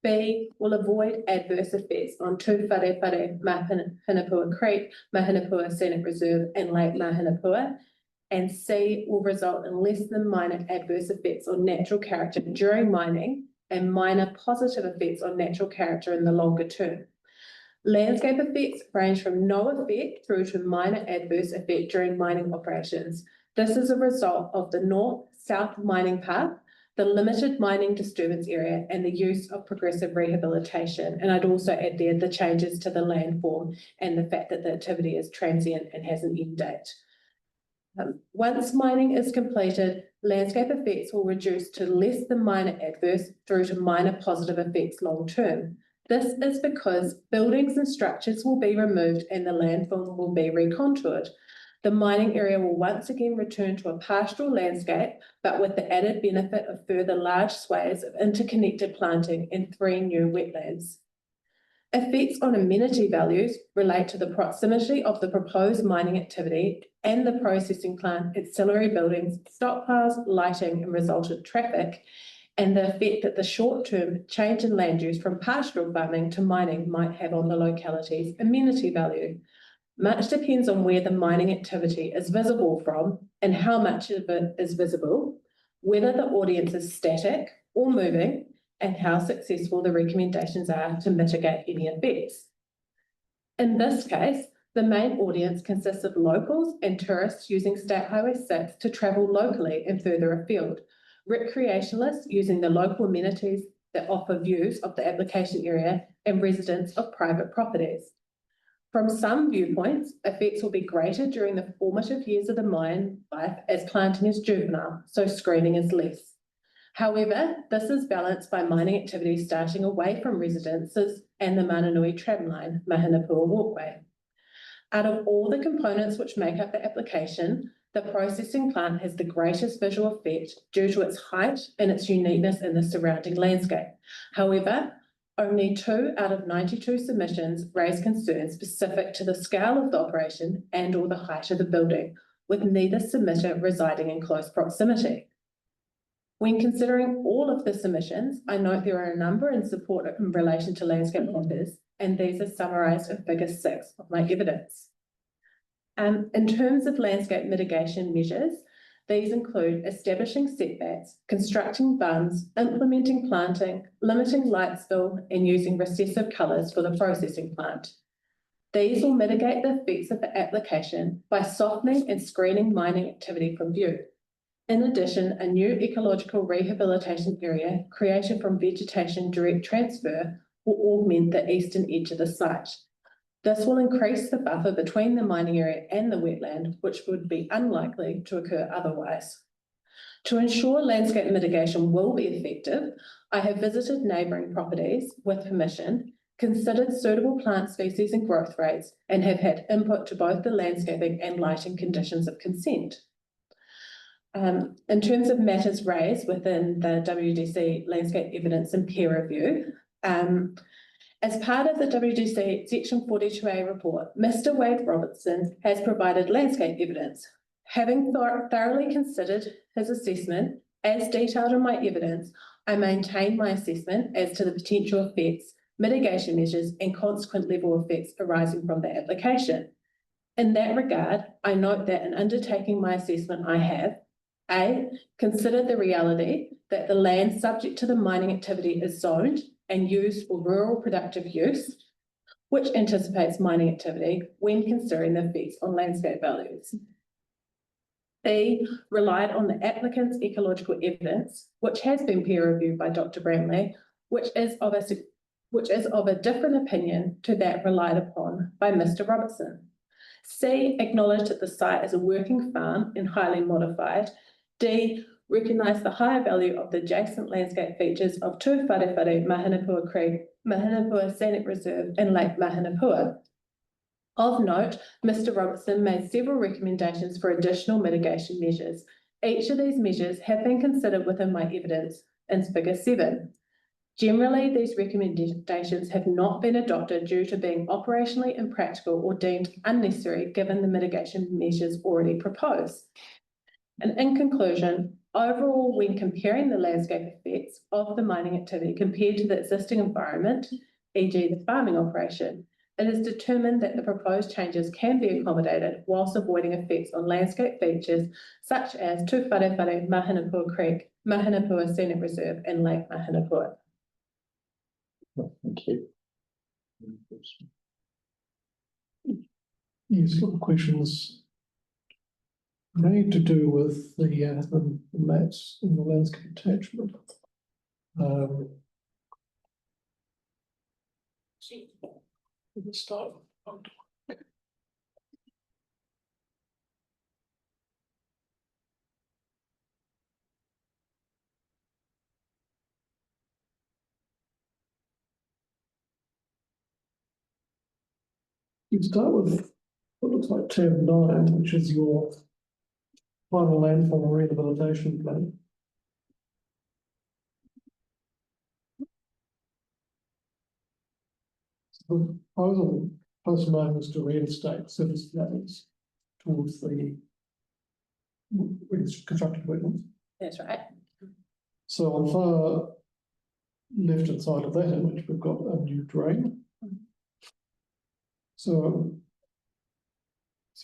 B will avoid adverse effects on Tū Whare Whare Mahinapua Creek, Mahinapua Scenic Reserve and Lake Mahinapua, and C will result in less than minor adverse effects on natural character during mining and minor positive effects on natural character in the longer term. Landscape effects range from no effect through to minor adverse effect during mining operations. This is a result of the north-south mining path, the limited mining disturbance area, and the use of progressive rehabilitation. And I'd also add there the changes to the landform and the fact that the activity is transient and has an end date. Once mining is completed, landscape effects will reduce to less than minor adverse through to minor positive effects long term. This is because buildings and structures will be removed and the landform will be recontoured. The mining area will once again return to a pastoral landscape, but with the added benefit of further large swathes of interconnected planting and 3 new wetlands. Effects on amenity values relate to the proximity of the proposed mining activity and the processing plant, ancillary buildings, stockpiles, lighting, and resultant traffic, and the effect that the short-term change in land use from pastoral farming to mining might have on the locality's amenity value. Much depends on where the mining activity is visible from and how much of it is visible, whether the audience is static or moving, and how successful the recommendations are to mitigate any effects. In this case, the main audience consists of locals and tourists using State Highway 6 to travel locally and further afield, recreationalists using the local amenities that offer views of the application area, and residents of private properties. From some viewpoints, effects will be greater during the formative years of the mine life as planting is juvenile, so screening is less. However, this is balanced by mining activities starting away from residences and the Mananui tramline, Mahinapua Walkway. Out of all the components which make up the application, the processing plant has the greatest visual effect due to its height and its uniqueness in the surrounding landscape. However, only 2 out of 92 submissions raise concerns specific to the scale of the operation and or the height of the building, with neither submitter residing in close proximity. When considering all of the submissions, I note there are a number in support in relation to landscape matters, and these are summarised in figure 6 of my evidence. In terms of landscape mitigation measures, these include establishing setbacks, constructing bunds, implementing planting, limiting light spill, and using recessive colours for the processing plant. These will mitigate the effects of the application by softening and screening mining activity from view. In addition, a new ecological rehabilitation area created from vegetation direct transfer will augment the eastern edge of the site. This will increase the buffer between the mining area and the wetland, which would be unlikely to occur otherwise. To ensure landscape mitigation will be effective, I have visited neighbouring properties with permission, considered suitable plant species and growth rates, and have had input to both the landscaping and lighting conditions of consent. In terms of matters raised within the WDC landscape evidence and peer review, as part of the WDC Section 42A report, Mr. Wade Robertson has provided landscape evidence. Having thoroughly considered his assessment, as detailed in my evidence, I maintain my assessment as to the potential effects, mitigation measures, and consequent level effects arising from the application. In that regard, I note that in undertaking my assessment, I have A, considered the reality that the land subject to the mining activity is zoned and used for rural productive use, which anticipates mining activity when considering the effects on landscape values. B, relied on the applicant's ecological evidence, which has been peer reviewed by Dr. Bramley, which is of a different opinion to that relied upon by Mr. Robertson. C, acknowledged that the site is a working farm and highly modified. D, recognise the higher value of the adjacent landscape features of Tū Whare Whare, Mahinapua Creek, Mahinapua Scenic Reserve and Lake Mahinapua. Of note, Mr. Robertson made several recommendations for additional mitigation measures. Each of these measures have been considered within my evidence in figure 7. Generally, these recommendations have not been adopted due to being operationally impractical or deemed unnecessary given the mitigation measures already proposed. And in conclusion, overall, when comparing the landscape effects of the mining activity compared to the existing environment, e.g. the farming operation, it is determined that the proposed changes can be accommodated whilst avoiding effects on landscape features such as Te Whare Whare, Mahanapua Creek, Mahanapua Scenic Reserve and Lake Mahanapua. Thank you. Yes, a couple of questions. They to do with the maps in the landscape attachment. Let's start. You start with what looks like tab 9, which is your final landform rehabilitation plan. So the proposal post-mine was to reinstate surface values towards the constructed wetlands. That's right. So on the far left-hand side of that image, we've got a new drain. So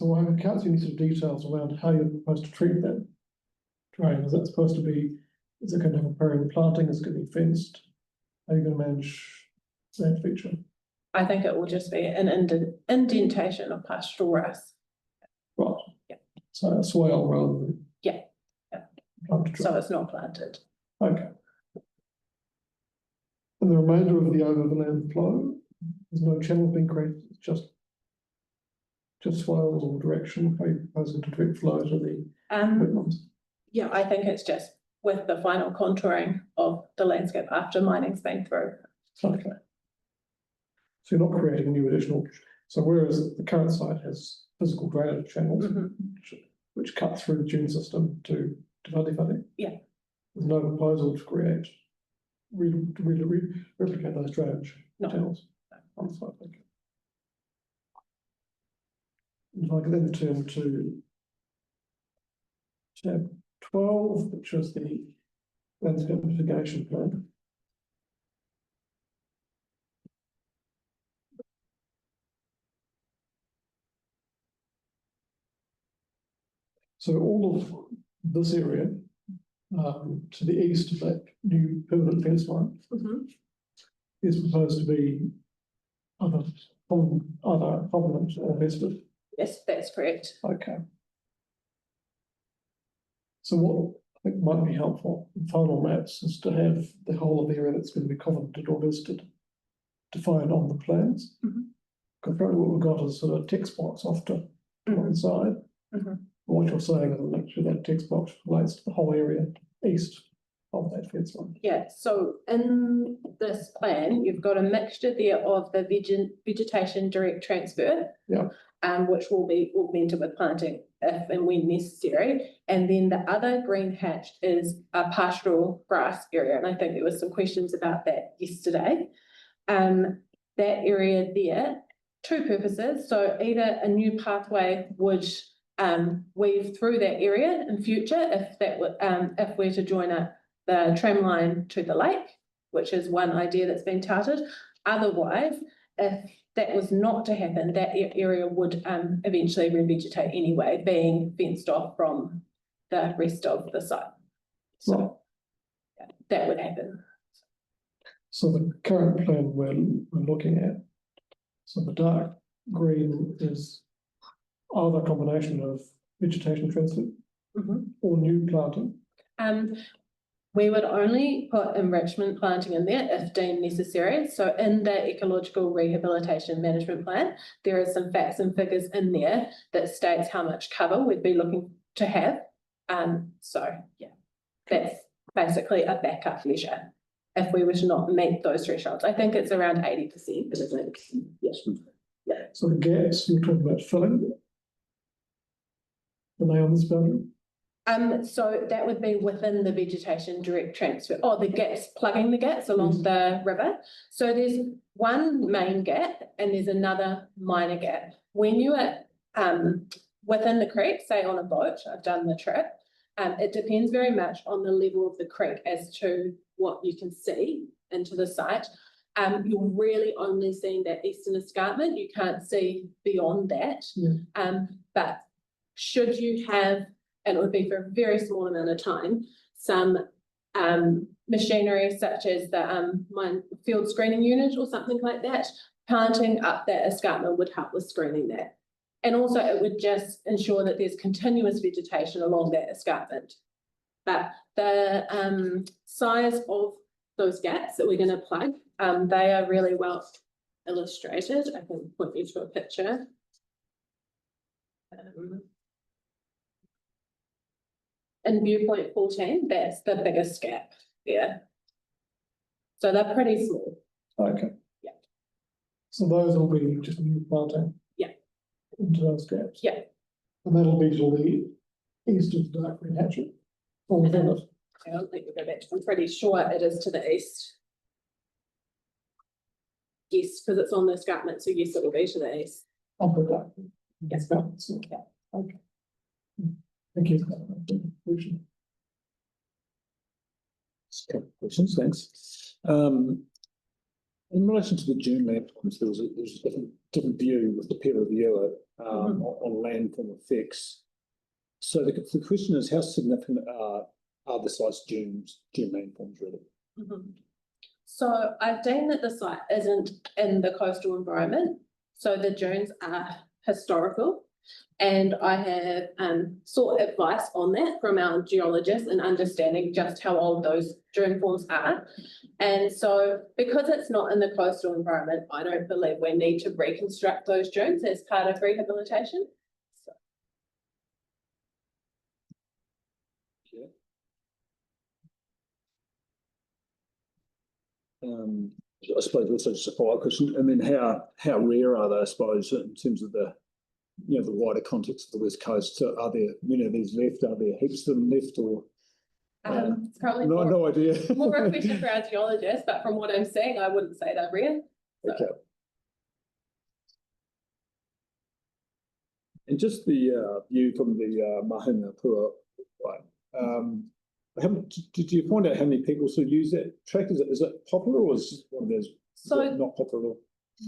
I can't see any sort of details around how you're supposed to treat that drain. Is that supposed to be, is it going to have a perennial planting? Is it going to be fenced? How are you going to manage that feature? I think it will just be an indentation of pastoral grass. Right. Yeah. So a swale rather than. Yeah. So it's not planted. Okay. And the remainder of the overland flow, there's no channel being created, it's just swales or direction. How are you proposing to direct flow to the wetlands? Yeah, I think it's just with the final contouring of the landscape after mining's been through. Okay. So you're not creating a new additional, so whereas the current site has physical drainage channels which cut through the dune system to Whare. Yeah. There's no proposal to create, replicate those drainage channels on the site. Okay. If I could then turn to tab 12, which is the landscape mitigation plan. So all of this area to the east of that new permanent fence line is proposed to be either prominent or vested. Yes, that's correct. Okay. So what I think might be helpful in final maps is to have the whole of the area that's going to be covenanted or vested defined on the plans. Compared to what we've got is sort of text box off to one side. What you're saying is make sure that text box relates to the whole area east of that fence line. Yeah, so in this plan, you've got a mixture there of the vegetation direct transfer. Yeah. Which will be augmented with planting if and when necessary. And then the other green hatch is a pastoral grass area. And I think there was some questions about that yesterday. That area there, two purposes. So either a new pathway would weave through that area in future if that would if we're to join up the tram line to the lake, which is one idea that's been touted. Otherwise, if that was not to happen, that area would eventually revegetate anyway, being fenced off from the rest of the site. So yeah, that would happen. So the current plan we're looking at, so the dark green is either a combination of vegetation transfer or new planting. We would only put enrichment planting in there if deemed necessary. So in the ecological rehabilitation management plan, there are some facts and figures in there that states how much cover we'd be looking to have. So yeah, that's basically a backup measure if we were to not meet those thresholds. I think it's around 80%. It is 80%. Yes. Yeah. So the gaps you're talking about filling. Are they on this boundary? So that would be within the vegetation direct transfer, the gaps, plugging the gaps along the river. So there's one main gap and there's another minor gap. When you are within the creek, say on a boat, I've done the trip, it depends very much on the level of the creek as to what you can see into the site. You're really only seeing that eastern escarpment. You can't see beyond that. But should you have, and it would be for a very small amount of time, some machinery such as the mine field screening unit or something like that, planting up that escarpment would help with screening that. And also it would just ensure that there's continuous vegetation along that escarpment. But the size of those gaps that we're going to plug, they are really well illustrated. I can point you to a picture. In viewpoint 14, that's the biggest gap there. So they're pretty small. Okay. Yeah. So those will be just new planting? Yeah. Into those gaps? Yeah. And that'll be to the east of the dark green hatchet? Or within it? I don't think we go back. I'm pretty sure it is to the east. Yes, because it's on the escarpment, so yes, it will be to the east. Of the dark. Yes. Yeah. Okay. Thank you. Questions, thanks. In relation to the dune landforms, there was a different view with the peer reviewer on landform effects. So the question is, how significant are the site's dune landforms really? So I've deemed that the site isn't in the coastal environment, so the dunes are historical. And I have sought advice on that from our geologists and understanding just how old those dune forms are. And so because it's not in the coastal environment, I don't believe we need to reconstruct those dunes as part of rehabilitation. I suppose also just a follow-up question. I mean, how rare are they, I suppose, in terms of the wider context of the West Coast? So are there many of these left? Are there heaps of them left, or? It's probably no idea. more a question for our geologists, but from what I'm seeing, I wouldn't say they're rare. So. Okay. And just the view from the Mananui, right? Did you find out how many people sort of use that track? Is it popular, or is it one of those not popular at all?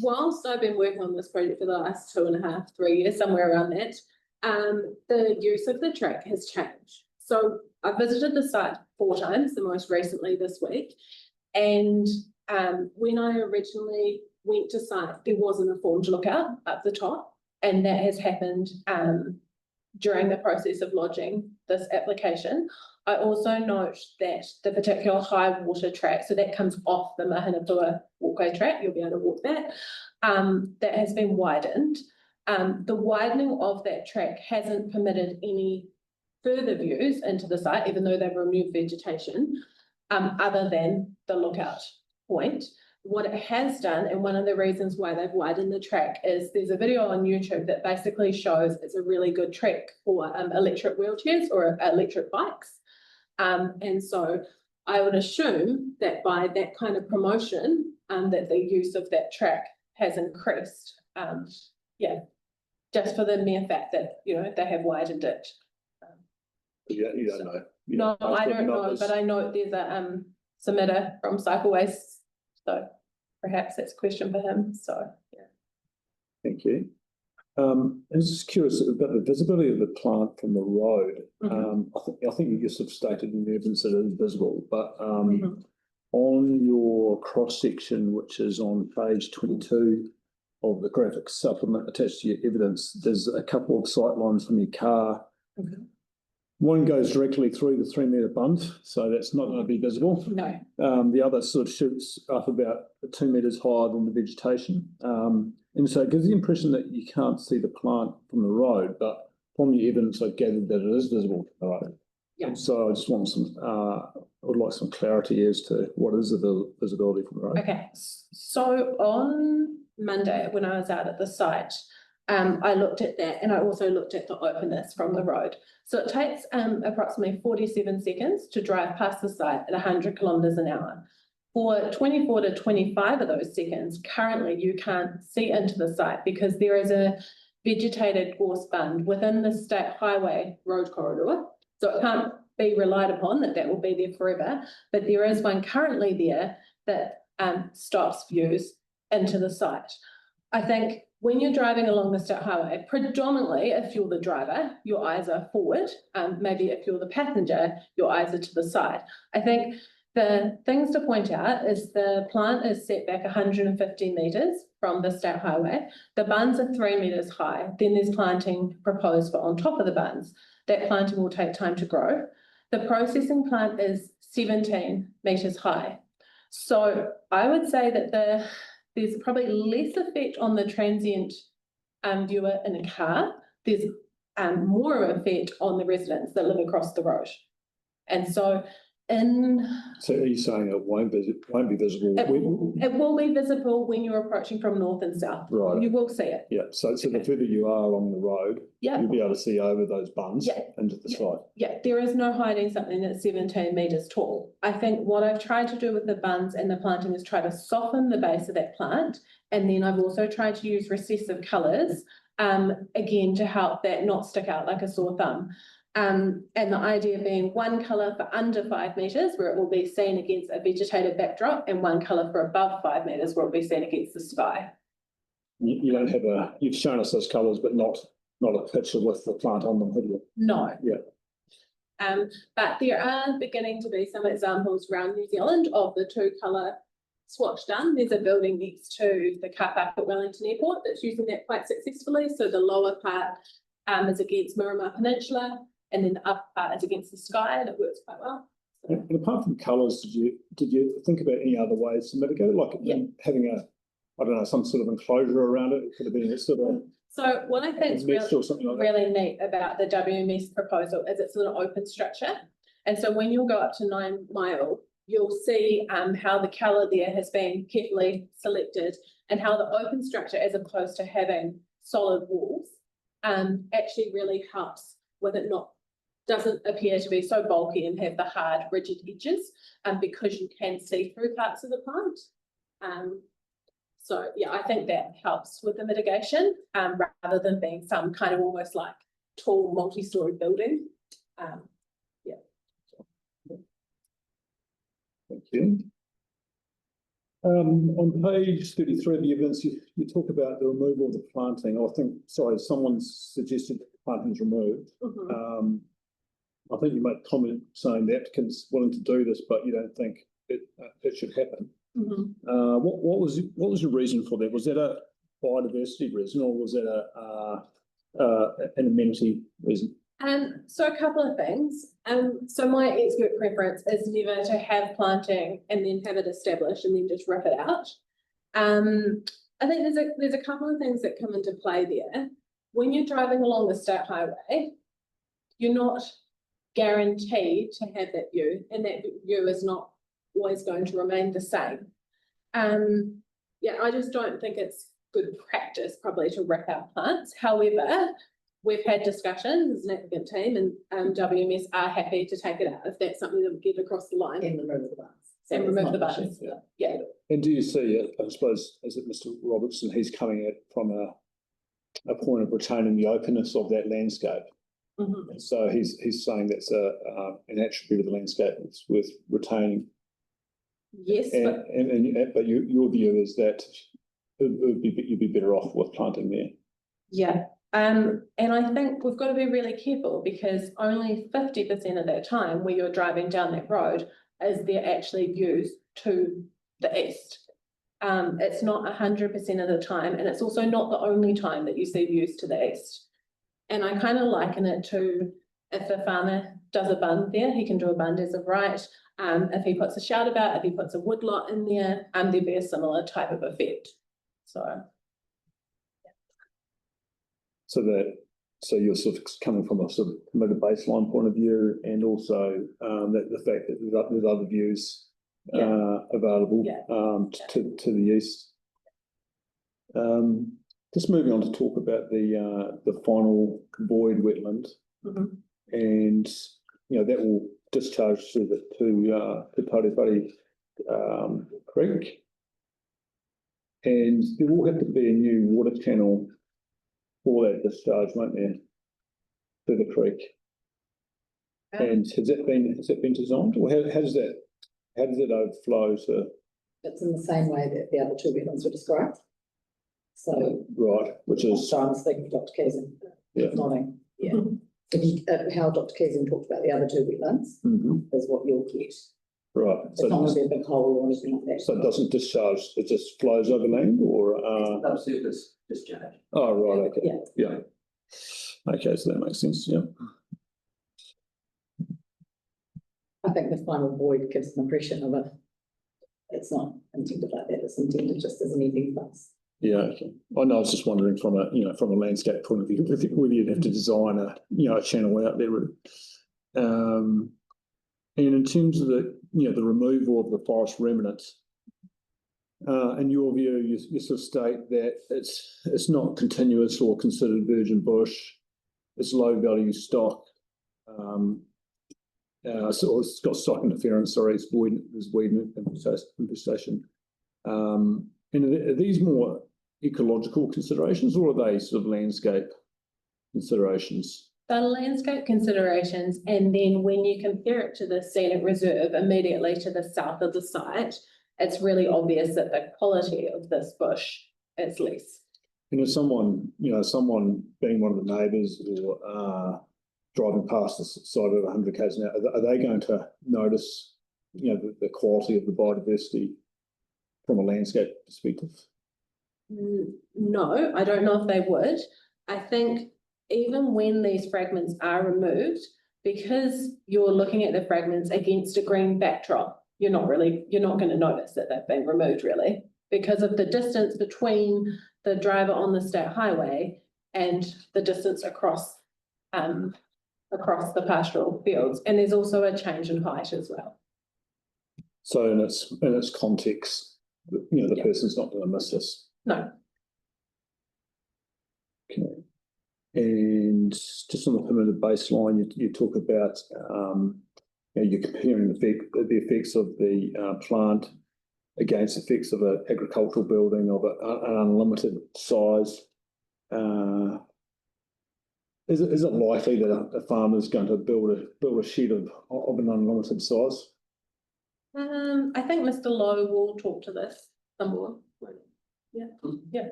Whilst I've been working on this project for the last 2.5, 3 years, somewhere around that, the use of the track has changed. So I visited the site 4 times, the most recently this week. And when I originally went to site, there wasn't a formed lookout up the top. And that has happened during the process of lodging this application. I also note that the particular high water track, so that comes off the Mananui walkway track, you'll be able to walk that, that has been widened. The widening of that track hasn't permitted any further views into the site, even though they've removed vegetation, other than the lookout point. What it has done, and one of the reasons why they've widened the track, is there's a video on YouTube that basically shows it's a really good track for electric wheelchairs or electric bikes. And so I would assume that by that kind of promotion, that the use of that track has increased. Just for the mere fact that, they have widened it. You don't know. No, I don't know, but I know there's a submitter from Cycleways, so perhaps that's a question for him, so, yeah. Thank you. I was just curious about the visibility of the plant from the road. I think you just have stated in the evidence that it is visible, but on your cross section, which is on page 22 of the graphic supplement attached to your evidence, there's a couple of sight lines from your car. One goes directly through the 3 metre bund, so that's not going to be visible. No. The other sort of shoots up about 2 metres higher than the vegetation. And so it gives the impression that you can't see the plant from the road, but from the evidence I've gathered that it is visible from the road. Yeah. So I just want I would like some clarity as to what is the visibility from the road. Okay, so on Monday when I was out at the site, I looked at that and I also looked at the openness from the road. So it takes approximately 47 seconds to drive past the site at 100 kilometres an hour. For 24 to 25 of those seconds, currently you can't see into the site because there is a vegetated gorse bund within the state highway road corridor. So it can't be relied upon that that will be there forever, but there is one currently there that stops views into the site. I think when you're driving along the state highway, predominantly if you're the driver, your eyes are forward. Maybe if you're the passenger, your eyes are to the side. I think the things to point out is the plant is set back 150 metres from the state highway. The bunds are 3 metres high. Then there's planting proposed for on top of the bunds. That planting will take time to grow. The processing plant is 17 metres high. So I would say that there's probably less effect on the transient viewer in a car. There's more of an effect on the residents that live across the road. And so So are you saying it won't be visible? it will be visible when you're approaching from north and south. Right. You will see it. Yeah, so the further you are along the road, Yeah. you'll be able to see over those bunds Yeah. into the site. Yeah, there is no hiding something that's 17 metres tall. I think what I've tried to do with the bunds and the planting is try to soften the base of that plant. And then I've also tried to use recessive colours, again, to help that not stick out like a sore thumb. And the idea being one colour for under 5 metres where it will be seen against a vegetated backdrop and one colour for above 5 metres where it will be seen against the sky. You don't have you've shown us those colours, but not a picture with the plant on them, have you? No. Yeah. But there are beginning to be some examples around New Zealand of the 2-colour swatch done. There's a building next to the car park at Wellington Airport that's using that quite successfully. So the lower part is against Miramar Peninsula, and then the upper part is against the sky, and it works quite well. And apart from colours, did you think about any other ways to mitigate it, like having some sort of enclosure around it? It could have been a sort of. So what I think is really neat about the WMS proposal is it's an open structure. And so when you'll go up to 9 Mile, you'll see how the colour there has been carefully selected and how the open structure, as opposed to having solid walls, actually really helps with it doesn't appear to be so bulky and have the hard, rigid edges, because you can see through parts of the plant. So yeah, I think that helps with the mitigation, rather than being some kind of almost like tall multi-story building. Yeah. Thank you. On page 33 of the evidence, you talk about the removal of the planting. Someone suggested that the planting is removed. Mm-hmm. I think you made a comment saying the applicant's willing to do this, but you don't think it should happen. Mm-hmm. What was your reason for that? Was that a biodiversity reason, or was that an amenity reason? So a couple of things. So my expert preference is never to have planting and then have it established and then just rip it out. I think there's a couple of things that come into play there. When you're driving along the state highway, you're not guaranteed to have that view, and that view is not always going to remain the same. Yeah, I just don't think it's good practice probably to rip out plants. However, we've had discussions as an applicant team, and WMS are happy to take it out if that's something that would get across the line. And remove the bunds. And remove the bunds. Yeah. And do you see, I suppose, as it Mr. Robertson, he's coming at from a point of retaining the openness of that landscape. Mm-hmm. And so he's saying that's an attribute of the landscape that's worth retaining. Yes, but your view is that you'd be better off with planting there. Yeah. And I think we've got to be really careful, because only 50% of that time where you're driving down that road is there actually views to the east. It's not 100% of the time, and it's also not the only time that you see views to the east. And I kind of liken it to, if a farmer does a bund there, he can do a bund as of right. If he puts a shout about, if he puts a woodlot in there, there'd be a similar type of effect. So you're sort of coming from a sort of mid baseline point of view, and also that the fact that there's other views available to the east. Just moving on to talk about the final void wetland. Mhm. And, that will discharge to Paripari Creek. And there will have to be a new water channel for that discharge, won't there? To the creek. And has that been designed, or how does that overflow to? It's in the same way that the other two wetlands were described. So. Right, which is. So I'm speaking of Dr. Keeson. Yeah. Nodding, yeah. How Dr. Keeson talked about the other two wetlands is what you'll get. Right. It's not going to be a big hole or anything like that. So it doesn't discharge, it just flows over land, or? Subsurface discharge. Oh, right, okay. Yeah. Okay, so that makes sense, yeah. I think the final void gives an impression of it's not intended like that, it's intended just as an easy place. Yeah, okay. I know, I was just wondering from a landscape point of view, whether you'd have to design a channel out there. And in terms of the removal of the forest remnants, in your view, you sort of state that it's not continuous or considered virgin bush, it's low value stock. So it's got stock interference, there's weed infestation. And are these more ecological considerations, or are they sort of landscape considerations? The landscape considerations, and then when you compare it to the scenic reserve immediately to the south of the site, it's really obvious that the quality of this bush is less. And if someone being one of the neighbours or driving past the site at 100 k's an hour, are they going to notice, the quality of the biodiversity from a landscape perspective? No, I don't know if they would. I think even when these fragments are removed, because you're looking at the fragments against a green backdrop, you're not going to notice that they've been removed really, because of the distance between the driver on the state highway and the distance across the pastoral fields. And there's also a change in height as well. So in its context, the person's not going to miss this. No. Okay. And just on the permitted baseline, you talk about you're comparing the effects of the plant against the effects of an agricultural building of an unlimited size. Is it likely that a farmer is going to build a shed of an unlimited size? I think Mr. Lowe will talk to this some more. Yeah.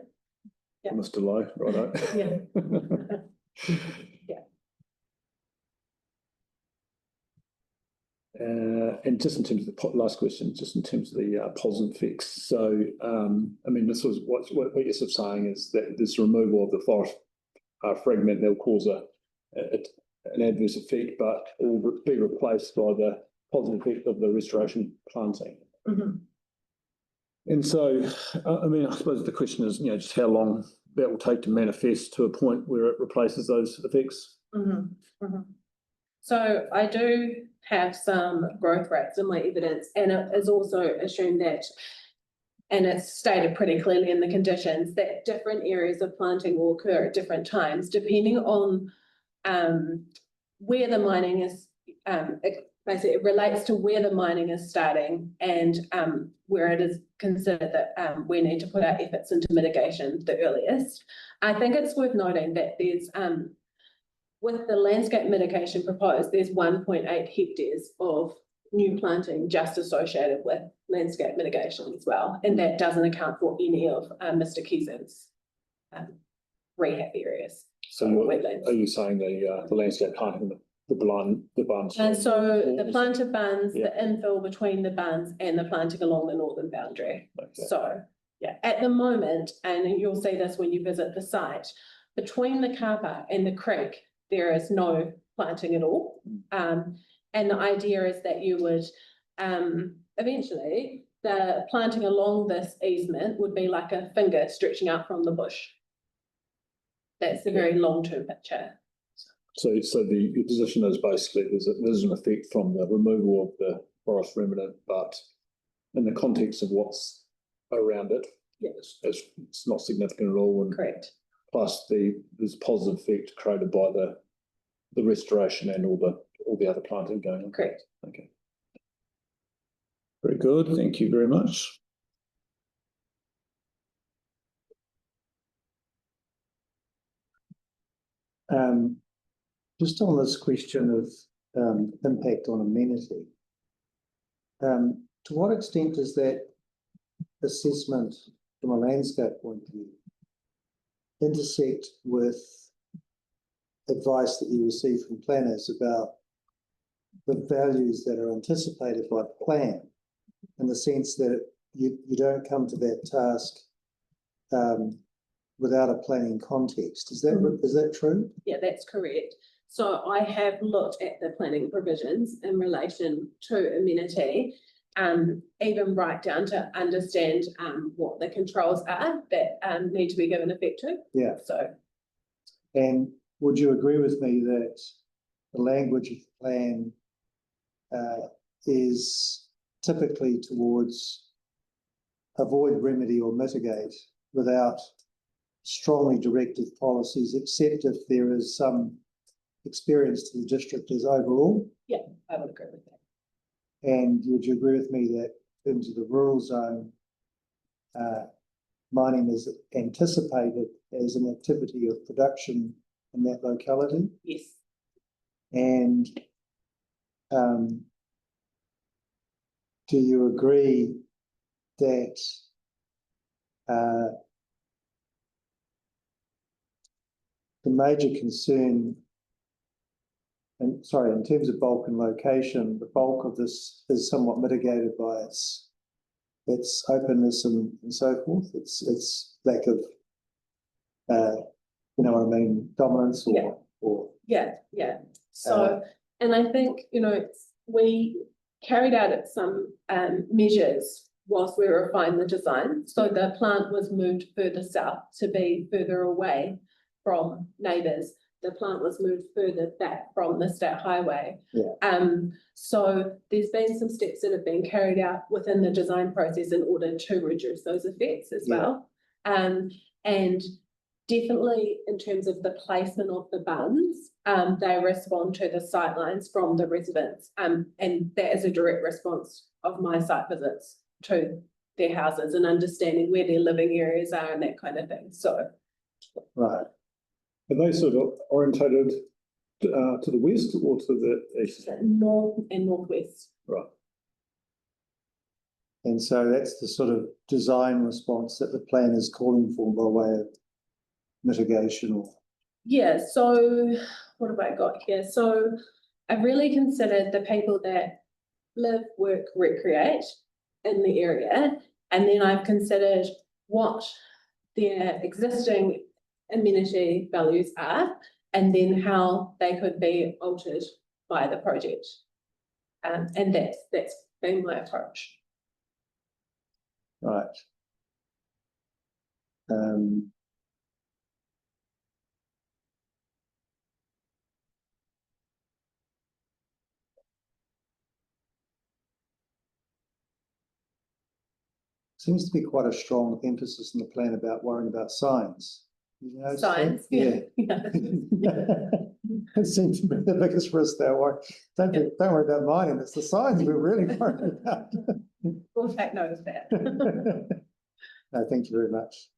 Mr. Lowe, righto. Yeah. Yeah. And just in terms of the last question, just in terms of the positive effects. So, this was what you're sort of saying is that this removal of the forest fragment that will cause an adverse effect, but it will be replaced by the positive effect of the restoration planting. And so, I suppose the question is, just how long that will take to manifest to a point where it replaces those effects. So I do have some growth rates in my evidence, and it is also assumed that, and it's stated pretty clearly in the conditions, that different areas of planting will occur at different times, depending on where the mining is, basically it relates to where the mining is starting and where it is considered that we need to put our efforts into mitigation the earliest. I think it's worth noting that there's, with the landscape mitigation proposed, there's 1.8 hectares of new planting just associated with landscape mitigation as well. And that doesn't account for any of Mr. Keeson's rehab areas. So are you saying the landscape planting, the buns? And so the planted buns, the infill between the buns and the planting along the northern boundary. Okay. So yeah, at the moment, and you'll see this when you visit the site, between the car park and the creek, there is no planting at all. And the idea is that you would, eventually, the planting along this easement would be like a finger stretching out from the bush. That's the very long-term picture. So the position is basically there's an effect from the removal of the forest remnant, but in the context of what's around it, Yeah. It's not significant at all, and Correct. plus there's positive effect created by the restoration and all the other planting going on. Correct. Okay. Very good, thank you very much. Just on this question of impact on amenity, to what extent does that assessment from a landscape point of view intersect with advice that you receive from planners about the values that are anticipated by the plan, in the sense that you don't come to that task without a planning context? Is that true? Yeah, that's correct. So I have looked at the planning provisions in relation to amenity, even right down to understand what the controls are that need to be given effect to. Yeah. So. And would you agree with me that the language of the plan is typically towards avoid, remedy or mitigate without strongly directive policies, except if there is some experience to the district as overall? Yeah, I would agree with that. And would you agree with me that in terms of the rural zone, mining is anticipated as an activity of production in that locality? Yes. And do you agree that the major concern, in terms of bulk and location, the bulk of this is somewhat mitigated by its openness and so forth, its lack of, you know what I mean, dominance or Yeah. So, and I think, we carried out some measures whilst we refined the design. So the plant was moved further south to be further away from neighbours. The plant was moved further back from the state highway. Yeah. So there's been some steps that have been carried out within the design process in order to reduce those effects as well. And definitely in terms of the placement of the bunds, they respond to the sightlines from the residents. And that is a direct response of my site visits to their houses and understanding where their living areas are and that kind of thing. So. right. Are they sort of orientated to the west or to the east? North and northwest. Right. And so that's the sort of design response that the plan is calling for by way of mitigation or. Yeah, so what have I got here? So I've really considered the people that live, work, recreate in the area, and then I've considered what their existing amenity values are, and then how they could be altered by the project. And that's been my approach. Right. Seems to be quite a strong emphasis in the plan about worrying about signs. You know, Science, yeah. It seems to be the biggest risk there. Don't worry about mining, it's the signs we're really worried about. We'll take note of that. No, thank you very much.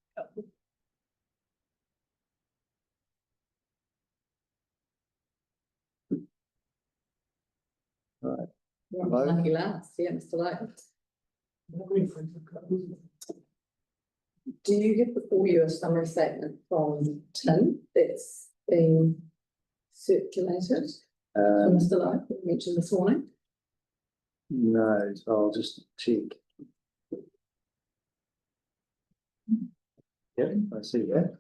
Right. Lucky last, yeah, Mr. Light. Do you have before you a summary statement from Tim that's been circulated? Mr. Light, we mentioned this morning. No, I'll just check. Yeah, I see that.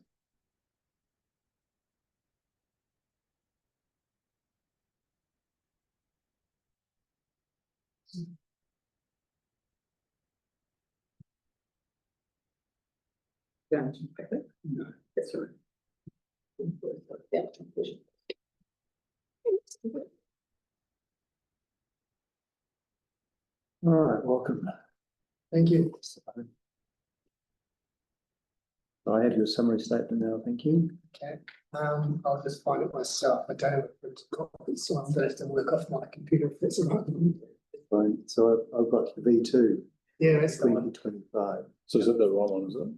No, that's right. Yeah. All right, welcome. Thank you. your summary statement now, thank you. Okay, I'll just find it myself. I don't have a printed copy, so I'm going to have to work off my computer if that's all right. Fine, so I've got the V2, Yeah, that's the one. 2025. So is it the right one, is it?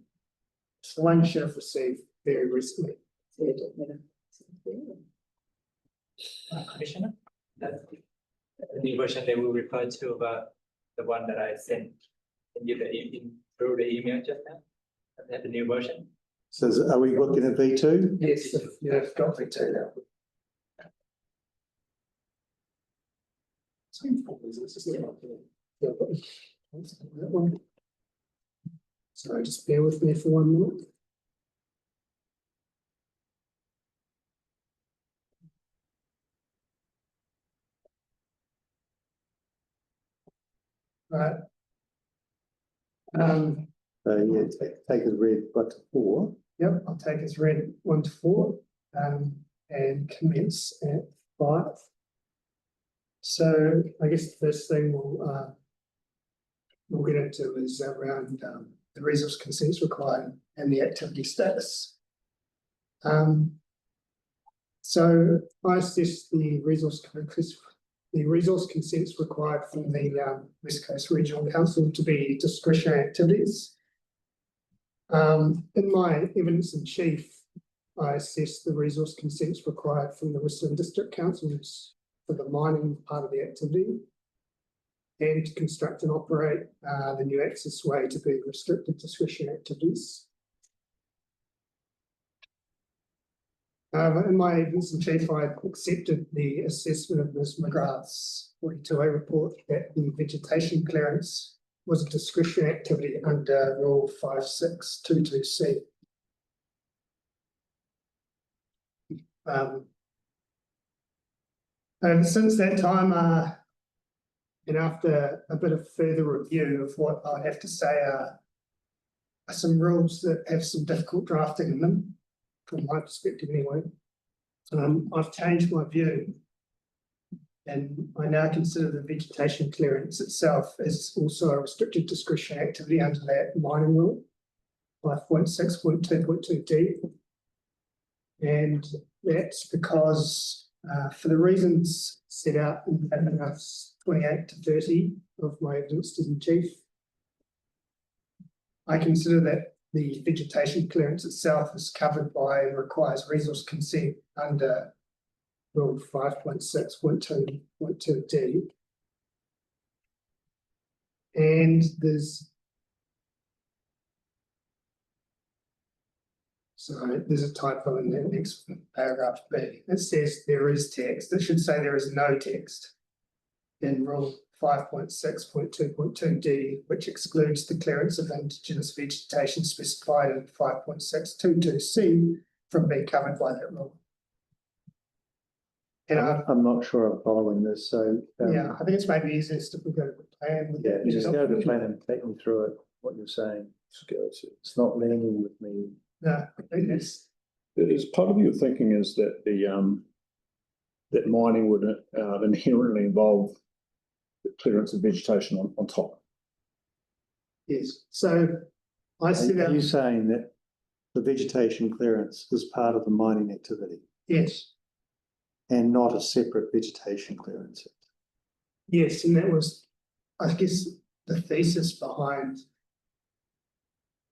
It's the one you should have received very recently. Commissioner, that's the new version they will refer to about the one that I sent you through the email just now. That's the new version. So are we looking at V2? Yes, you've got V2 now. Sorry, just bear with me for 1 minute. Right. Yeah, take as read 1 to 4. Yep, I'll take as read 1 to 4, and commence at 5. So I guess the first thing we'll get into is around the resource consents required and the activity status. So I assessed the resource consents required from the West Coast Regional Council to be discretionary activities. In my evidence in chief, I assessed the resource consents required from the Westland District Councils for the mining part of the activity and to construct and operate the new access way to be restricted discretionary activities. In my evidence in chief, I accepted the assessment of Ms. McGrath's 42A report that the vegetation clearance was a discretionary activity under Rule 5622C. And since that time, and after a bit of further review of what I have to say are some rules that have some difficult drafting in them, from my perspective anyway, I've changed my view, and I now consider the vegetation clearance itself as also a restricted discretionary activity under that mining rule, 5.6.2.2D. And that's because for the reasons set out in paragraphs 28 to 30 of my evidence in chief, I consider that the vegetation clearance itself is covered by and requires resource consent under Rule 5.6.2.2D. And there's a typo in that next paragraph B. It says there is text. It should say there is no text in Rule 5.6.2.2D, which excludes the clearance of indigenous vegetation specified in 5.622C from being covered by that rule. And I'm not sure I'm following this, so yeah, I think it's maybe easiest if we go to the plan. yeah, just go to the plan and take me through it. What you're saying, it's not landing with me. No, I think it's Is part of your thinking is that the that mining would inherently involve the clearance of vegetation on top? yes. So I see Are you that. saying that the vegetation clearance is part of the mining activity Yes, and not a separate vegetation clearance? yes, and that was, I guess, the thesis behind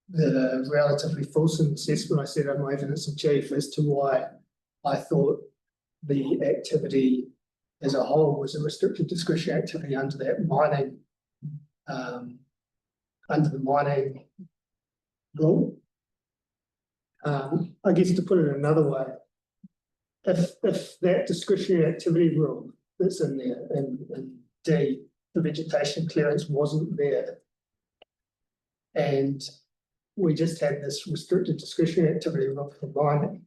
the relatively fulsome assessment I said on my evidence in chief as to why I thought the activity as a whole was a restricted discretionary activity under that mining, under the mining rule. I guess to put it another way, if that discretionary activity rule that's in there in D, the vegetation clearance wasn't there, and we just had this restricted discretionary activity rule for mining,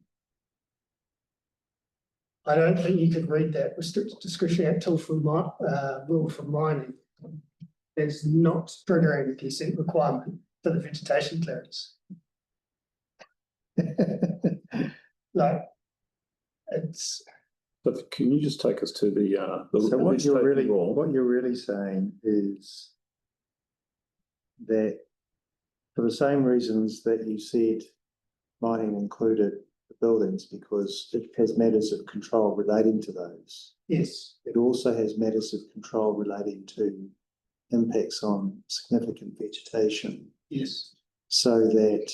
I don't think you could read that restricted discretionary activity rule for mining as not triggering a consent requirement for the vegetation clearance. Like, it's. But can you just take us to the So what law? you're really saying is that for the same reasons that you said mining included the buildings because it has matters of control relating to those. Yes, It also has matters of control relating to impacts on significant vegetation, yes, so that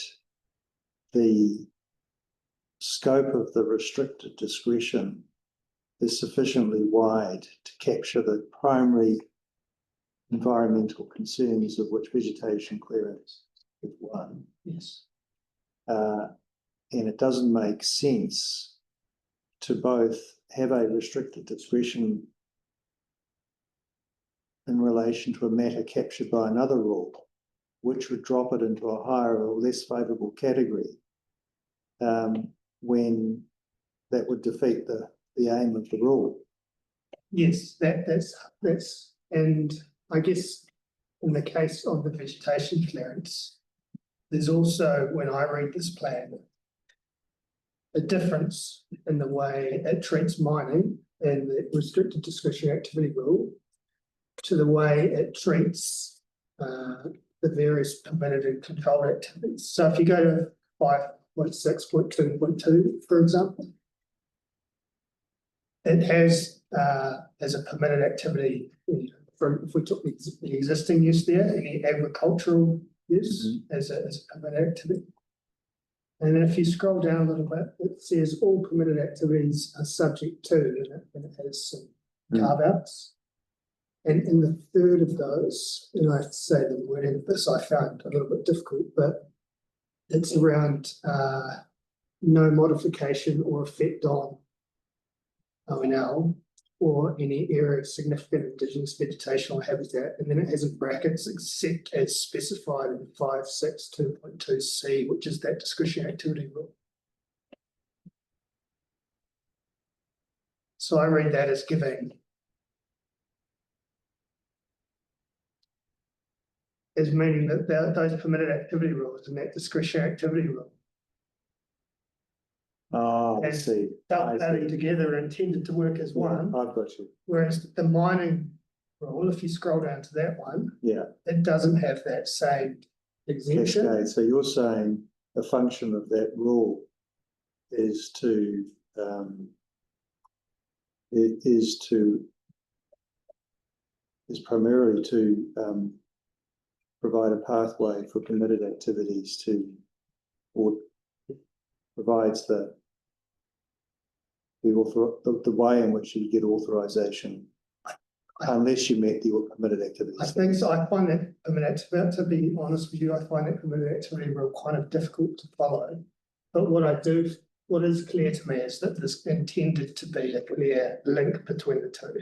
the scope of the restricted discretion is sufficiently wide to capture the primary environmental concerns of which vegetation clearance is one. yes, And it doesn't make sense to both have a restricted discretion in relation to a matter captured by another rule, which would drop it into a higher or less favourable category, when that would defeat the aim of the rule. yes, that's, and I guess in the case of the vegetation clearance, there's also, when I read this plan, a difference in the way it treats mining and the restricted discretionary activity rule to the way it treats the various permitted and controlled activities. So if you go to 5.6.2.2, for example, it has as a permitted activity, if we took the existing use there, any agricultural use as a permitted activity. And then if you scroll down a little bit, it says all permitted activities are subject to, and it has some carve-outs. And in the third of those, and I have to say the wording of this I found a little bit difficult, but it's around no modification or effect on ONL or any area of significant indigenous vegetation or habitat, and then it has in brackets except as specified in 5.6.2.2c, which is that discretionary activity rule. So I read that as giving, as meaning that those permitted activity rules and that discretionary activity rule I see. added together and intended to work as one. I've got you. Whereas the mining rule, if you scroll down to that one, Yeah. it doesn't have that same exemption. Cascade. So you're saying a function of that rule is to is primarily to provide a pathway for permitted activities to, or provides the way in which you get authorization unless you met the permitted activities. I think so. I find that permitted activity, to be honest with you, I find that permitted activity rule kind of difficult to follow. But what is clear to me is that this intended to be a clear link between the two.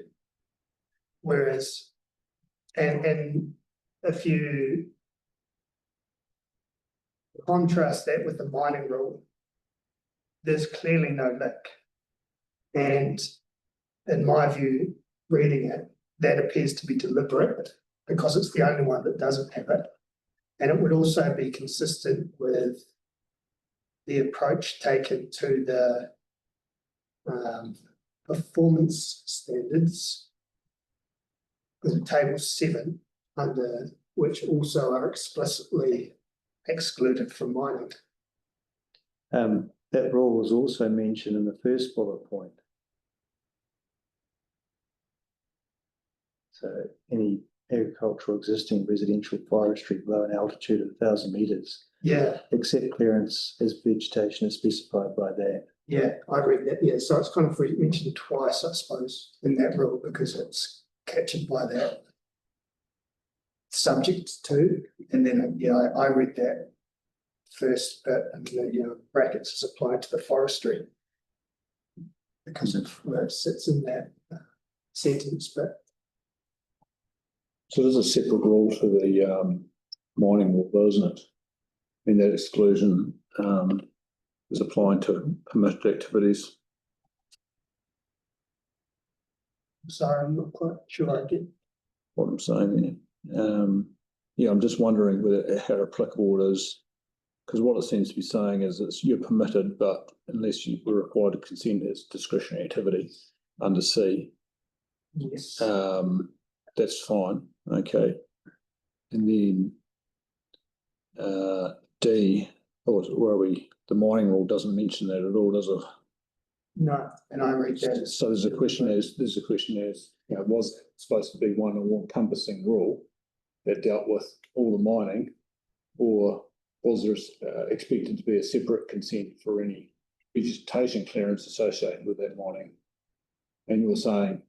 Whereas, and if you contrast that with the mining rule, there's clearly no link. And in my view, reading it, that appears to be deliberate because it's the only one that doesn't have it. And it would also be consistent with the approach taken to the performance standards, with table 7, under which also are explicitly excluded from mining. That rule was also mentioned in the first bullet point. So any agricultural, existing residential forestry below an altitude of 1,000 metres. Yeah. Except clearance as vegetation is specified by that. Yeah, I read that. Yeah, so it's kind of mentioned twice, I suppose, in that rule because it's captured by that subject to, and then I read that first bit, and brackets is applied to the forestry because of where it sits in that sentence. But so there's a separate rule for the mining rule, though, isn't it? I mean, that exclusion is applying to permitted activities. sorry, I'm not quite sure I get. What I'm saying there. Yeah, I'm just wondering how applicable it is, because what it seems to be saying is that you're permitted, but unless you were required to consent as discretionary activity under C, Yes. that's fine. Okay, and then D. Where are we? the mining rule doesn't mention that at all, does it? No, and I read that. So there's a question as, you know, was it supposed to be one all-encompassing rule that dealt with all the mining, or was there expected to be a separate consent for any vegetation clearance associated with that mining? And you were saying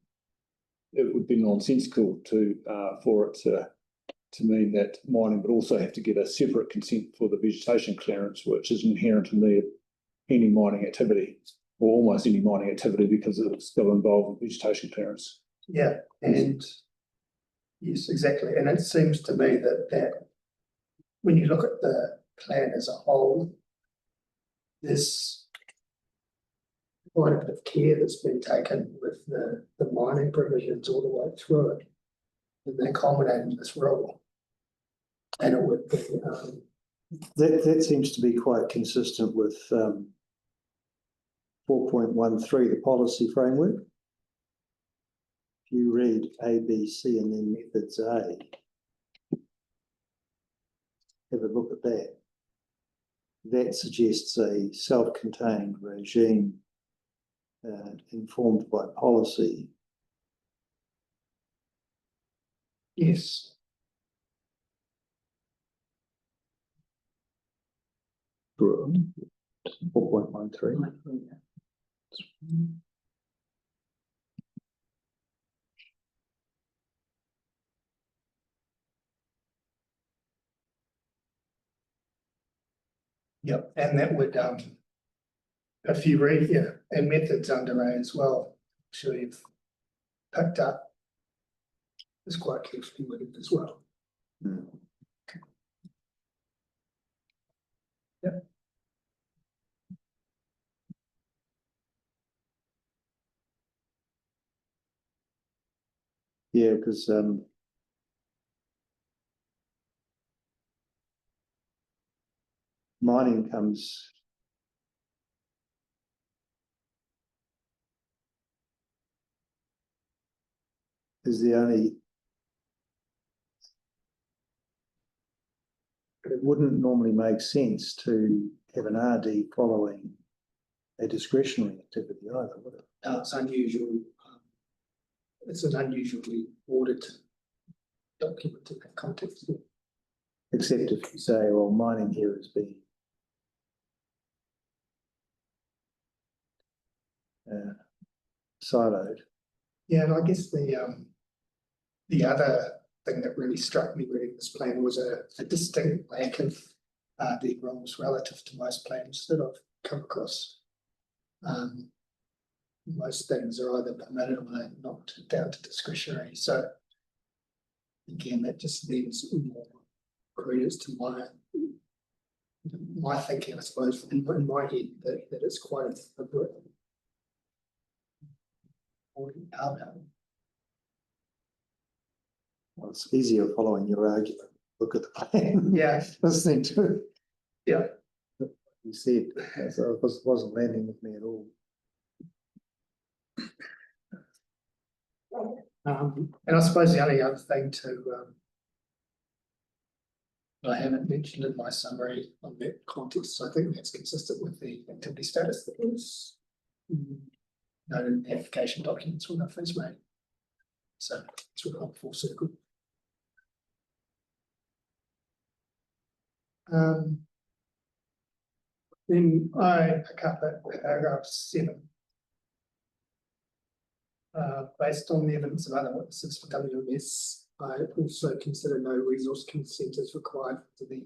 it would be nonsensical for it to mean that mining would also have to get a separate consent for the vegetation clearance, which is inherent in any mining activity, or almost any mining activity, because it's still involved in vegetation clearance. Yeah, and yes, exactly. And it seems to me that when you look at the plan as a whole, there's quite a bit of care that's been taken with the mining provisions all the way through it. And they culminate in this rule. And it would be that seems to be quite consistent with 4.13, the policy framework. If you read A, B, C, and then methods A, have a look at that. That suggests a self-contained regime informed by policy. yes. 4.13. Yep, and that would if you read, yeah, and methods under A as well, I'm sure you've picked up. It's quite carefully worded as well. Yep. Yeah, because mining comes is the only. It wouldn't normally make sense to have an RD following a discretionary activity either, would it? It's unusual. It's an unusually ordered document in that context. Except if you say, well, mining here has been siloed. Yeah, and I guess the other thing that really struck me reading this plan was a distinct lack of RD roles relative to most plans that I've come across. Most things are either permitted or they're not down to discretionary. So again, that just leaves more credence to my thinking, I suppose, in my head that it's quite a deliberate outcome. Well, it's easier following your argument. Look at the plan. Yeah. Listening to it. Yeah. You said, so it wasn't landing with me at all. And I suppose the only other thing that I haven't mentioned in my summary on that context, I think that's consistent with the activity status that was noted in the application documents when I first made. So it's sort of full circle. Then I pick up at paragraph 7. Based on the evidence of other witnesses for WMS, I also consider no resource consent is required to the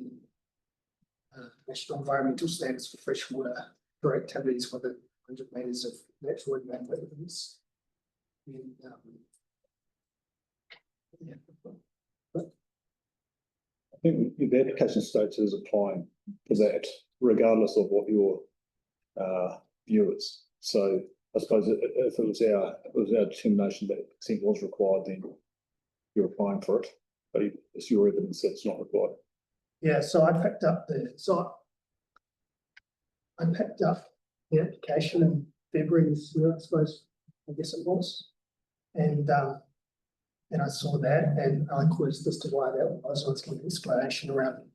National Environmental Standards for freshwater for activities within 100 metres of natural inland wetlands. And, yeah. I think the application states is applying for that, regardless of what your view is. So I suppose if it was our determination that consent was required, then you're applying for it. But it's your evidence that it's not required. Yeah, so I picked up the application in February this year, I suppose, I guess it was. And I saw that and I quizzed as to why that was. I was giving an explanation around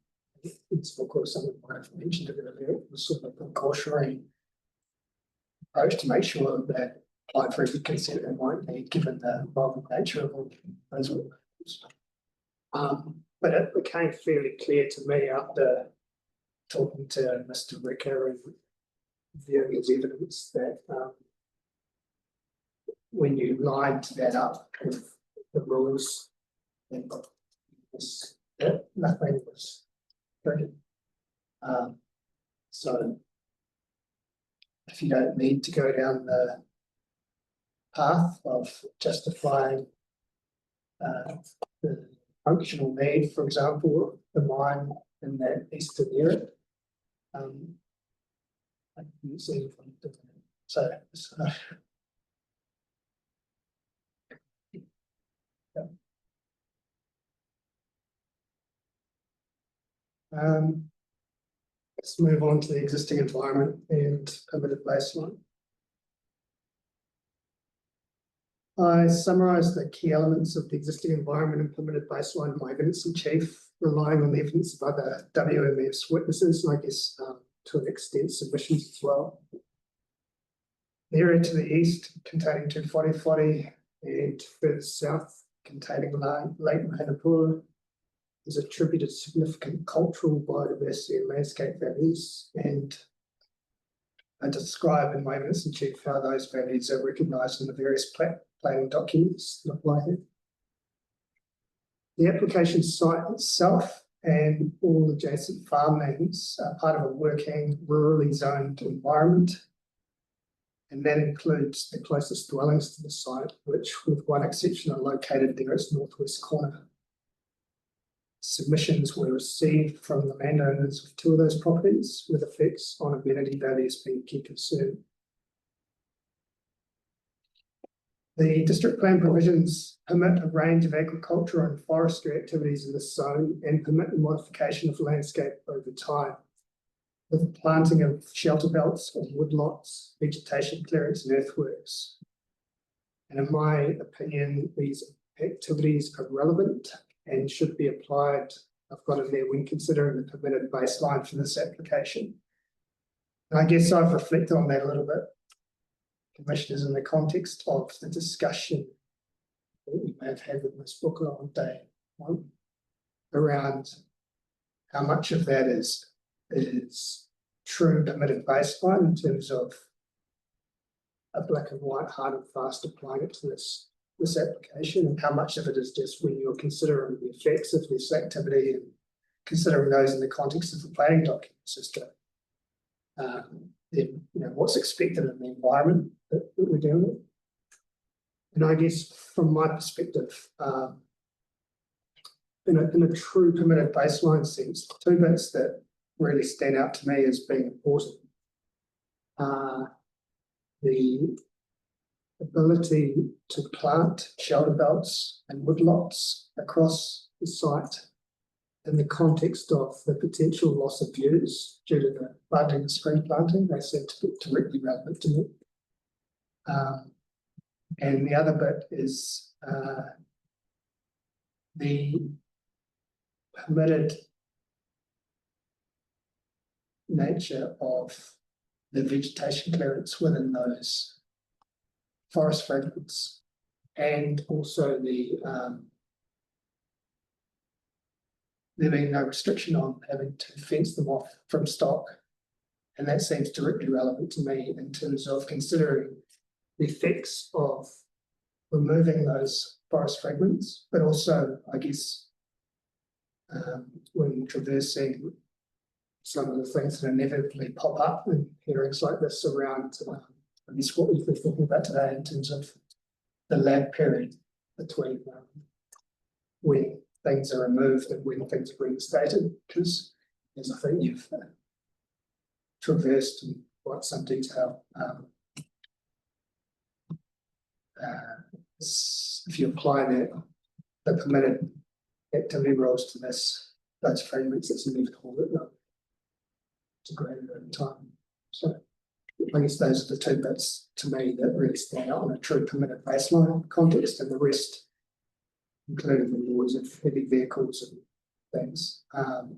it's of course someone might have mentioned it earlier, it was sort of a precautionary approach to make sure that applied for every consent they might need, given the involved nature of all those works. But it became fairly clear to me after talking to Mr. Ricker and viewing his evidence that when you lined that up with the rules, then nothing was triggered. So if you don't need to go down the path of justifying the functional need, for example, of the mine in that eastern area, I can see if I'm doing it. So let's move on to the existing environment and permitted baseline. I summarised the key elements of the existing environment and permitted baseline in my evidence in chief, relying on the evidence of other WMS witnesses, and I guess to an extent submissions as well. The area to the east containing Te Whare and further south containing Lake Mananui is attributed significant cultural biodiversity and landscape values, and I describe in my evidence in chief how those values are recognised in the various planning documents that apply here. The application site itself and all adjacent farmlands are part of a working rurally zoned environment, and that includes the closest dwellings to the site, which with one exception are located near its northwest corner. Submissions were received from the landowners of 2 of those properties, with effects on amenity values being a key concern. The district plan provisions permit a range of agricultural and forestry activities in this zone and permit the modification of landscape over time, with the planting of shelter belts of woodlots, vegetation clearance and earthworks. And in my opinion, these activities are relevant and should be applied, I've got it there, when considering the permitted baseline for this application. And I guess I've reflected on that a little bit, Commissioners, in the context of the discussion that we may have had with Ms. Booker on day 1 around how much of that is true permitted baseline in terms of a black and white, hard and fast applying it to this application, and how much of it is just when you're considering the effects of this activity and considering those in the context of the planning documents as to what's expected in the environment that we're dealing with. And I guess from my perspective, in a true permitted baseline sense, 2 bits that really stand out to me as being important are the ability to plant shelter belts and woodlots across the site in the context of the potential loss of views due to the planting and spring planting. They seem to be directly relevant to me. And the other bit is the permitted nature of the vegetation clearance within those forest fragments, and also the there being no restriction on having to fence them off from stock. And that seems directly relevant to me in terms of considering the effects of removing those forest fragments, but also, I guess, when traversing some of the things that inevitably pop up in hearings like this around, I guess, what we've been talking about today in terms of the lag period between when things are removed and when things are reinstated, because as I think you've traversed in quite some detail, if you apply the permitted activity rules to those fragments, it's inevitable that they'll degrade over time. So I guess those are the 2 bits to me that really stand out in a true permitted baseline context, and the rest, including the noise of heavy vehicles and things, and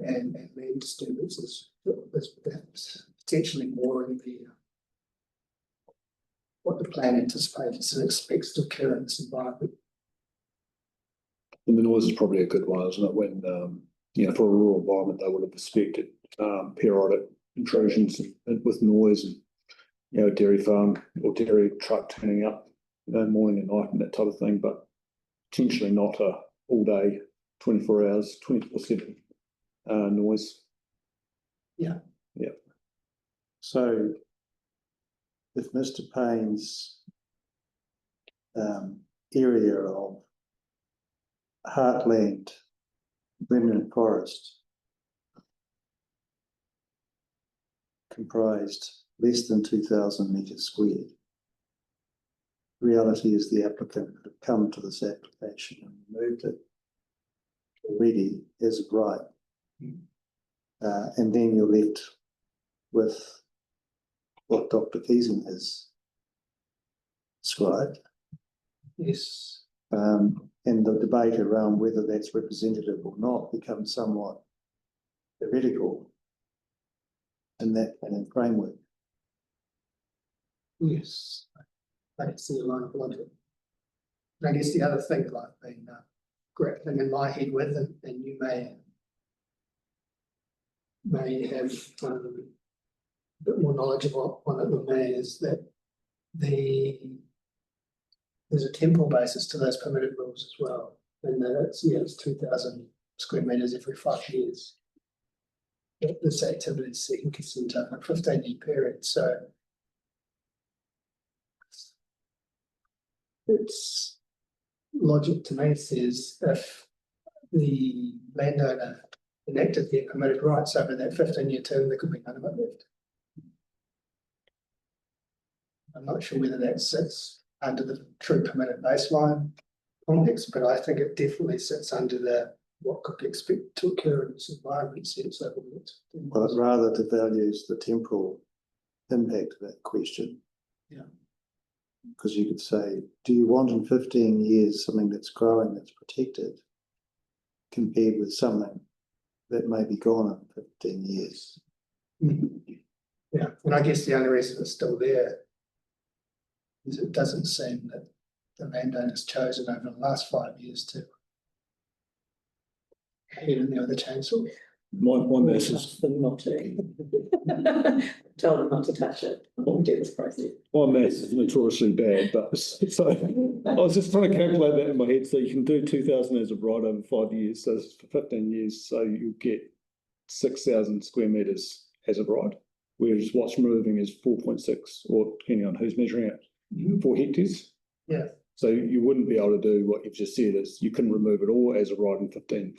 land disturbances. There's potentially more in the what the plan anticipates and expects to occur in this environment. And the noise is probably a good one, isn't it? When, for a rural environment, they would have expected periodic intrusions with noise and, a dairy farm or dairy truck turning up, morning and night and that type of thing, but potentially not a all day, 24 hours, 24/7 noise. Yeah. Yeah. So if Mr. Payne's area of heartland remnant forest comprised less than 2,000 metres squared, reality is the applicant would have come to this application and removed it already as of right. And then you're left with what Dr. Keesing has described. Yes. And the debate around whether that's representative or not becomes somewhat theoretical in that planning framework. Yes. I can see a line of logic. And I guess the other thing that I've been grappling in my head with, and you may have a bit more knowledge on it than me, is that there's a temporal basis to those permitted rules as well, and that it's 2,000 square metres every 5 years. This activity is seeking consent over a 15-year period, so it's logic to me says if the landowner enacted their permitted rights over that 15-year term, there could be none of it left. I'm not sure whether that sits under the true permitted baseline context, but I think it definitely sits under the what could be expected to occur in this environment sense over the next 15 years. Well, it rather devalues the temporal impact of that question. Yeah. Because you could say, do you want in 15 years something that's growing, that's protected, compared with something that may be gone in 15 years? Yeah, and I guess the only reason it's still there is it doesn't seem that the landowner's chosen over the last 5 years to head in there with a chainsaw. My message, Them not to. Tell them not to touch it. Do this process. my maths is notoriously bad, but so I was just trying to calculate that in my head. So you can do 2,000 as a right over 5 years, so it's for 15 years, so you get 6,000 square metres as a right, whereas what's moving is 4.6, or depending on who's measuring it, 4 hectares. Yeah. So you wouldn't be able to do what you've just said, is you couldn't remove it all as a right in 15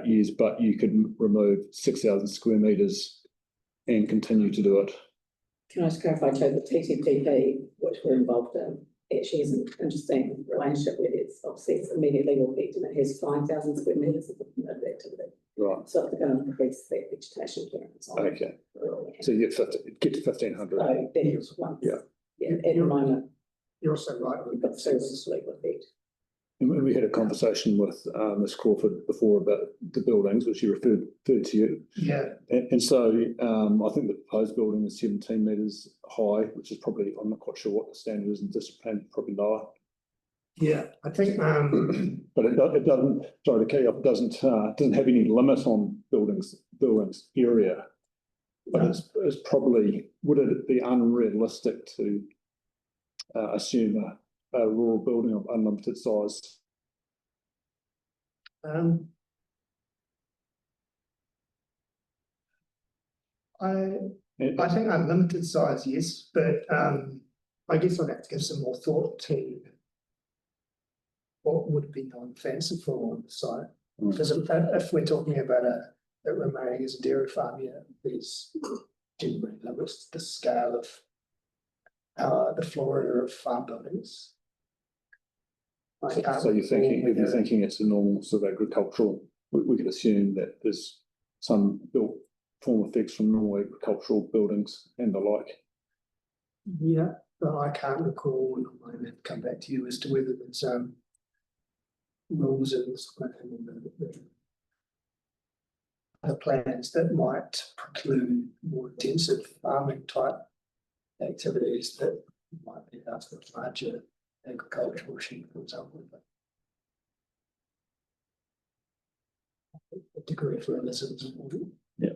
years, but you could remove 6,000 square metres and continue to do it. Can I just clarify, Joe, the TTPP, which we're involved in, actually is an interesting relationship where it's obviously it's immediately effect and it has 5,000 square metres of permitted activity. Right. So they're going to increase that vegetation clearance. Okay. So you get to 1,500. So that is one. Yeah. Yeah, at the moment, You're also right. we've got services legal effect. And we had a conversation with Ms Crawford before about the buildings, which she referred to you. Yeah. And so I think the proposed building is 17 metres high, which is probably, I'm not quite sure what the standard is in district plan, probably lower. Yeah, I think But it doesn't, sorry to cut you off, it doesn't have any limit on buildings area. But it's probably, would it be unrealistic to assume a rural building of unlimited size? I think unlimited size, yes, but I guess I'd have to give some more thought to what would be non-fanciful on the site. Because if we're talking about it remaining as a dairy farm, yeah, there's generally limits to the scale of the flora of farm buildings. So you're thinking it's a normal sort of agricultural, we could assume that there's some built form effects from normal agricultural buildings and the like. Yeah, but I can't recall, and I might have to come back to you as to whether there's rules in this other plans that might preclude more intensive farming type activities that might be out of larger agricultural sheep, for example. But a degree of realism is important. Yeah.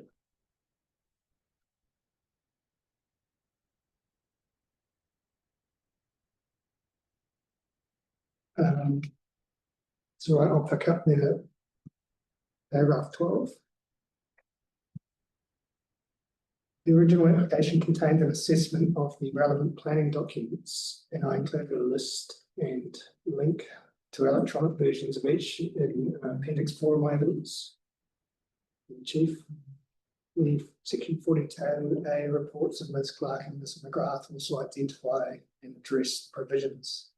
So I'll pick up there at paragraph 12. The original application contained an assessment of the relevant planning documents, and I included a list and link to electronic versions of each in Appendix 4 of my evidence. Chief, the Section 42A reports of Ms. Clark and Ms. McGrath also identify and address provisions.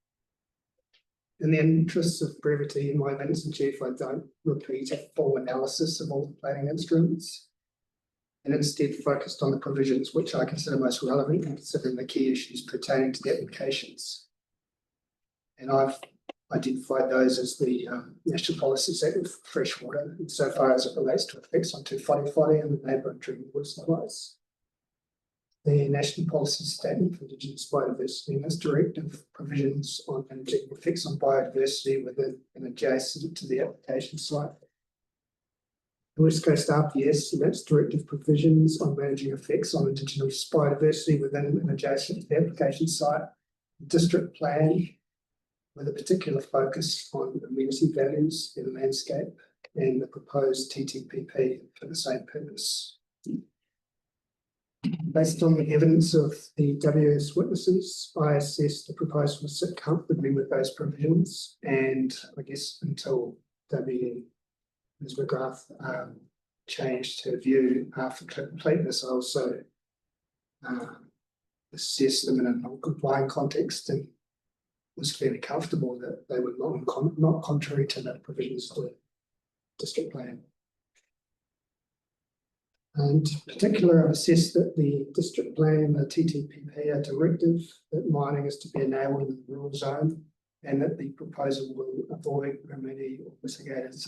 In the interests of brevity in my minutes, in Chief, I don't repeat a full analysis of all the planning instruments, and instead focused on the provisions which I consider most relevant in considering the key issues pertaining to the applications. And I've identified those as the National Policy Statement for Freshwater, insofar as it relates to effects on Te Whare and the neighbouring drinking water supplies. The National Policy Statement for Indigenous Biodiversity and its directive provisions on managing effects on biodiversity within and adjacent to the application site. The West Coast RPS and its directive provisions on managing effects on Indigenous biodiversity within and adjacent to the application site. The District Plan, with a particular focus on amenity values in the landscape, and the proposed TTPP for the same purpose. Based on the evidence of the WS witnesses, I assessed the proposal to sit comfortably with those provisions, and I guess until Ms. McGrath changed her view after completeness, I also assessed them in a non-compliant context and was fairly comfortable that they were not contrary to the provisions of the district plan. And in particular, I've assessed that the district plan and the TTPP are directive that mining is to be enabled in the rural zone, and that the proposal will avoid, remedy, or mitigate its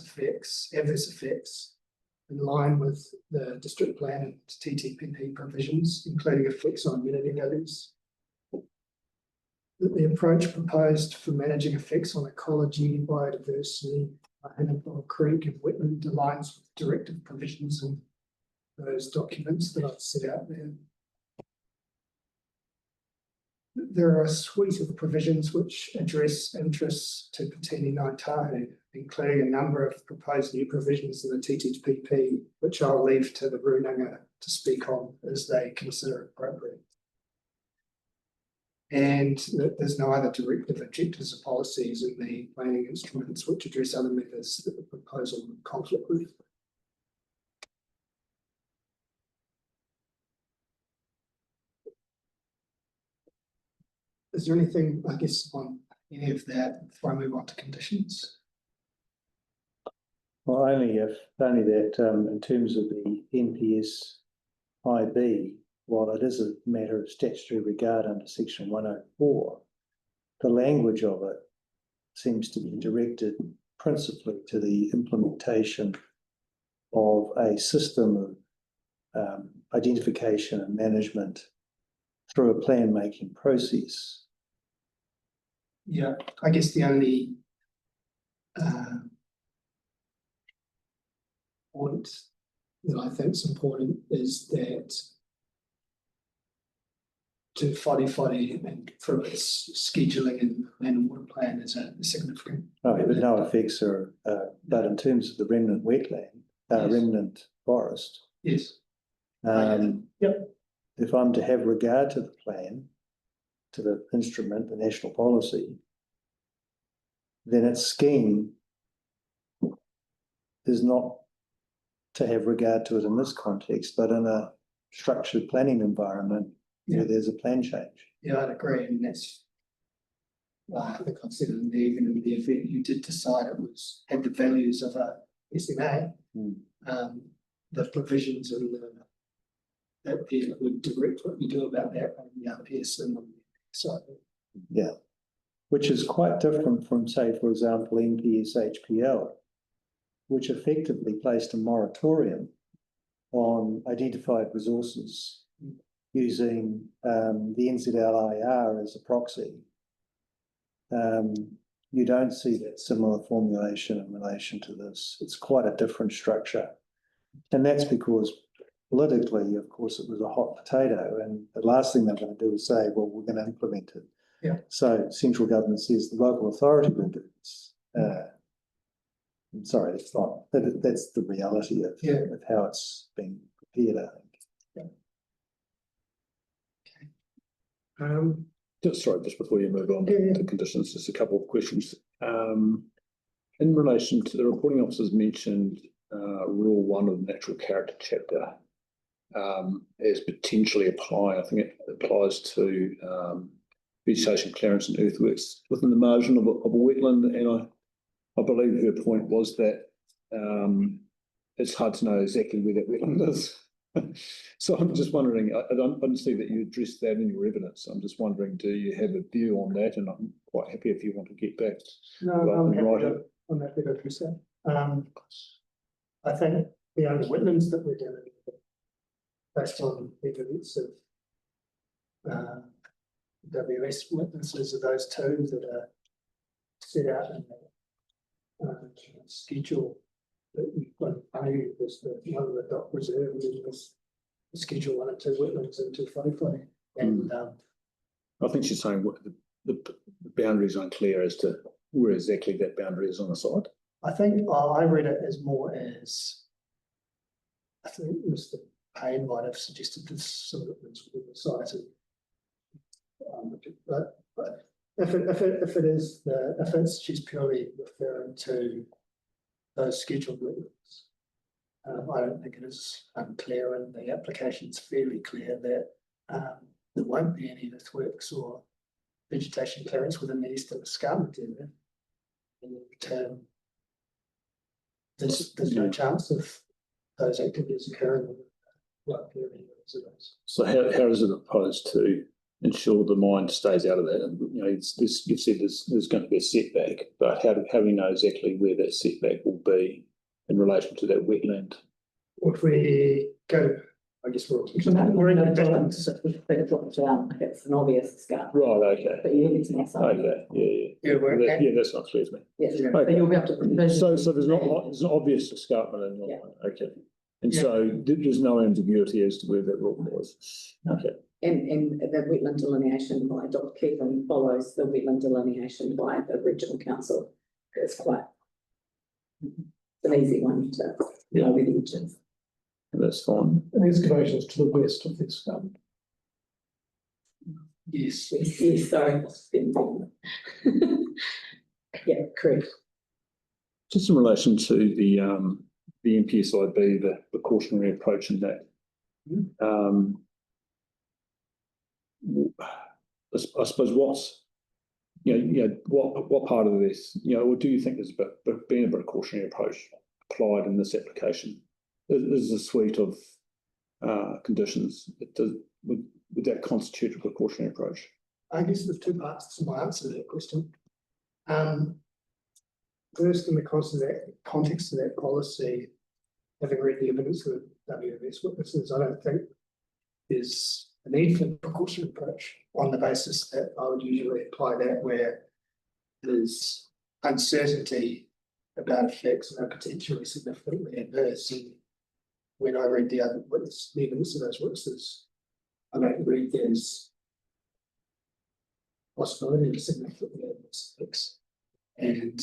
adverse effects in line with the district plan and TTPP provisions, including effects on amenity values. That the approach proposed for managing effects on ecology, biodiversity, Hannibal Creek and wetland aligns with directive provisions and those documents that I've set out there. There are a suite of provisions which address interests to Patini Ngāi Tahu, including a number of proposed new provisions in the TTPP, which I'll leave to the Runanga to speak on as they consider it appropriate. And that there's no other directive objectives or policies in the planning instruments which address other matters that the proposal would conflict with. Is there anything, I guess, on any of that before I move on to conditions? Well, only that in terms of the NPS IB, while it is a matter of statutory regard under Section 104, the language of it seems to be directed principally to the implementation of a system of identification and management through a plan-making process. Yeah, I guess the only point that I think is important is that to Whare and for its scheduling and land and water plan is a significant. Okay, but no effects are, but in terms of the remnant wetland, Yes. remnant forest. Yes. Yep. If I'm to have regard to the plan, to the instrument, the national policy, then its scheme is not to have regard to it in this context, but in a structured planning environment where there's a plan change. Yeah, I'd agree. And that's, I think I've said it in the event you did decide it was, had the values of a SMA, the provisions and that there would direct what you do about that on the RPS and on the side. Yeah, which is quite different from, say, for example, NPS HPL, which effectively placed a moratorium on identified resources using the NZLIR as a proxy, you don't see that similar formulation in relation to this. It's quite a different structure. And that's because politically, of course, it was a hot potato, and the last thing they're going to do is say, well, we're going to implement it. Yeah. So central government says the local authority will do this. I'm sorry, it's not. That's the reality of how it's being prepared, I think. Just before you move on to conditions, just a couple of questions. In relation to the reporting officers mentioned Rule 1 of the Natural Character chapter as potentially applying, I think it applies to vegetation clearance and earthworks within the margin of a wetland, and I believe her point was that it's hard to know exactly where that wetland is. So I'm just wondering, I don't see that you addressed that in your evidence. I'm just wondering, do you have a view on that? And I'm quite happy if you want to get back. No, I'm happy to address that. I think the only wetlands that we're dealing with, based on evidence of WS witnesses, are those two that are set out in the schedule that we've got in front of you. There's the one of the dock reserve, and then there's the schedule 1 and 2 wetlands and 2 floodplain. And I think she's saying what the boundary is unclear as to where exactly that boundary is on the site. I think I read it as more as, I think Mr. Payne might have suggested this sort of things within the site. But if it is if it's she's purely referring to those scheduled wetlands, I don't think it is unclear, and the application's fairly clear that there won't be any earthworks or vegetation clearance within the eastern escarpment area. And there's no chance of those activities occurring in the right period of those. So how is it opposed to ensure the mine stays out of that? And you've said there's going to be a setback, but how do we know exactly where that setback will be in relation to that wetland? If we go, I guess we're in a balance. It's an obvious scar. Right, okay. But you need to make something. Okay, that's not clear to me. Yes, Okay. but you'll be able to. So there's an obvious escarpment in your line. Okay. And so there's no ambiguity as to where that rock was. Okay. And the wetland delineation by Dr. Keevan follows the wetland delineation by the regional council. It's quite an easy one to know where the edge is. That's fine. And the excavation is to the west of the escarpment. Yes. Yes, sorry. Yeah, correct. Just in relation to the NPSIB, the cautionary approach in that. I suppose what's what part of this, or do you think there's been a bit of cautionary approach applied in this application? There's a suite of conditions. Would that constitute a precautionary approach? I guess there's two parts to my answer to that question. First, in the context of that policy, having read the evidence of WMS witnesses, I don't think there's a need for the precautionary approach on the basis that I would usually apply that where there's uncertainty about effects that are potentially significantly adverse. And when I read the evidence of those witnesses, I don't read there's possibility of significantly adverse effects. And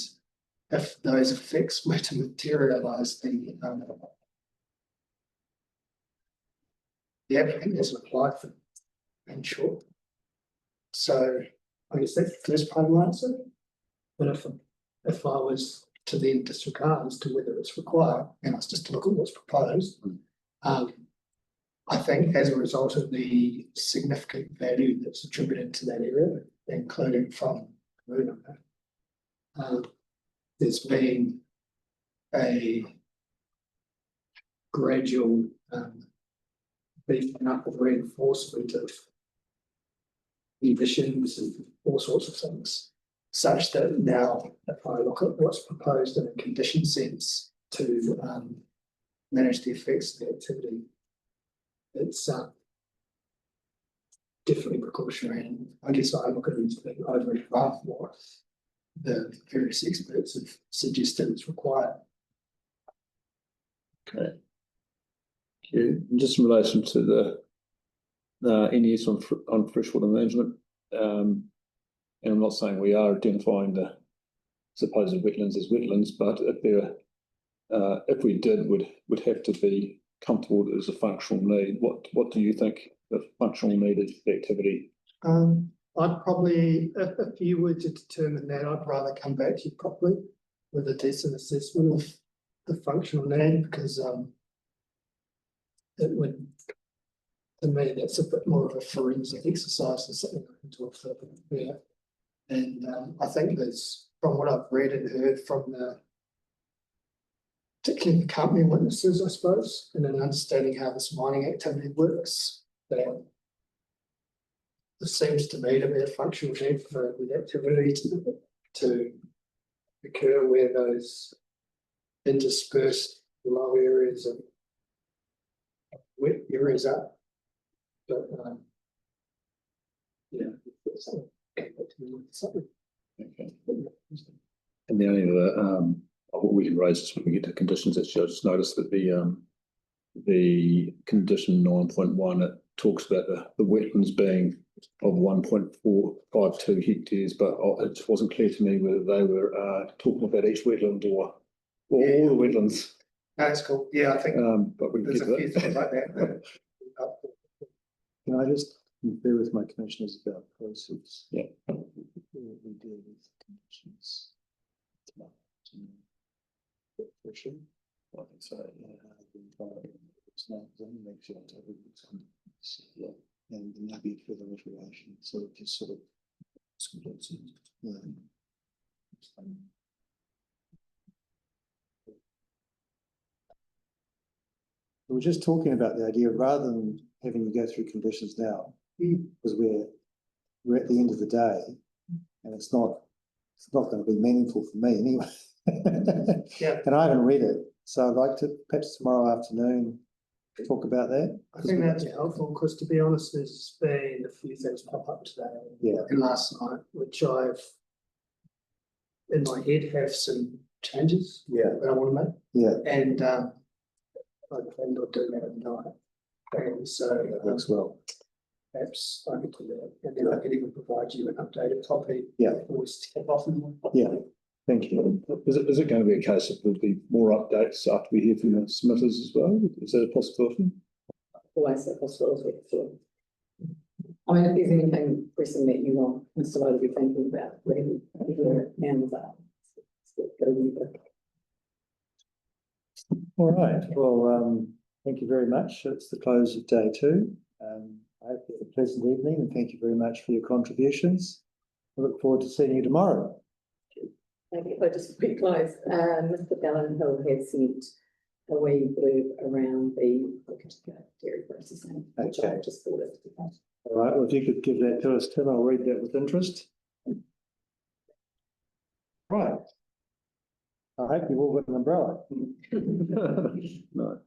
if those effects were to materialise, then the applicant hasn't applied for them, in short. So I guess that's the first part of my answer. But if I was to then disregard as to whether it's required, and it's just to look at what's proposed, I think as a result of the significant value that's attributed to that area, including from there's been a gradual beefing up of reinforcement of emissions and all sorts of things, such that now, if I look at what's proposed in a condition sense to manage the effects of the activity. It's definitely precautionary, and I guess I look at it as being over and above what the various experts have suggested is required. Okay. Thank you. And just in relation to the NES on freshwater management, and I'm not saying we are identifying the supposed wetlands as wetlands, but if we did, would have to be comfortable that there's a functional need. What do you think the functional need is for the activity? I'd probably, if you were to determine that, I'd rather come back to you properly with a decent assessment of the functional need, because it would, to me, that's a bit more of a forensic exercise than something I can talk further about. And I think there's, from what I've read and heard from particularly the company witnesses, I suppose, and an understanding how this mining activity works, that it seems to me to be a functional need for the activity to occur where those interspersed low areas and wet areas are. But yeah, something. Okay. And the only other what we can raise is when we get to conditions, actually, I just noticed that the condition 9.1, it talks about the wetlands being of 1.452 hectares, but it just wasn't clear to me whether they were talking about each wetland or all the wetlands. That's cool. Yeah, I think but we can there's get a to few that. things like that. Can I just confer with my commissioners about process? Yeah. We deal with conditions. I think so, yeah. And there may be further iteration, so it just sort of. We were just talking about the idea, rather than having you go through conditions now, because we're at the end of the day, and it's not going to be meaningful for me anyway. Yeah. And I haven't read it, so I'd like to perhaps tomorrow afternoon talk about that. I think that's helpful, because to be honest, there's been a few things pop up today and last night, which I've in my head have some changes that I want to make. Yeah. And I plan on doing that at night. And so that works well. Perhaps I could do that, and then I could even provide you an updated copy. Yeah. Before we step off. Yeah. Thank you. Is it going to be a case of there'll be more updates after we hear from the submitters as well? Is that a possibility? Always a possibility, sure. I mean, if there's anything pressing that you want Mr. Lowe to be thinking about, really, and All right. Well, thank you very much. It's the close of day 2. I hope you have a pleasant evening, and thank you very much for your contributions. I look forward to seeing you tomorrow. Thank you. So just a quick close. Mr. Ballinhill has sent a wee blurb around the dairy processing, which I just thought it. All right. Well, if you could give that to us, Tim, I'll read that with interest. Right. I hope you've all got an umbrella. No.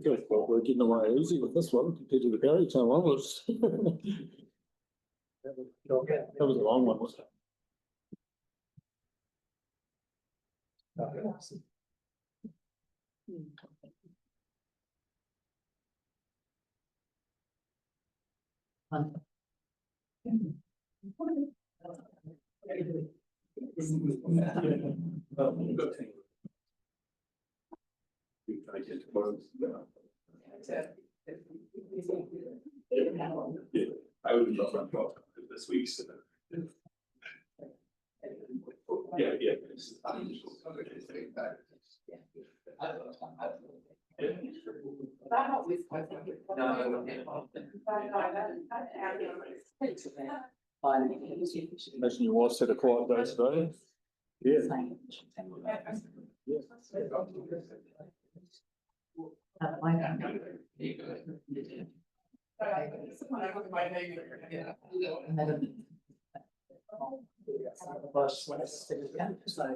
Good. Well, we're getting away easy with this one compared to the Barry Town one. That was a long one, wasn't it? I would love that this week. So. Yeah. Imagine your wife had a quiet day today. Yeah. So